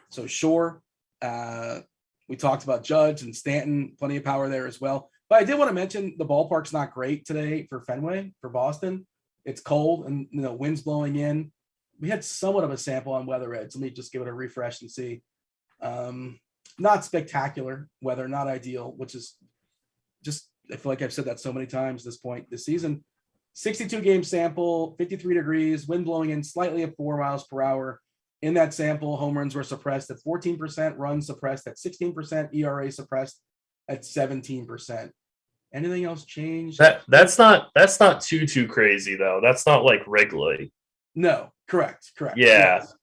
So sure. We talked about Judge and Stanton, plenty of power there as well. But I did want to mention the ballpark's not great today for Fenway, for Boston. It's cold and, wind's blowing in. We had somewhat of a sample on Weather Edge. Let me just give it a refresh and see. not spectacular weather, not ideal, which is just, I feel like I've said that so many times this point this season. 62 game sample, 53 degrees, wind blowing in slightly at 4 miles per hour. In that sample, home runs were suppressed at 14%, runs suppressed at 16%, ERA suppressed at 17%. Anything else changed? That's not too crazy though. That's not like Wrigley. No, correct. Yeah. Yes.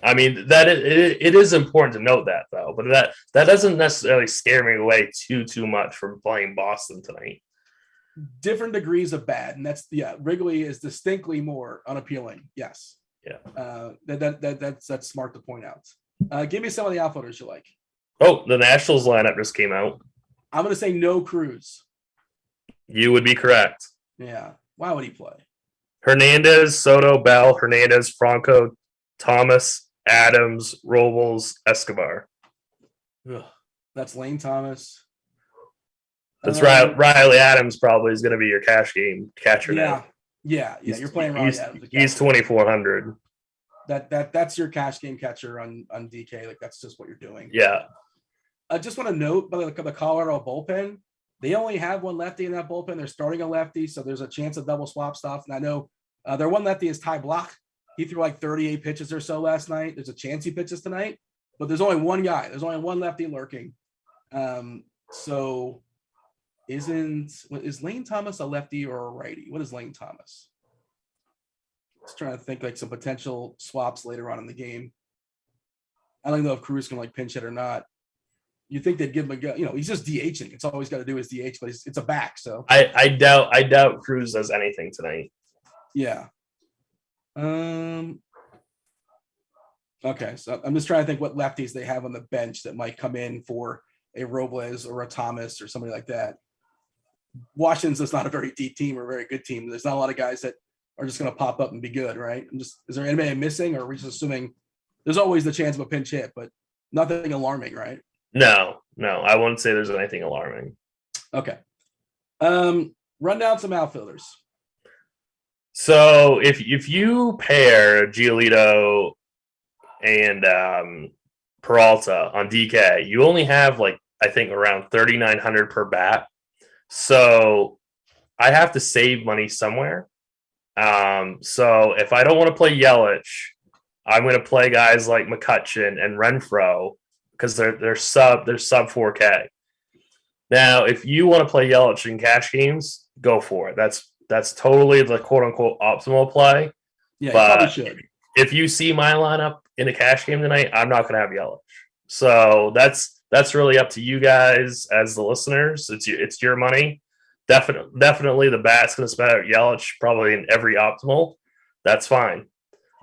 I mean, that it is important to note that though, but that doesn't necessarily scare me away too much from playing Boston tonight. Different degrees of bad, and that's Wrigley is distinctly more unappealing. Yes. Yeah. That's smart to point out. Give me some of the outfielders you like. Oh, the Nationals lineup just came out. I'm going to say no Cruz. You would be correct. Yeah. Why would he play? Hernandez, Soto, Bell, Hernandez, Franco, Thomas, Adams, Robles, Escobar. Ugh, that's Lane Thomas. That's right. Riley Adams probably is going to be your cash game catcher now. Yeah. You're playing Riley Adams. He's 2,400. That's your cash game catcher on DK. Like that's just what you're doing. Yeah. I just want to note by the Colorado bullpen, they only have one lefty in that bullpen. They're starting a lefty, so there's a chance of double swap stuff. And I know their one lefty is Ty Block. He threw like 38 pitches or so last night. There's a chance he pitches tonight, but there's only one guy. There's only one lefty lurking. So is Lane Thomas a lefty or a righty? What is Lane Thomas? Just trying to think like some potential swaps later on in the game. I don't know if Cruz can like pinch hit or not. You think they'd give him a go? He's just DHing. It's all he's got to do is DH, but it's a back. So I doubt Cruz does anything tonight. Yeah. Okay, so I'm just trying to think what lefties they have on the bench that might come in for a Robles or a Thomas or somebody like that. Washington's just not a very deep team or a very good team. There's not a lot of guys that are just going to pop up and be good, right? Is there anybody I'm missing, or are we just assuming there's always the chance of a pinch hit, but nothing alarming, right? No, I wouldn't say there's anything alarming. Okay. Run down some outfielders. So if you pair Giolito and Peralta on DK, you only have like I think around 3,900 per bat. So I have to save money somewhere. So if I don't want to play Yelich, I'm going to play guys like McCutchen and Renfroe because they're sub 4K. Now, if you want to play Yelich in cash games, go for it. That's totally the quote unquote optimal play. Yeah, but you probably should. If you see my lineup in a cash game tonight, I'm not going to have Yelich. So that's really up to you guys as the listeners. It's your money. Definitely the bat's going to spend out Yelich probably in every optimal. That's fine.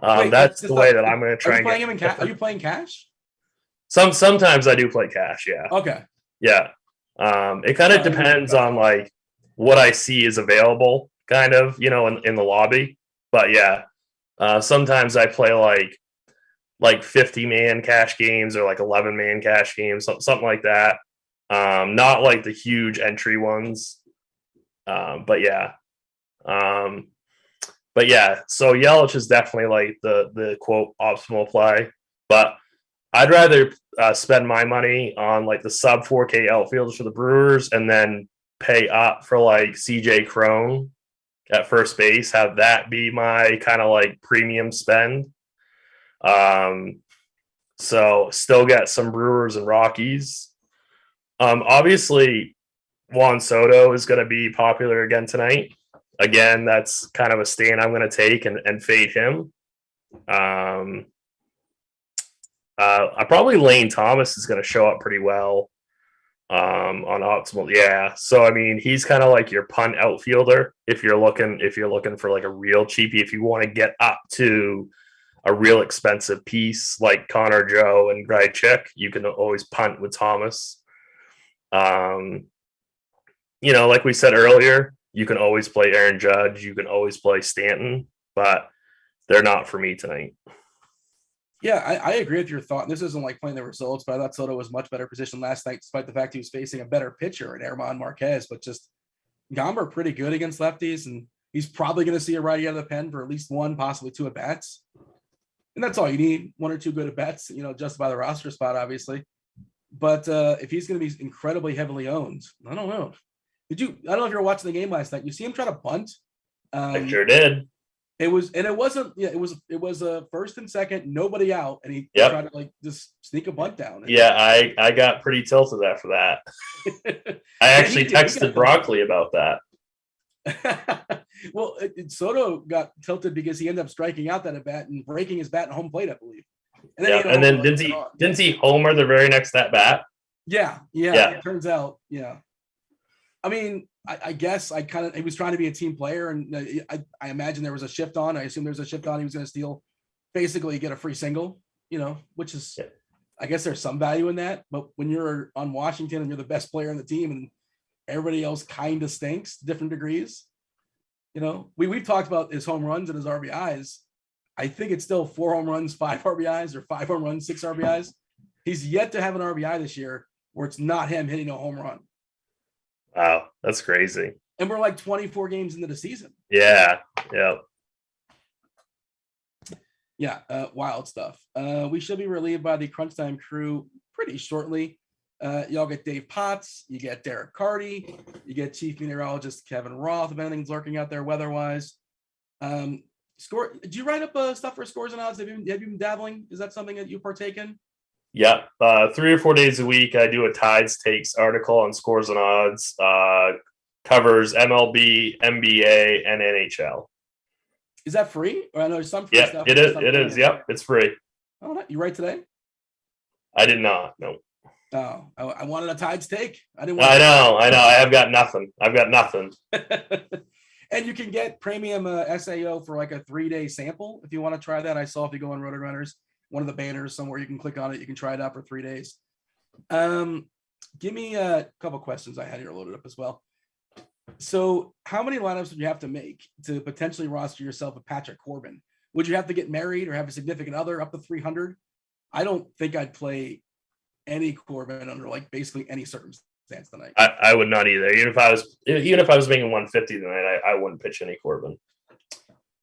That's the way that I'm going to try and get him in cash. Are you playing cash? Sometimes I do play cash. Yeah. Okay. Yeah. It kind of depends on like what I see is available kind of, in the lobby, but yeah. Sometimes I play like 50-man cash games or like 11-man cash games, something like that. Not like the huge entry ones. But yeah. So Yelich is definitely like the quote optimal play, but I'd rather spend my money on like the sub 4K outfielders for the Brewers and then pay up for like CJ Cron at first base, have that be my kind of like premium spend. So still get some Brewers and Rockies. Obviously Juan Soto is going to be popular again tonight. Again, that's kind of a stand I'm going to take and fade him. I probably Lane Thomas is going to show up pretty well on optimal. Yeah. So, I mean, he's kind of like your punt outfielder. If you're looking for like a real cheapie, if you want to get up to a real expensive piece like Connor Joe and Grichuk, you can always punt with Thomas. Like we said earlier, you can always play Aaron Judge. You can always play Stanton, but they're not for me tonight. Yeah, I agree with your thought. This isn't like playing the results, but I thought Soto was much better positioned last night, despite the fact he was facing a better pitcher in Herman Marquez. But just Gomber pretty good against lefties, and he's probably going to see a righty out of the pen for at least one, possibly two at bats. And that's all you need, one or two good at bats, just by the roster spot, obviously. But if he's going to be incredibly heavily owned, I don't know. I don't know if you were watching the game last night. You see him try to bunt. I sure did. It wasn't. Yeah, it was a first and second, nobody out, and he tried to like just sneak a bunt down. Yeah, I got pretty tilted after that. I actually texted Broccoli about that. Well, Soto got tilted because he ended up striking out that at bat and breaking his bat in home plate, I believe. And then didn't he homer the very next at bat? Yeah. It turns out, yeah. I mean, I guess he was trying to be a team player, and I imagine there was a shift on. I assume there's a shift on. He was going to steal, basically get a free single, which is, I guess there's some value in that. But when you're on Washington and you're the best player on the team and everybody else kind of stinks to different degrees, we've talked about his home runs and his RBIs. I think it's still 4 home runs, 5 RBIs, or 5 home runs, 6 RBIs. He's yet to have an RBI this year where it's not him hitting a home run. Wow, that's crazy. And we're like 24 games into the season. Yeah. Wild stuff. We should be relieved by the crunch time crew pretty shortly. Y'all get Dave Potts, you get Derek Carty, you get Chief Meteorologist Kevin Roth, if anything's lurking out there weather-wise. Do you write up stuff for scores and odds? Have you been dabbling? Is that something that you partake in? Yeah, 3 or 4 days a week, I do a Tides Takes article on scores and odds. Covers MLB, NBA, and NHL. Is that free? Or I know there's some free stuff. It is. It is. Yep, it's free. Oh, you write today? I did not. No. Oh, I wanted a Tides take. I know. I have got nothing. I've got nothing. And you can get premium SAO for like a 3-day sample if you want to try that. I saw if you go on Rotogrinders, one of the banners somewhere, you can click on it. You can try it out for 3 days. Give me a couple questions I had here loaded up as well. So how many lineups would you have to make to potentially roster yourself a Patrick Corbin? Would you have to get married or have a significant other up to 300? I don't think I'd play any Corbin under like basically any circumstance tonight. I would not either. Even if I was making 150 tonight, I wouldn't pitch any Corbin.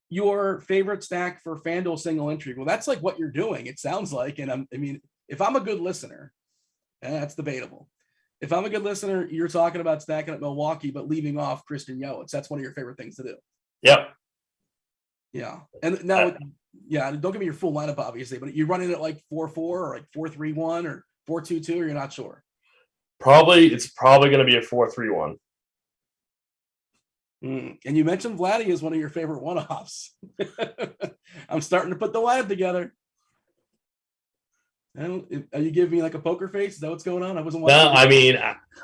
Your favorite stack for Fanduel single entry? Well, that's like what you're doing. It sounds like, and if I'm a good listener, and that's debatable. If I'm a good listener, you're talking about stacking at Milwaukee, but leaving off Christian Yelich. That's one of your favorite things to do. Yep. Yeah. And now, don't give me your full lineup, obviously, but you're running it like 4-4 or like 4-3-1 or 4-2-2, or you're not sure? It's probably going to be a 4-3-1. And you mentioned Vladdy as one of your favorite one-offs. I'm starting to put the lineup together. Are you giving me like a poker face? Is that what's going on? I wasn't watching. No, I mean,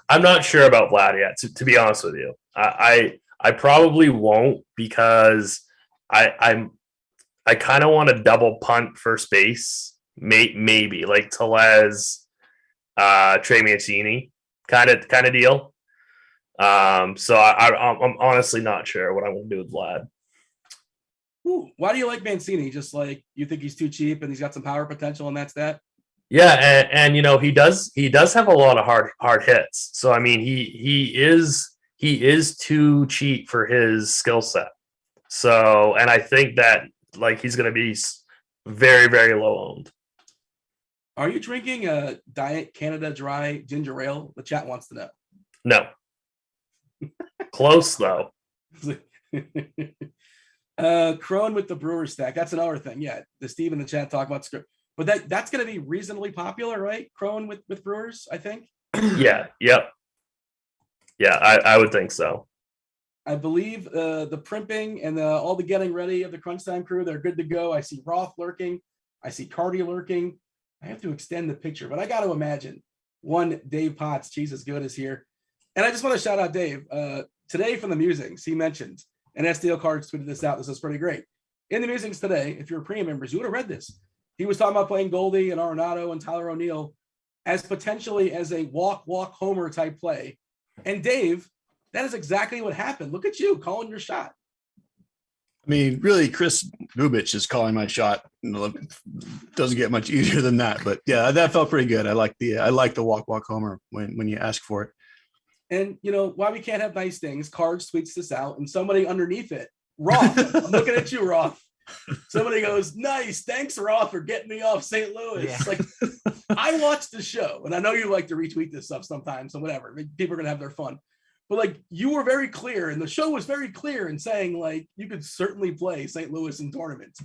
I'm not sure about Vladdy yet, to be honest with you. I probably won't, because I kind of want to double punt first base, maybe like Tellez, Trey Mancini kind of deal. So I'm honestly not sure what I'm going to do with Vlad. Ooh, why do you like Mancini? Just like you think he's too cheap and he's got some power potential, and that's that? Yeah, and he does have a lot of hard hits. So I mean, he is too cheap for his skill set. So, and I think that like he's going to be very, very low owned. Are you drinking a Diet Canada Dry ginger ale? The chat wants to know. No. Close though. Crone with the Brewers stack. That's another thing. Yeah, the Steve in the chat talk about script, but that's going to be reasonably popular, right? Crone with Brewers, I think. Yeah. Yep. Yeah, I would think so. I believe the primping and all the getting ready of the crunch time crew, they're good to go. I see Roth lurking. I see Carty lurking. I have to extend the picture, but I got to imagine one Dave Potts, Cheeseisgood, is here. And I just want to shout out Dave. Today from the musings, he mentioned, and SDL Cards tweeted this out. This is pretty great. In the musings today, if you're premium members, you would have read this. He was talking about playing Goldie and Arenado and Tyler O'Neill as potentially as a walk homer type play. And Dave, that is exactly what happened. Look at you calling your shot. I mean, really, Chris Bubich is calling my shot. Doesn't get much easier than that, but yeah, that felt pretty good. I like the walk homer when you ask for it. And why we can't have nice things. Cards tweets this out, and somebody underneath it, Roth. I'm looking at you, Roth. Somebody goes, nice, thanks Roth for getting me off St. Louis. Yeah. Like, I watched the show, and I know you like to retweet this stuff sometimes, so whatever. People are gonna have their fun. But like, you were very clear, and the show was very clear in saying like you could certainly play St. Louis in tournaments,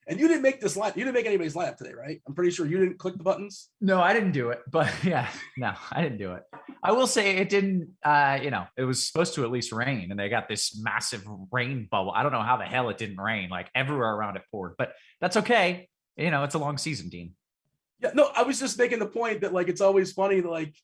and you didn't make this line. You didn't make anybody's lineup today, right? I'm pretty sure you didn't click the buttons. No, I didn't do it, but yeah, no, I didn't do it. I will say it didn't, it was supposed to at least rain, and they got this massive rain bubble. I don't know how the hell it didn't rain, like everywhere around it poured, but that's okay. It's a long season, Dean. Yeah, no, I was just making the point that like, it's always funny that like,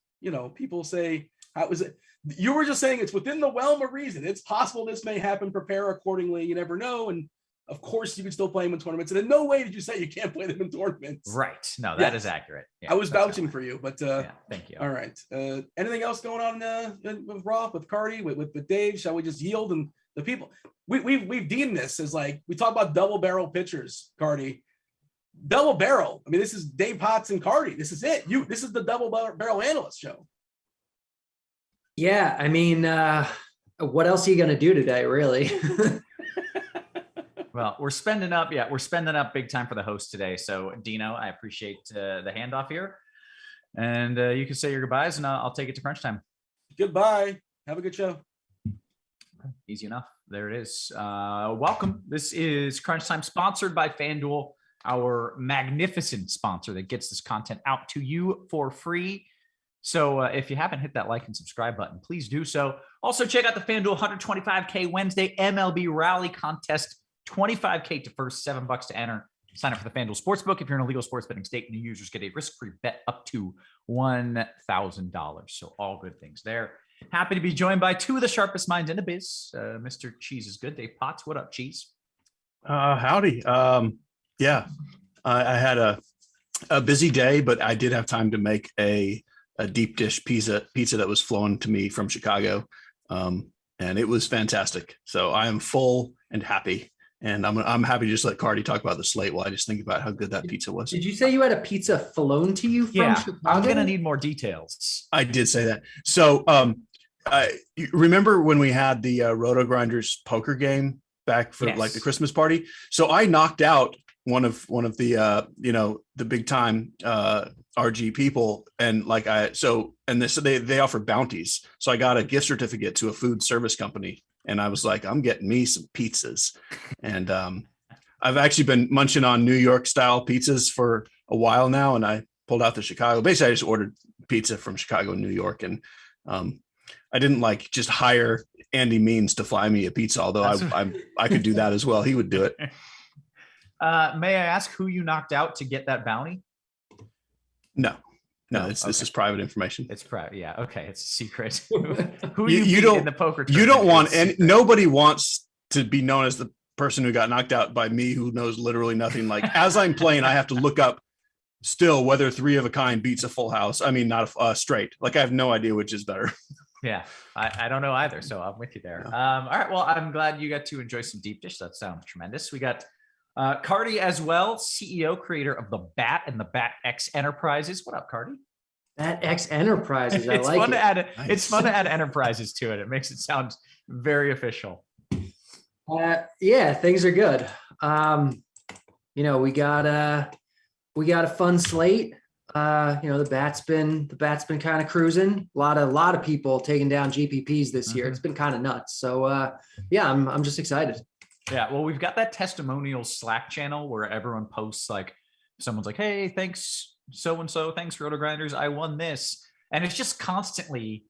people say, how was it? You were just saying it's within the realm of reason. It's possible this may happen. Prepare accordingly. You never know. And of course, you can still play them in tournaments. And in no way did you say you can't play them in tournaments. Right. No, that is accurate. Yeah, I was vouching for you, but thank you. All right. Anything else going on with Roth, with Carty, with Dave? Shall we just yield? And the people, we've deemed this as like, we talk about double barrel pitchers, Carty. Double barrel. I mean, this is Dave Potts and Carty. This is it. This is the double barrel analyst show. Yeah, I mean, what else are you going to do today, really? Well, we're spending up. Yeah, we're spending up big time for the host today. So, Dino, I appreciate the handoff here. And you can say your goodbyes, and I'll take it to crunch time. Goodbye. Have a good show. Easy enough. There it is. Welcome. This is Crunch Time, sponsored by Fanduel, our magnificent sponsor that gets this content out to you for free. So if you haven't hit that like and subscribe button, please do so. Also, check out the FanDuel 125K Wednesday MLB Rally Contest. $25K to first, $7 to enter. Sign up for the FanDuel Sportsbook. If you're in a legal sports betting state, new users get a risk-free bet up to $1,000. So all good things there. Happy to be joined by two of the sharpest minds in the biz. Mr. Cheeseisgood, Dave Potts. What up, Cheese? Howdy. Yeah, I had a busy day, but I did have time to make a deep dish pizza that was flown to me from Chicago. And it was fantastic. So I am full and happy. And I'm happy to just let Carty talk about the slate while I just think about how good that pizza was. Did you say you had a pizza flown to you from Chicago? I'm going to need more details. I did say that. So you remember when we had the Rotogrinders poker game back for like the Christmas party? So I knocked out one of the the big time RG people, and they offer bounties. So I got a gift certificate to a food service company, and I was like, I'm getting me some pizzas. And I've actually been munching on New York style pizzas for a while now, and I pulled out the Chicago. Basically, I just ordered pizza from Chicago and New York, and I didn't just hire Andy Means to fly me a pizza, although I could do that as well. He would do it. May I ask who you knocked out to get that bounty? No, this is private information. It's private. Yeah. Okay. It's a secret. Who you don't in the poker? You don't want, and nobody wants to be known as the person who got knocked out by me, who knows literally nothing. Like as I'm playing, I have to look up still whether 3 of a kind beats a full house. I mean, not a straight. Like I have no idea which is better. Yeah, I don't know either. So I'm with you there. All right. Well, I'm glad you got to enjoy some deep dish. That sounds tremendous. We got Carty as well, CEO, creator of the Bat and the Bat X Enterprises. What up, Carty? Bat X Enterprises. It's fun to add enterprises to it. It makes it sound very official. Yeah, things are good. We got a fun slate. The bat's been kind of cruising. A lot of people taking down GPPs this year. It's been kind of nuts. So I'm just excited. Yeah, well, we've got that testimonial Slack channel where everyone posts like, someone's like, hey, thanks so-and-so, thanks Rotogrinders, I won this. And it's just constantly,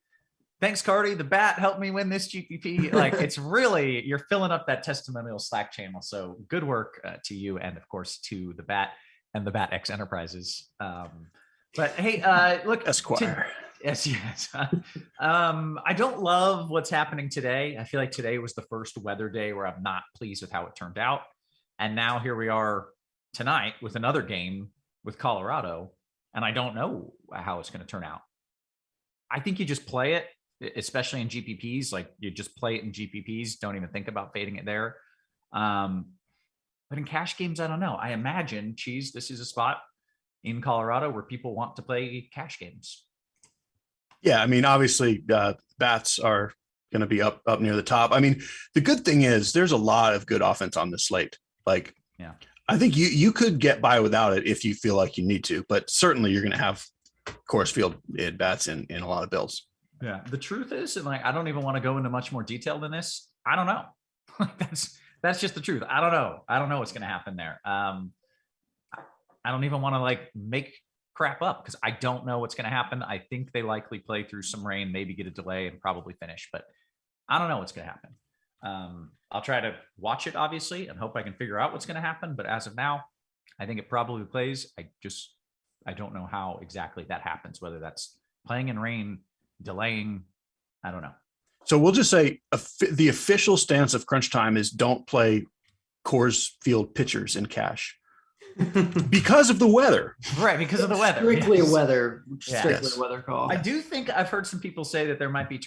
thanks Carty, the Bat helped me win this GPP. Like it's really, you're filling up that testimonial Slack channel. So good work to you, and of course to the Bat and the Bat X Enterprises. But hey, look, Esquire. Yes. I don't love what's happening today. I feel like today was the first weather day where I'm not pleased with how it turned out. And now here we are tonight with another game with Colorado, and I don't know how it's going to turn out. I think you just play it, especially in GPPs. Like you just play it in GPPs. Don't even think about fading it there. But in cash games, I don't know. I imagine, Cheese, this is a spot in Colorado where people want to play cash games. Yeah, I mean, obviously, bats are going to be up near the top. I mean, the good thing is there's a lot of good offense on this slate. Like Yeah. I think you could get by without it if you feel like you need to, but certainly you're going to have course field at bats in a lot of builds. Yeah. The truth is, and like, I don't even want to go into much more detail than this. I don't know. That's just the truth. I don't know. I don't know what's going to happen there. I don't even want to like make crap up because I don't know what's going to happen. I think they likely play through some rain, maybe get a delay and probably finish, but I don't know what's going to happen. I'll try to watch it obviously and hope I can figure out what's going to happen. But as of now, I think it probably plays. I don't know how exactly that happens, whether that's playing in rain, delaying. I don't know. So we'll just say the official stance of Crunch Time is don't play Coors Field pitchers in cash because of the weather. Right, because of the weather. Strictly yes. a weather call. I do think I've heard some people say that there might be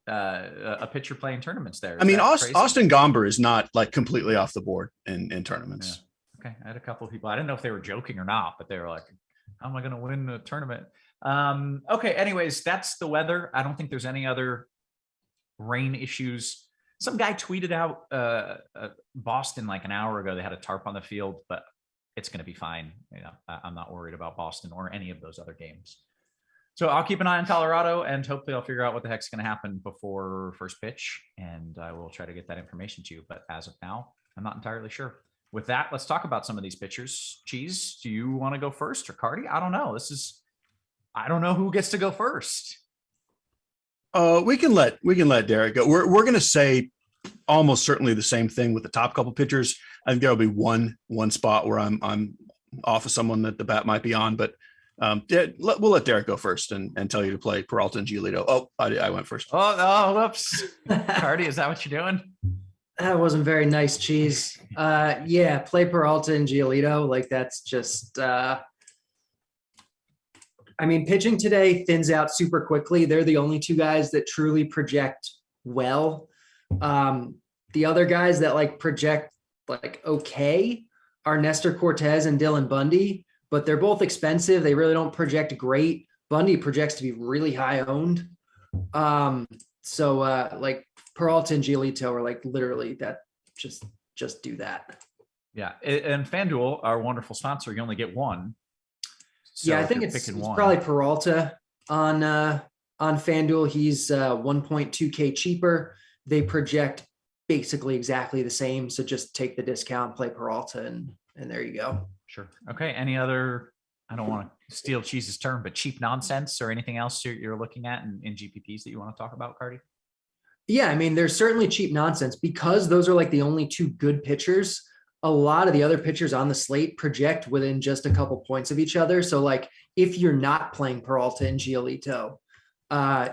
a pitcher playing tournaments there. I mean, Austin Gomber is not like completely off the board in tournaments. Yeah. Okay, I had a couple of people. I didn't know if they were joking or not, but they were like, "How am I going to win the tournament?" Okay. Anyways, that's the weather. I don't think there's any other rain issues. Some guy tweeted out Boston like an hour ago. They had a tarp on the field, but it's going to be fine. You know, I'm not worried about Boston or any of those other games. So I'll keep an eye on Colorado and hopefully I'll figure out what the heck's going to happen before first pitch. And I will try to get that information to you. But as of now, I'm not entirely sure. With that, let's talk about some of these pitchers. Cheese, do you want to go first or Carty? I don't know. I don't know who gets to go first. We can let Derek go. We're going to say almost certainly the same thing with the top couple pitchers. I think there'll be one spot where I'm off of someone that the bat might be on, but we'll let Derek go first and tell you to play Peralta and Giolito. Oh, I went first. Oh, whoops. Carty, is that what you're doing? That wasn't very nice, Cheese. Yeah, play Peralta and Giolito. Like that's just I mean, pitching today thins out super quickly. They're the only two guys that truly project well. The other guys that like project like okay are Nestor Cortez and Dylan Bundy, but they're both expensive. They really don't project great. Bundy projects to be really high owned. So like Peralta and Giolito are like literally that. Just do that. Yeah, and Fanduel, our wonderful sponsor, you only get one. So yeah, I think it's probably Peralta on FanDuel. He's 1.2K cheaper. They project basically exactly the same. So just take the discount, play Peralta, and there you go. Sure. Okay. Any other, I don't want to steal Cheese's term, but cheap nonsense or anything else you're looking at in GPPs that you want to talk about, Carty? Yeah, I mean, there's certainly cheap nonsense because those are like the only two good pitchers. A lot of the other pitchers on the slate project within just a couple points of each other. So like if you're not playing Peralta and Giolito,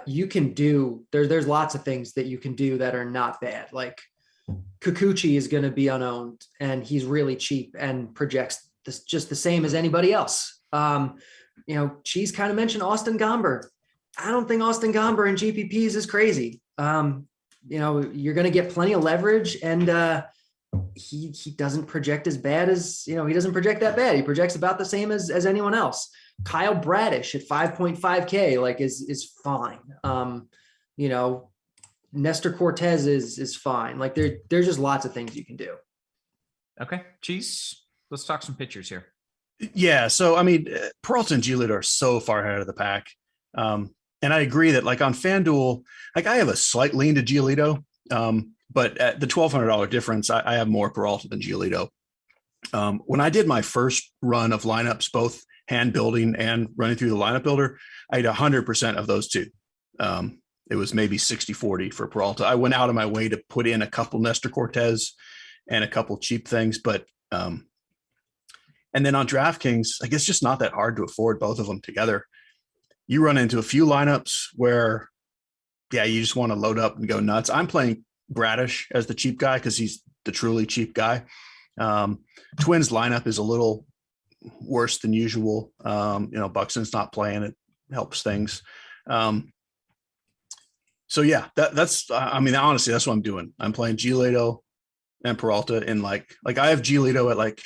you can do, there's lots of things that you can do that are not bad. Like Kikuchi is going to be unowned and he's really cheap and projects this just the same as anybody else. Cheese kind of mentioned Austin Gomber. I don't think Austin Gomber in GPPs is crazy. You're going to get plenty of leverage and, he doesn't project as bad as, he doesn't project that bad. He projects about the same as anyone else. Kyle Bradish at 5.5K, like is fine. Nestor Cortez is fine. Like there's just lots of things you can do. Okay. Cheese. Let's talk some pitchers here. Yeah. So, I mean, Peralta and Giolito are so far ahead of the pack. And I agree that like on FanDuel, like I have a slight lean to Giolito. But at the $1,200 difference, I have more Peralta than Giolito. When I did my first run of lineups, both hand building and running through the lineup builder, I had 100% of those two. It was maybe 60-40 for Peralta. I went out of my way to put in a couple Nestor Cortez and a couple cheap things, but and then on DraftKings, I guess just not that hard to afford both of them together. You run into a few lineups where, yeah, you just want to load up and go nuts. I'm playing Bradish as the cheap guy because he's the truly cheap guy. Twins lineup is a little worse than usual. Buxton's not playing, it helps things. So yeah, that's honestly that's what I'm doing. I'm playing Giolito and Peralta in like I have Giolito at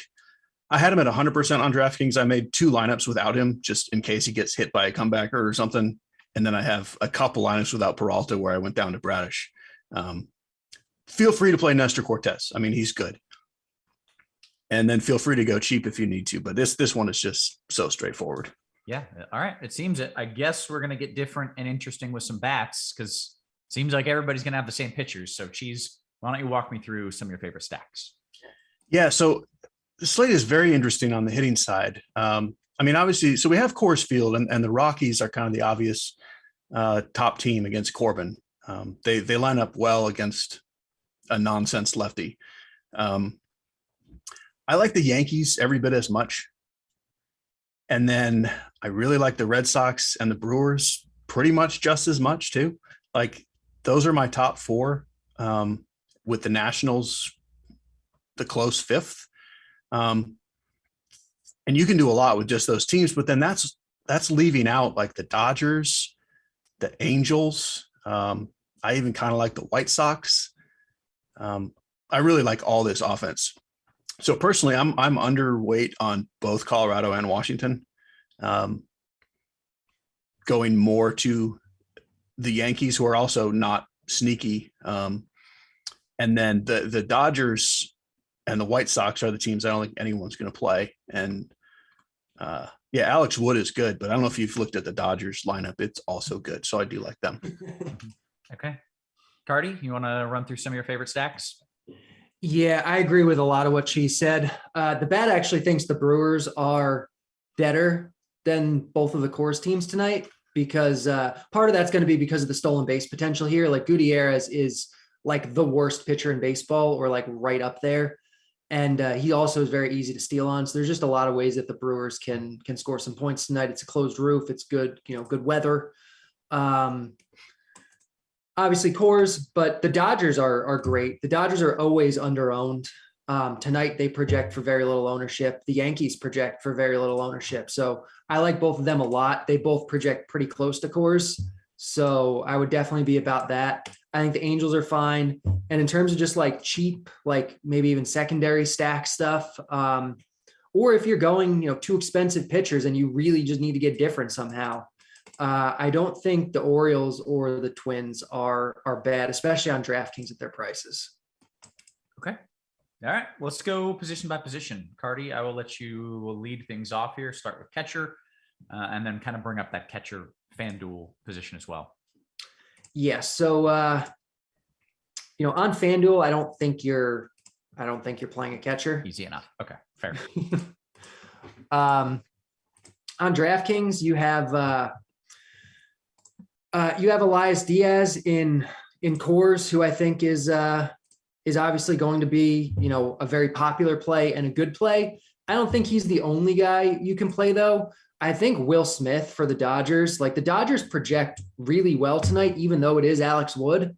I had him at 100% on DraftKings. I made two lineups without him just in case he gets hit by a comebacker or something. And then I have a couple lineups without Peralta where I went down to Bradish. Feel free to play Nestor Cortez. I mean, he's good. and then feel free to go cheap if you need to. But this one is just so straightforward. Yeah. All right. It seems it. I guess we're going to get different and interesting with some bats because it seems like everybody's going to have the same pitchers. So, Cheese, why don't you walk me through some of your favorite stacks? Yeah. So the slate is very interesting on the hitting side. I mean, obviously, so we have Coors Field, and the Rockies are kind of the obvious top team against Corbin. They line up well against a nonsense lefty. I like the Yankees every bit as much. And then I really like the Red Sox and the Brewers pretty much just as much too. Like those are my top four, with the Nationals, the close fifth. And you can do a lot with just those teams, but then that's leaving out like the Dodgers, the Angels. I even kind of like the White Sox. I really like all this offense. So personally, I'm underweight on both Colorado and Washington. Going more to the Yankees, who are also not sneaky. And then the Dodgers and the White Sox are the teams I don't think anyone's going to play. And yeah, Alex Wood is good, but I don't know if you've looked at the Dodgers lineup. It's also good. So I do like them. Okay. Carty, you want to run through some of your favorite stacks? Yeah, I agree with a lot of what she said. The bat actually thinks the Brewers are better than both of the Coors teams tonight because part of that's going to be because of the stolen base potential here. Like Gutierrez is like the worst pitcher in baseball, or like right up there. And he also is very easy to steal on. So there's just a lot of ways that the Brewers can score some points tonight. It's a closed roof. It's good, good weather. Obviously Coors, but the Dodgers are great. The Dodgers are always under-owned. Tonight they project for very little ownership. The Yankees project for very little ownership. So I like both of them a lot. They both project pretty close to Coors. So I would definitely be about that. I think the Angels are fine. And in terms of just like cheap, like maybe even secondary stack stuff, or if you're going, too expensive pitchers and you really just need to get different somehow, I don't think the Orioles or the Twins are bad, especially on DraftKings at their prices. Okay. All right. Let's go position by position. Carty, I will let you lead things off here. Start with catcher, and then kind of bring up that catcher Fanduel position as well. Yeah. So, on Fanduel, I don't think you're playing a catcher. Easy enough. Okay. Fair. On DraftKings, you have Elias Diaz in Coors, who I think is obviously going to be, a very popular play and a good play. I don't think he's the only guy you can play though. I think Will Smith for the Dodgers, like the Dodgers project really well tonight, even though it is Alex Wood.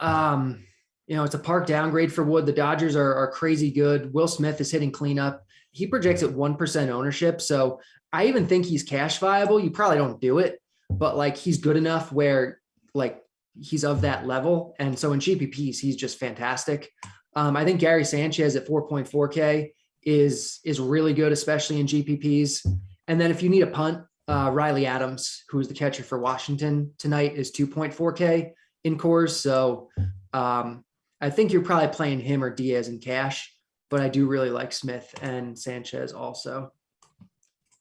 It's a park downgrade for Wood. The Dodgers are crazy good. Will Smith is hitting cleanup. He projects at 1% ownership. So I even think he's cash viable. You probably don't do it, but like he's good enough where like he's of that level. And so in GPPs, he's just fantastic. I think Gary Sanchez at 4.4K is really good, especially in GPPs. And then if you need a punt, Riley Adams, who's the catcher for Washington tonight, is 2.4K in Coors. So I think you're probably playing him or Diaz in cash, but I do really like Smith and Sanchez also.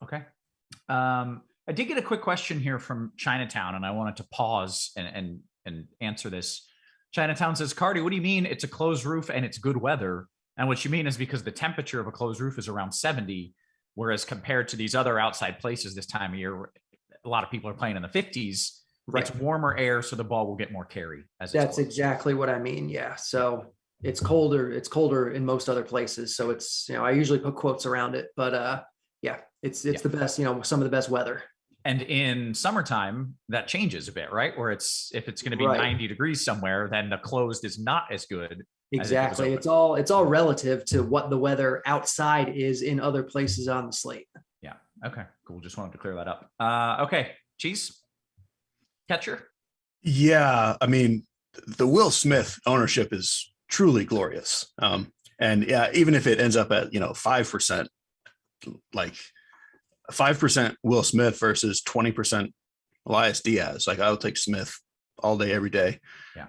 Okay. I did get a quick question here from Chinatown, and I wanted to pause and answer this. Chinatown says, Carty, what do you mean it's a closed roof and it's good weather? And what you mean is because the temperature of a closed roof is around 70, whereas compared to these other outside places this time of year, a lot of people are playing in the 50s. Right. It's warmer air, so the ball will get more carry. That's exactly what I mean. Yeah. So it's colder. It's colder in most other places. So it's, I usually put quotes around it, but yeah, it's the best, some of the best weather. And in summertime, that changes a bit, right? Where if it's going to be 90 degrees somewhere, then the closed is not as good. Exactly. It's all relative to what the weather outside is in other places on the slate. Yeah. Okay, cool. Just wanted to clear that up. Okay. Cheese catcher. Yeah. I mean, the Will Smith ownership is truly glorious. And yeah, even if it ends up at, 5%, like 5% Will Smith versus 20% Elias Diaz, like I would take Smith all day, every day. Yeah.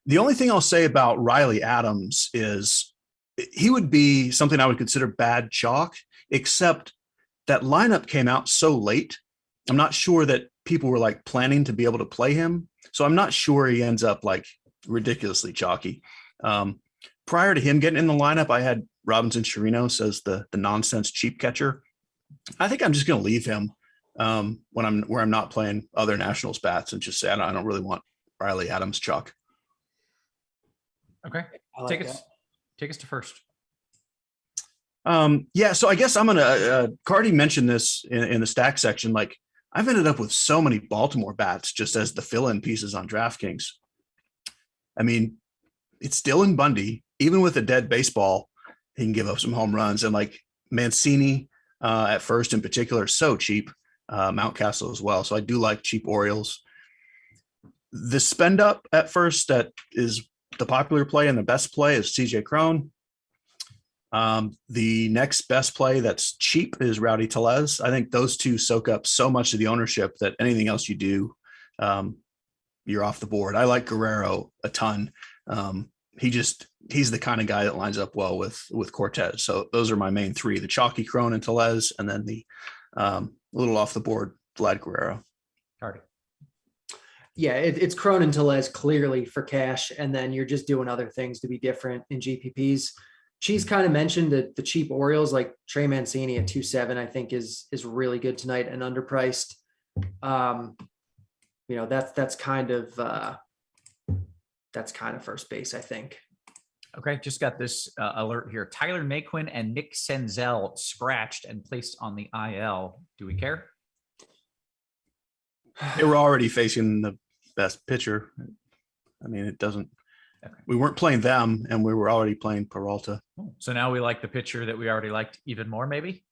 The only thing I'll say about Riley Adams is he would be something I would consider bad chalk, except that lineup came out so late. I'm not sure that people were like planning to be able to play him. So I'm not sure he ends up like ridiculously chalky. Prior to him getting in the lineup, I had Robinson Chirinos as the nonsense cheap catcher. I think I'm just going to leave him where I'm not playing other Nationals bats and just say, I don't really want Riley Adams chalk. Okay. Like Take us to first. Yeah. So I guess I'm going to, Carty mentioned this in the stack section. Like I've ended up with so many Baltimore bats just as the fill-in pieces on DraftKings. I mean, it's Dylan Bundy, even with a dead baseball, he can give up some home runs, and like Mancini at first in particular, so cheap. Mountcastle as well. So I do like cheap Orioles. The spend up at first that is the popular play and the best play is CJ Cron. The next best play that's cheap is Rowdy Tellez. I think those two soak up so much of the ownership that anything else you do, you're off the board. I like Guerrero a ton. He's the kind of guy that lines up well with Cortez. So those are my main three: the chalky Cron and Tellez, and then the little off the board Vlad Guerrero. Carty. Yeah, it's Cron and Tellez clearly for cash, and then you're just doing other things to be different in GPPs. Cheese kind of mentioned that the cheap Orioles like Trey Mancini at 2.7, I think is really good tonight and underpriced. That's kind of first base, I think. Okay, just got this alert here. Tyler Naquin and Nick Senzel scratched and placed on the IL. Do we care? They were already facing the best pitcher. I mean, it doesn't. Okay. We weren't playing them, and we were already playing Peralta. So now we like the pitcher that we already liked even more, maybe?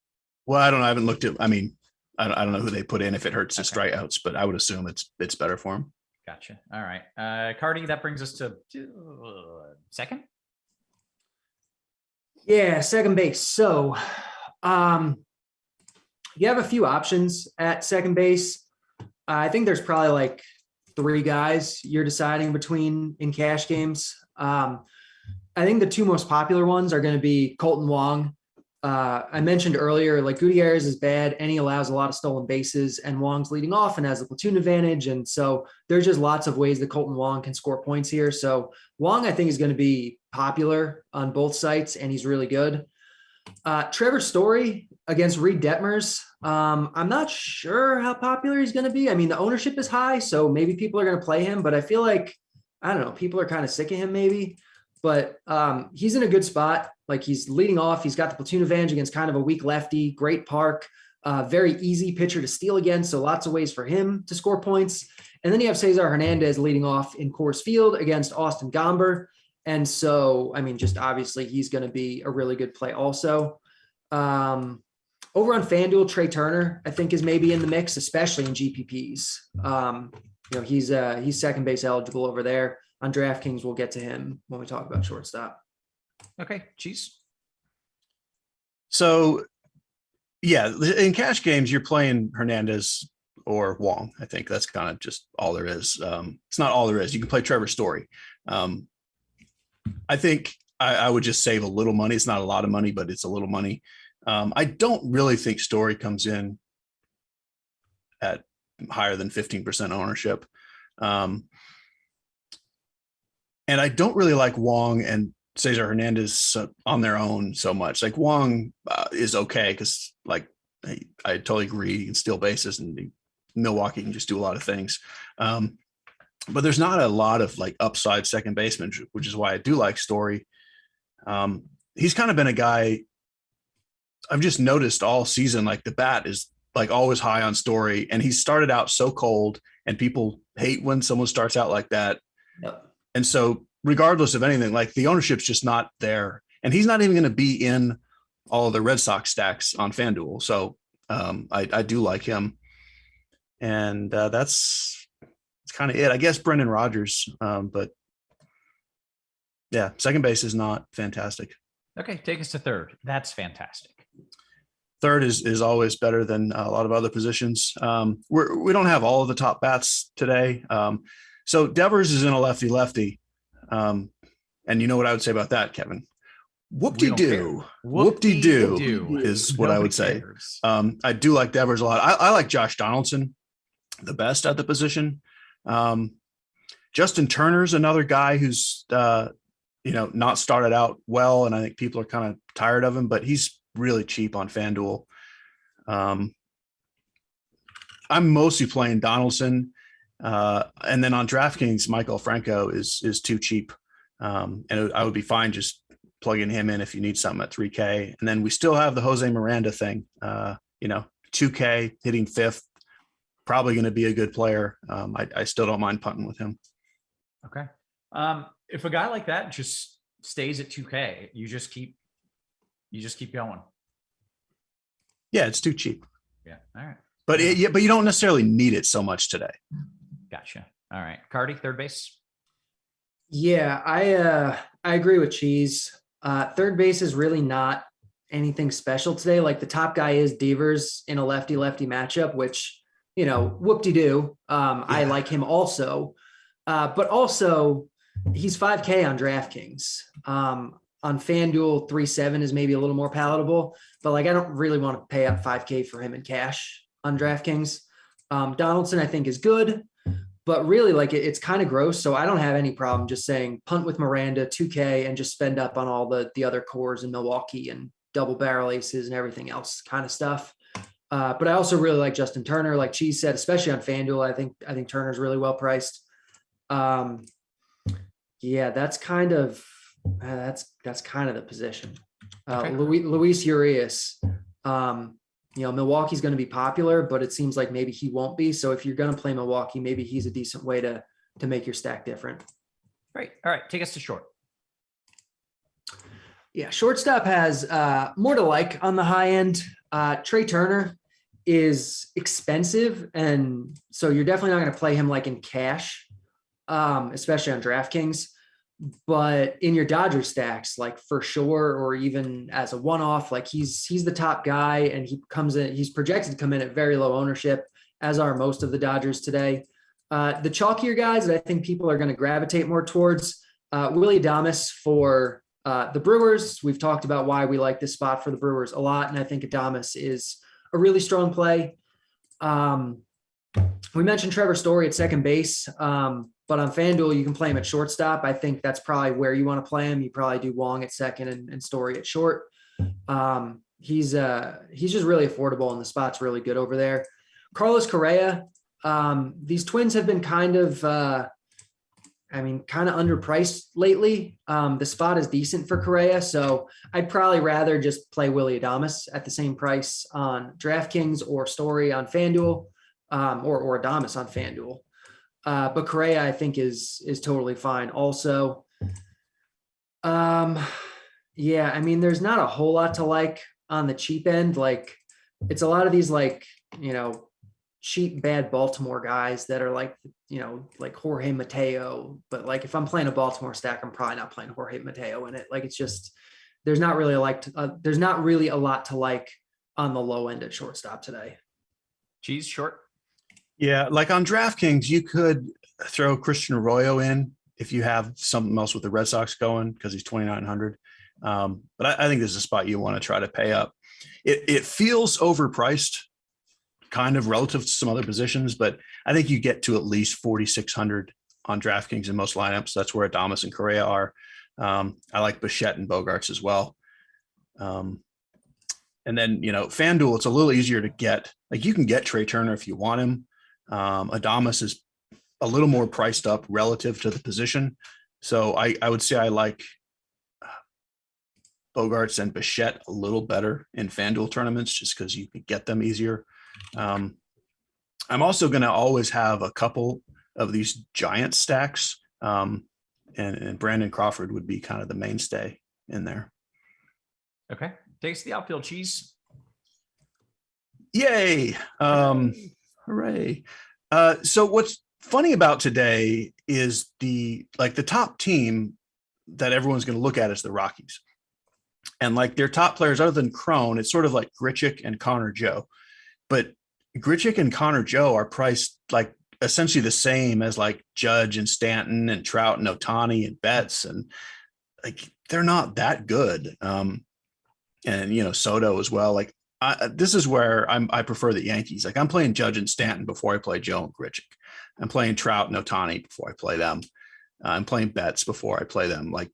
Well, I don't know. I haven't looked at. I mean, I don't know who they put in if it hurts his strikeouts, but I would assume it's better for him. Gotcha. All right, Carty. That brings us to second. Yeah, second base. So, you have a few options at second base. I think there's probably like 3 guys you're deciding between in cash games. I think the 2 most popular ones are going to be Colton Wong. I mentioned earlier, like Gutierrez is bad and he allows a lot of stolen bases, and Wong's leading off and has a platoon advantage. And so there's just lots of ways that Colton Wong can score points here. So Wong, I think, is going to be popular on both sites, and he's really good. Trevor Story against Reed Detmers. I'm not sure how popular he's going to be. I mean, the ownership is high, so maybe people are going to play him, but I feel like, I don't know, people are kind of sick of him maybe, but he's in a good spot. Like he's leading off. He's got the platoon advantage against kind of a weak lefty, great park, very easy pitcher to steal against. So lots of ways for him to score points. And then you have Cesar Hernandez leading off in Coors Field against Austin Gomber. And so, I mean, just obviously he's going to be a really good play also. Over on FanDuel, Trey Turner, I think, is maybe in the mix, especially in GPPs. He's second base eligible over there. On DraftKings, we'll get to him when we talk about shortstop. Okay, Cheese. So, yeah, in cash games, you're playing Hernandez or Wong. I think that's kind of just all there is. It's not all there is. You can play Trevor Story. I think I would just save a little money. It's not a lot of money, but it's a little money. I don't really think Story comes in at higher than 15% ownership. And I don't really like Wong and Cesar Hernandez on their own so much. Like Wong is okay because, like, I totally agree. He can steal bases, and Milwaukee can just do a lot of things. But there's not a lot of like upside second baseman, which is why I do like Story. He's kind of been a guy I've just noticed all season, like the bat is like always high on Story, and he started out so cold, and people hate when someone starts out like that. Yep. And so regardless of anything, like the ownership's just not there, and he's not even going to be in all of the Red Sox stacks on FanDuel. So I do like him. And that's kind of it. I guess Brendan Rodgers, but yeah, second base is not fantastic. Okay, take us to third. That's fantastic. Third is always better than a lot of other positions. We don't have all of the top bats today. So Devers is in a lefty-lefty. And you know what I would say about that, Kevin? Whoop-de-doo. Whoop-de-doo is what I would say. I do like Devers a lot. I like Josh Donaldson the best at the position. Justin Turner's another guy who's, not started out well, and I think people are kind of tired of him, but he's really cheap on FanDuel. I'm mostly playing Donaldson. And then on DraftKings, Michael Franco is too cheap. And I would be fine just plugging him in if you need something at 3K. And then we still have the Jose Miranda thing, 2K hitting fifth, probably going to be a good player. I still don't mind punting with him. Okay. If a guy like that just stays at 2K, you just keep going. Yeah, it's too cheap. Yeah. All right. But but you don't necessarily need it so much today. Gotcha. All right. Carty, third base. Yeah, I agree with Cheese. Third base is really not anything special today. Like the top guy is Devers in a lefty-lefty matchup, which, whoop-de-doo. I like him also. But also he's 5K on DraftKings. On FanDuel, 3.7 is maybe a little more palatable, but I don't really want to pay up 5K for him in cash on DraftKings. Donaldson, I think, is good, but really it's kind of gross. So I don't have any problem just saying punt with Miranda, 2K, and just spend up on all the other cores in Milwaukee and double barrel aces and everything else kind of stuff. But I also really like Justin Turner, like Cheese said, especially on FanDuel. I think Turner's really well priced. That's kind of the position. Okay. Luis Urias, Milwaukee's going to be popular, but it seems like maybe he won't be. So if you're going to play Milwaukee, maybe he's a decent way to make your stack different. Great. All right. Take us to short. Yeah. Shortstop has more to like on the high end. Trey Turner is expensive. And so you're definitely not going to play him in cash, especially on DraftKings. But in your Dodger stacks, for sure, or even as a one-off, he's the top guy, and he's projected to come in at very low ownership, as are most of the Dodgers today. The chalkier guys that I think people are going to gravitate more towards, Willy Adames for the Brewers. We've talked about why we like this spot for the Brewers a lot, and I think Adames is a really strong play. We mentioned Trevor Story at second base. But on FanDuel, you can play him at shortstop. I think that's probably where you want to play him. You probably do Wong at second and Story at short. He's just really affordable, and the spot's really good over there. Carlos Correa. These Twins have been kind of underpriced lately. The spot is decent for Correa, so I'd probably rather just play Willy Adames at the same price on DraftKings or Story on FanDuel, or Adames on FanDuel. But Correa, I think, is totally fine. Also, there's not a whole lot to like on the cheap end. It's a lot of these cheap, bad Baltimore guys that are like Jorge Mateo. But if I'm playing a Baltimore stack, I'm probably not playing Jorge Mateo in it. It's just there's not really a lot to like on the low end at shortstop today. Cheese short. Yeah, on DraftKings, you could throw Christian Arroyo in if you have something else with the Red Sox going, because he's 2,900. But I think this is a spot you want to try to pay up. It feels overpriced, kind of relative to some other positions, but I think you get to at least 4,600 on DraftKings in most lineups. That's where Adames and Correa are. I like Bichette and Bogarts as well. And then, FanDuel, it's a little easier to get. You can get Trey Turner if you want him. Adames is a little more priced up relative to the position. So I would say I like Bogarts and Bichette a little better in FanDuel tournaments, just because you can get them easier. I'm also going to always have a couple of these giant stacks. And Brandon Crawford would be kind of the mainstay in there. Okay. Takes the outfield. Cheese. Yay. Hooray. So what's funny about today is the top team that everyone's going to look at is the Rockies. And their top players other than Crone, it's sort of like Grichuk and Connor Joe. But Grichuk and Connor Joe are priced essentially the same as Judge and Stanton and Trout and Ohtani and Betts. And like they're not that good. And Soto as well. Like this is where I prefer the Yankees. Like I'm playing Judge and Stanton before I play Joe and Grichuk. I'm playing Trout and Ohtani before I play them. I'm playing Betts before I play them. Like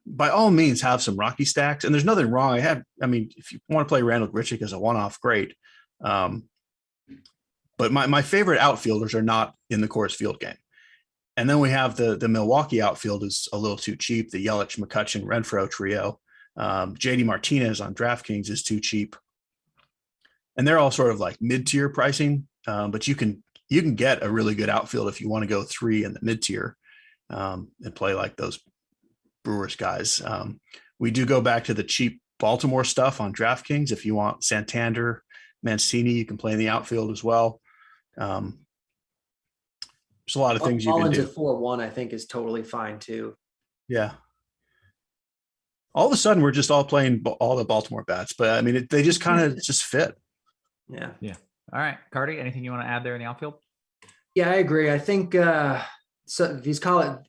by all means, have some Rocky stacks, and there's nothing wrong. If you want to play Randall Grichuk as a one-off, great. But my favorite outfielders are not in the Coors Field game. And then we have the Milwaukee outfield is a little too cheap. The Yelich, McCutchen, Renfroe trio. JD Martinez on DraftKings is too cheap. And they're all sort of like mid-tier pricing. But you can get a really good outfield if you want to go 3 in the mid-tier and play like those Brewers guys. We do go back to the cheap Baltimore stuff on DraftKings. If you want Santander, Mancini, you can play in the outfield as well. There's a lot of things you can do. At 4-1, I think, is totally fine too. Yeah. All of a sudden, we're just all playing all the Baltimore bats, but I mean, they just kind of just fit. Yeah. Yeah. All right, Carty, anything you want to add there in the outfield? Yeah, I agree. I think so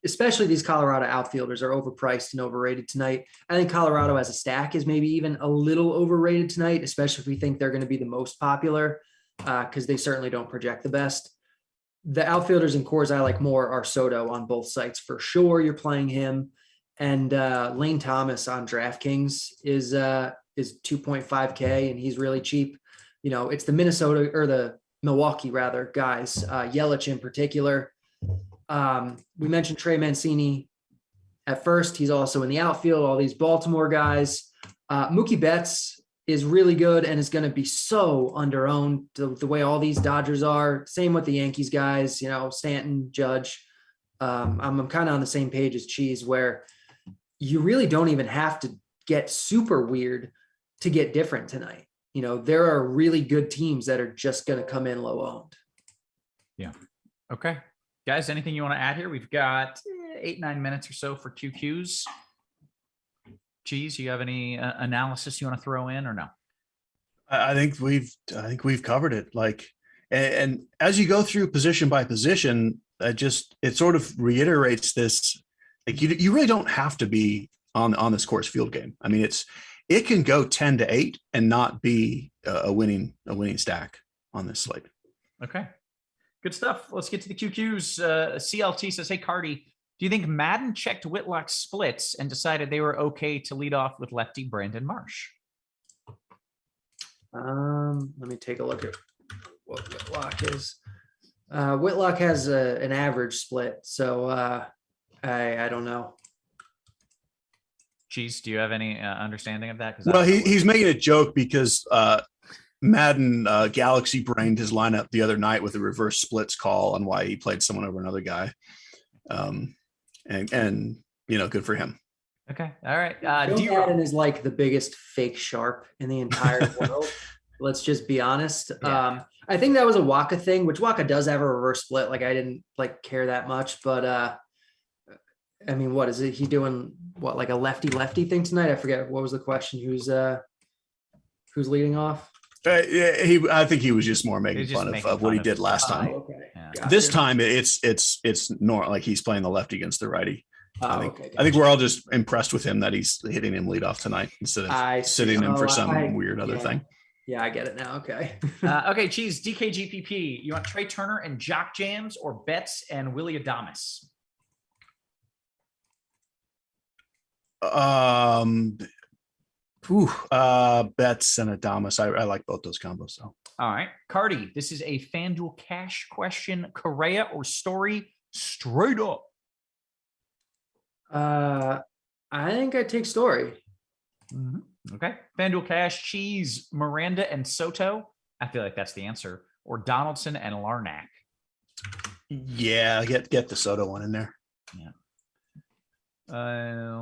especially these Colorado outfielders are overpriced and overrated tonight. I think Colorado as a stack is maybe even a little overrated tonight, especially if we think they're going to be the most popular because they certainly don't project the best. The outfielders in Coors I like more are Soto on both sites for sure. You're playing him, and Lane Thomas on DraftKings is 2.5K, and he's really cheap. It's the Minnesota or the Milwaukee rather guys, Yelich in particular. We mentioned Trey Mancini at first. He's also in the outfield. All these Baltimore guys. Mookie Betts is really good and is going to be so underowned the way all these Dodgers are. Same with the Yankees guys, Stanton, Judge. I'm kind of on the same page as Cheese, where you really don't even have to get super weird to get different tonight. There are really good teams that are just going to come in low owned. Yeah. Okay. Guys, anything you want to add here? We've got 8-9 minutes or so for QQs. Cheese, you have any analysis you want to throw in or no? I think we've covered it. Like, and as you go through position by position, it sort of reiterates this. Like you really don't have to be on this Coors Field game. I mean, it can go 10-8 and not be a winning stack on this slate. Okay, good stuff. Let's get to the QQs. CLT says, "Hey Carty, do you think Madden checked Whitlock's splits and decided they were okay to lead off with lefty Brandon Marsh?" Let me take a look at what Whitlock is. Whitlock has an average split, so I don't know. Cheese, do you have any understanding of that? Well, he's making a joke because Madden Galaxy brained his lineup the other night with a reverse splits call on why he played someone over another guy. And good for him. Okay. All right. Joe Madden is like the biggest fake sharp in the entire world. Let's just be honest. Yeah. I think that was a Waka thing, which Waka does have a reverse split. Like I didn't care that much, but I mean, what is it? He doing what, like a lefty thing tonight? I forget. What was the question? Who's leading off? I think he was just more making fun of what he did last time. Okay. Yeah. Gotcha. This time it's normal. Like he's playing the lefty against the righty. I Gotcha. think we're all just impressed with him that he's hitting him lead off tonight instead of sitting him for some weird other thing. Yeah, I get it now. Okay. Okay, Cheese, DKGPP. You want Trey Turner and Jock Jams or Betts and Willie Adames? Betts and Adames. I like both those combos though. All right. Carty, this is a FanDuel cash question. Correa or Story? Straight up. I think I take Story. Mm-hmm. Okay. FanDuel cash, Cheese, Miranda, and Soto. I feel like that's the answer. Or Donaldson and Larnack. Yeah, get the Soto one in there. Yeah.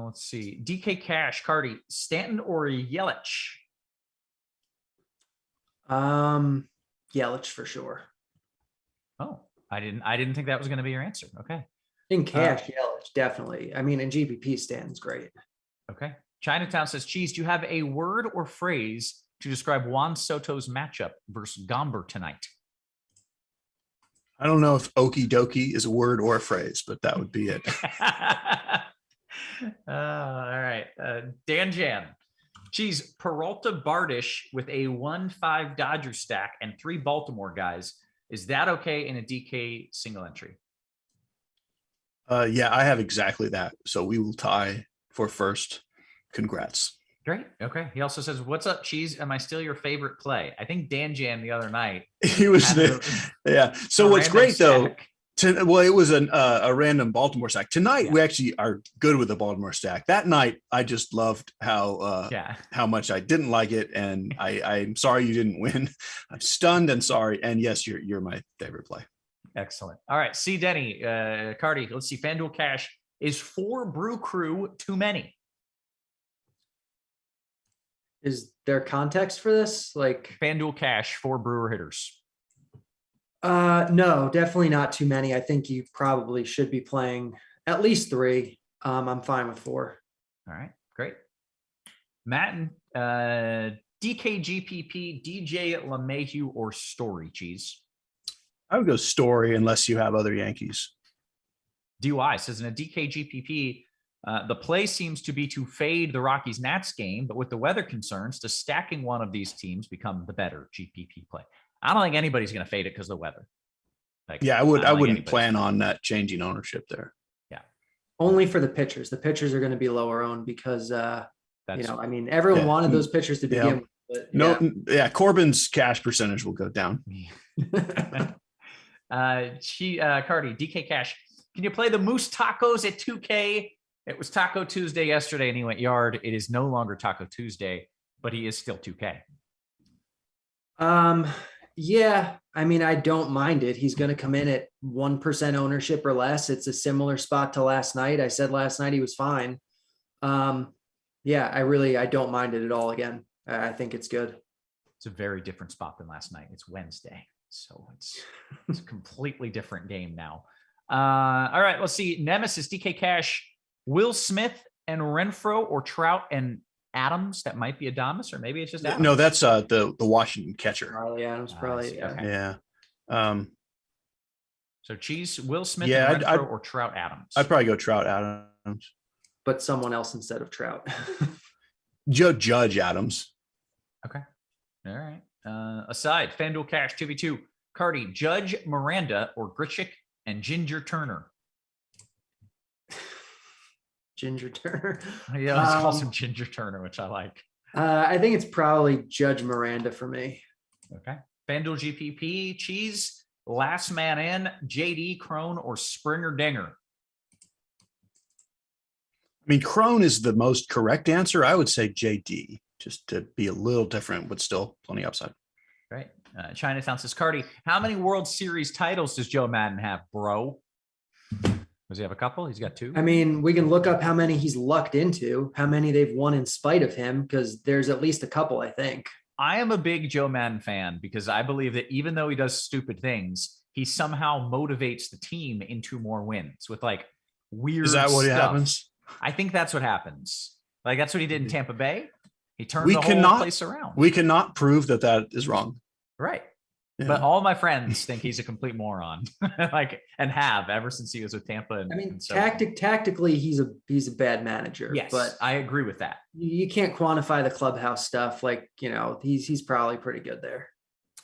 Let's see. DK Cash, Carty, Stanton or Yelich? Yelich for sure. Oh, I didn't think that was going to be your answer. Okay. In cash, Yelich, definitely. I mean, in GPP, Stanton's great. Okay. Chinatown says, Cheese, do you have a word or phrase to describe Juan Soto's matchup versus Gomber tonight? I don't know if okie dokie is a word or a phrase, but that would be it. All right. Dan Jan. Geez, Peralta Bardish with a 1-5 Dodger stack and 3 Baltimore guys. Is that okay in a DK single entry? Yeah, I have exactly that. So we will tie for first. Congrats. Great. Okay. He also says, "What's up, Cheese? Am I still your favorite play?" I think Dan Jan the other night. He was yeah. So what's great though, it was a random Baltimore stack. Tonight we actually are good with the Baltimore stack. That night I just loved how much I didn't like it, and I'm sorry you didn't win. I'm stunned and sorry. And yes, you're my favorite play. Excellent. All right. See, Denny, Carty. Let's see. FanDuel Cash is 4 Brew Crew too many. Is there context for this? Like FanDuel Cash, 4 Brewer hitters. No, definitely not too many. I think you probably should be playing at least 3. I'm fine with 4. All right, great. Matt and DKGPP, DJ LeMahieu, or Story, Cheese? I would go Story unless you have other Yankees. DUI says in a DKGPP, the play seems to be to fade the Rockies-Nats game, but with the weather concerns, does stacking one of these teams become the better GPP play? I don't think anybody's going to fade it because of the weather. I wouldn't plan on that changing ownership there. Yeah. Only for the pitchers. The pitchers are going to be lower owned because, everyone wanted those pitchers to begin with. But, Corbin's cash percentage will go down. Carty, DK Cash. Can you play the Moose Tacos at 2K? It was Taco Tuesday yesterday, and he went yard. It is no longer Taco Tuesday, but he is still 2K. Yeah, I don't mind it. He's going to come in at 1% ownership or less. It's a similar spot to last night. I said last night he was fine. I don't mind it at all again. I think it's good. It's a very different spot than last night. It's Wednesday, so it's a completely different game now. All right, let's see. Nemesis, DK Cash, Will Smith and Renfro, or Trout and Adams. That might be Adames, or maybe it's just Adams. No, that's the Washington catcher. Charlie Adams, probably. Okay. Yeah. So Cheese, Will Smith, and Renfro, or Trout Adams. I'd probably go Trout Adams, but someone else instead of Trout. Judge Adams. Okay. All right. Aside, FanDuel Cash 2v2, Carty, Judge Miranda, or Grichuk and Ginger Turner. Ginger Turner. Yeah, let's call him Ginger Turner, which I like. I think it's probably Judge Miranda for me. Okay. FanDuel GPP, Cheese, Last Man In, JD, Crone, or Springer Dinger. Crone is the most correct answer. I would say JD, just to be a little different, but still plenty upside. Right. Chinatown says, Carty, how many World Series titles does Joe Madden have, bro? Does he have a couple? He's got 2. We can look up how many he's lucked into, how many they've won in spite of him, because there's at least a couple, I think. I am a big Joe Madden fan because I believe that even though he does stupid things, he somehow motivates the team into more wins with weird stuff. Is that what happens? I think that's what happens. That's what he did in Tampa Bay. He turned the whole place around. We cannot prove that is wrong. Right. Yeah. But all my friends think he's a complete moron, and have ever since he was with Tampa. Tactically, he's a bad manager. Yes, but I agree with that. You can't quantify the clubhouse stuff. He's probably pretty good there.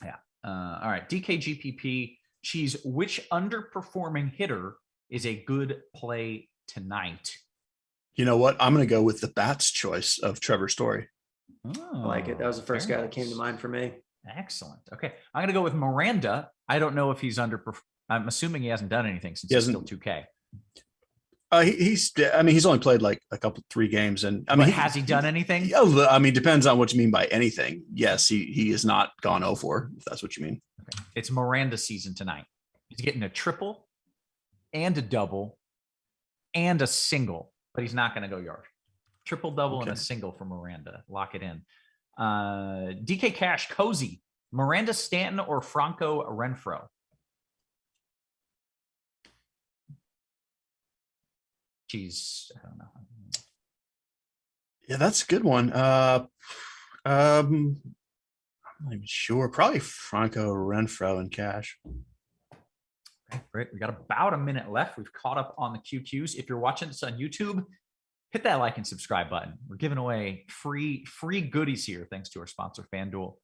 Yeah. All right. DKGPP, Cheese, which underperforming hitter is a good play tonight? You know what? I'm going to go with the Bats choice of Trevor Story. I like it. That was the first guy that came to mind for me. Excellent. Okay. I'm going to go with Miranda. I don't know if he's I'm assuming he hasn't done anything since he's still 2K. He's only played a couple, 3 games. And has he done anything? Yeah, depends on what you mean by anything. Yes, he has not gone 0-4, if that's what you mean. Okay. It's Miranda season tonight. He's getting a triple and a double and a single, but he's not going to go yard. Triple double and a single for Miranda. Lock it in. DK Cash, Cozy, Miranda Stanton, or Franco Renfro? Jeez, I don't know. Yeah, that's a good one. I'm not even sure. Probably Franco Renfro and Cash. Okay, great. We got about a minute left. We've caught up on the QQs. If you're watching this on YouTube, hit that like and subscribe button. We're giving away free goodies here, thanks to our sponsor, Fanduel.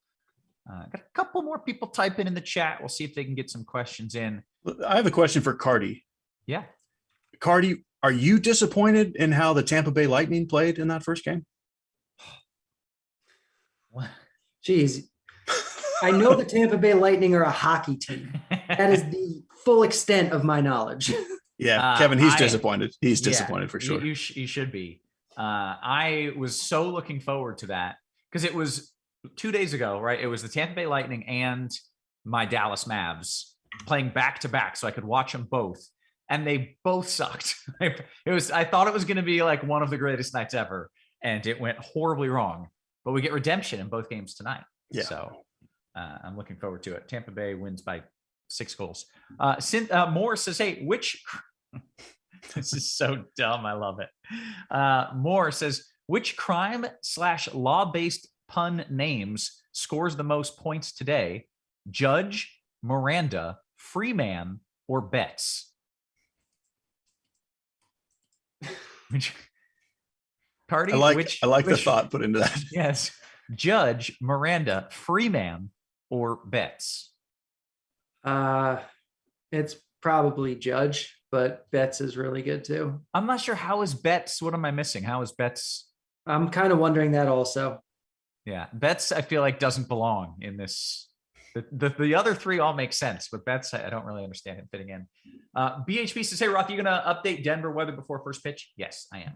Got a couple more people typing in the chat. We'll see if they can get some questions in. I have a question for Carty. Yeah. Carty, are you disappointed in how the Tampa Bay Lightning played in that first game? Jeez. I know the Tampa Bay Lightning are a hockey team. That is the full extent of my knowledge. Yeah, Kevin, he's disappointed. He's disappointed for sure. You should be. I was so looking forward to that because it was 2 days ago, right? It was the Tampa Bay Lightning and my Dallas Mavs playing back to back, so I could watch them both, and they both sucked. I thought it was going to be like one of the greatest nights ever, and it went horribly wrong. But we get redemption in both games tonight. Yeah. So I'm looking forward to it. Tampa Bay wins by 6 goals. Moore says, hey, which this is so dumb. I love it. Moore says, which crime/law-based pun names scores the most points today? Judge, Miranda, Freeman, or Betts? Carty, I like the thought put into that. Yes. Judge, Miranda, Freeman, or Betts? It's probably Judge, but Betts is really good too. I'm not sure. How is Betts? What am I missing? How is Betts? I'm kind of wondering that also. Yeah. Betts, I feel like doesn't belong in this. The other 3 all make sense, but Betts, I don't really understand him fitting in. BHP says, hey, Roth, you going to update Denver weather before first pitch? Yes, I am.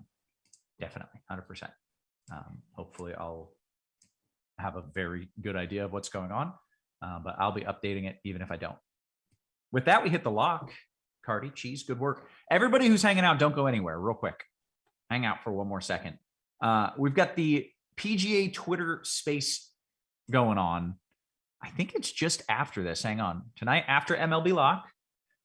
Definitely. 100%. Hopefully I'll have a very good idea of what's going on, but I'll be updating it even if I don't. With that, we hit the lock. Carty, Cheese, good work. Everybody who's hanging out, don't go anywhere. Real quick. Hang out for one more second. We've got the PGA Twitter space going on. I think it's just after this. Hang on. Tonight, after MLB Lock,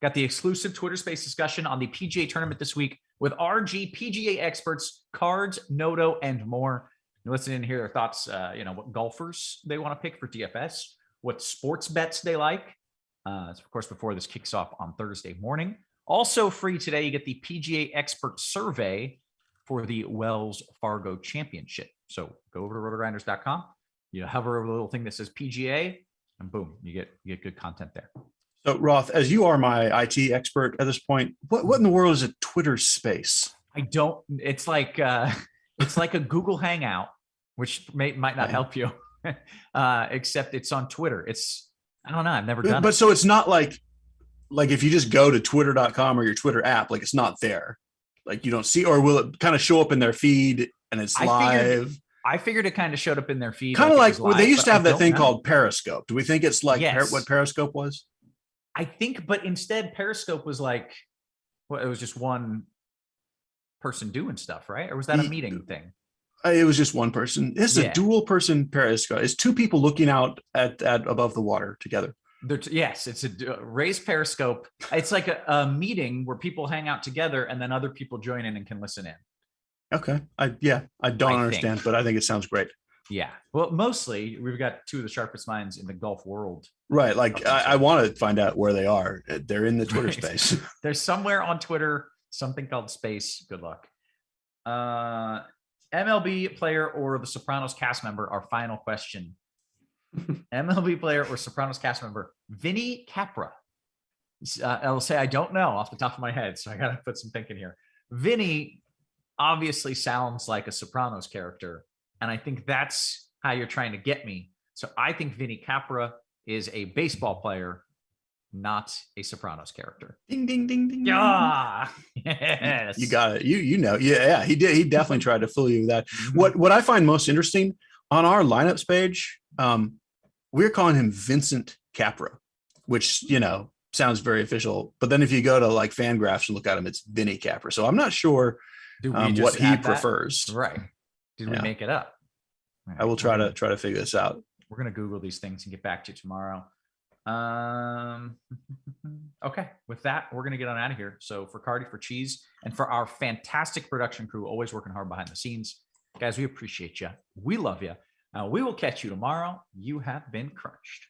got the exclusive Twitter space discussion on the PGA tournament this week with RG PGA experts, Cards, Noto, and more. You listen in here, their thoughts, what golfers they want to pick for DFS, what sports bets they like. Of course, before this kicks off on Thursday morning. Also free today, you get the PGA expert survey for the Wells Fargo Championship. So go over to rotogrinders.com. You hover over the little thing that says PGA, and boom, you get good content there. So Roth, as you are my IT expert at this point, what in the world is a Twitter space? I don't. It's like a Google Hangout, which might not help you, except it's on Twitter. I don't know. I've never done it. But so it's not like if you just go to twitter.com or your Twitter app, like it's not there. Like you don't see, or will it kind of show up in their feed and it's live? I figured it kind of showed up in their feed. Kind of like well, they used to have that thing called Periscope. Do we think it's like Yes. what Periscope was? I think, but instead Periscope was like, well, it was just one person doing stuff, right? Or was that a meeting thing? It was just one person. It's a dual person Periscope. It's 2 people looking out at above the water together. Yes, it's a raised Periscope. It's like a meeting where people hang out together and then other people join in and can listen in. Okay. I don't understand, but I think it sounds great. Yeah. Well, mostly we've got 2 of the sharpest minds in the golf world. Right. Like I want to find out where they are. They're in the Twitter space. There's somewhere on Twitter, something called space. Good luck. MLB player or the Sopranos cast member, our final question. MLB player or Sopranos cast member, Vinny Capra. I'll say I don't know off the top of my head, so I got to put some thinking here. Vinny obviously sounds like a Sopranos character, and I think that's how you're trying to get me. So I think Vinny Capra is a baseball player, not a Sopranos character. Ding, ding, ding, ding. Yeah. Yes. You got it. You know. Yeah, he did. He definitely tried to fool you with that. What I find most interesting on our lineups page, we're calling him Vincent Capra, which, sounds very official. But then if you go to like Fangraphs and look at him, it's Vinny Capra. So I'm not sure what he prefers. Right. Did we make it up? Right. I will try to figure this out. We're going to Google these things and get back to you tomorrow. Okay. With that, we're going to get on out of here. So for Carty, for Cheese, and for our fantastic production crew, always working hard behind the scenes, guys, we appreciate you. We love you. We will catch you tomorrow. You have been crunched.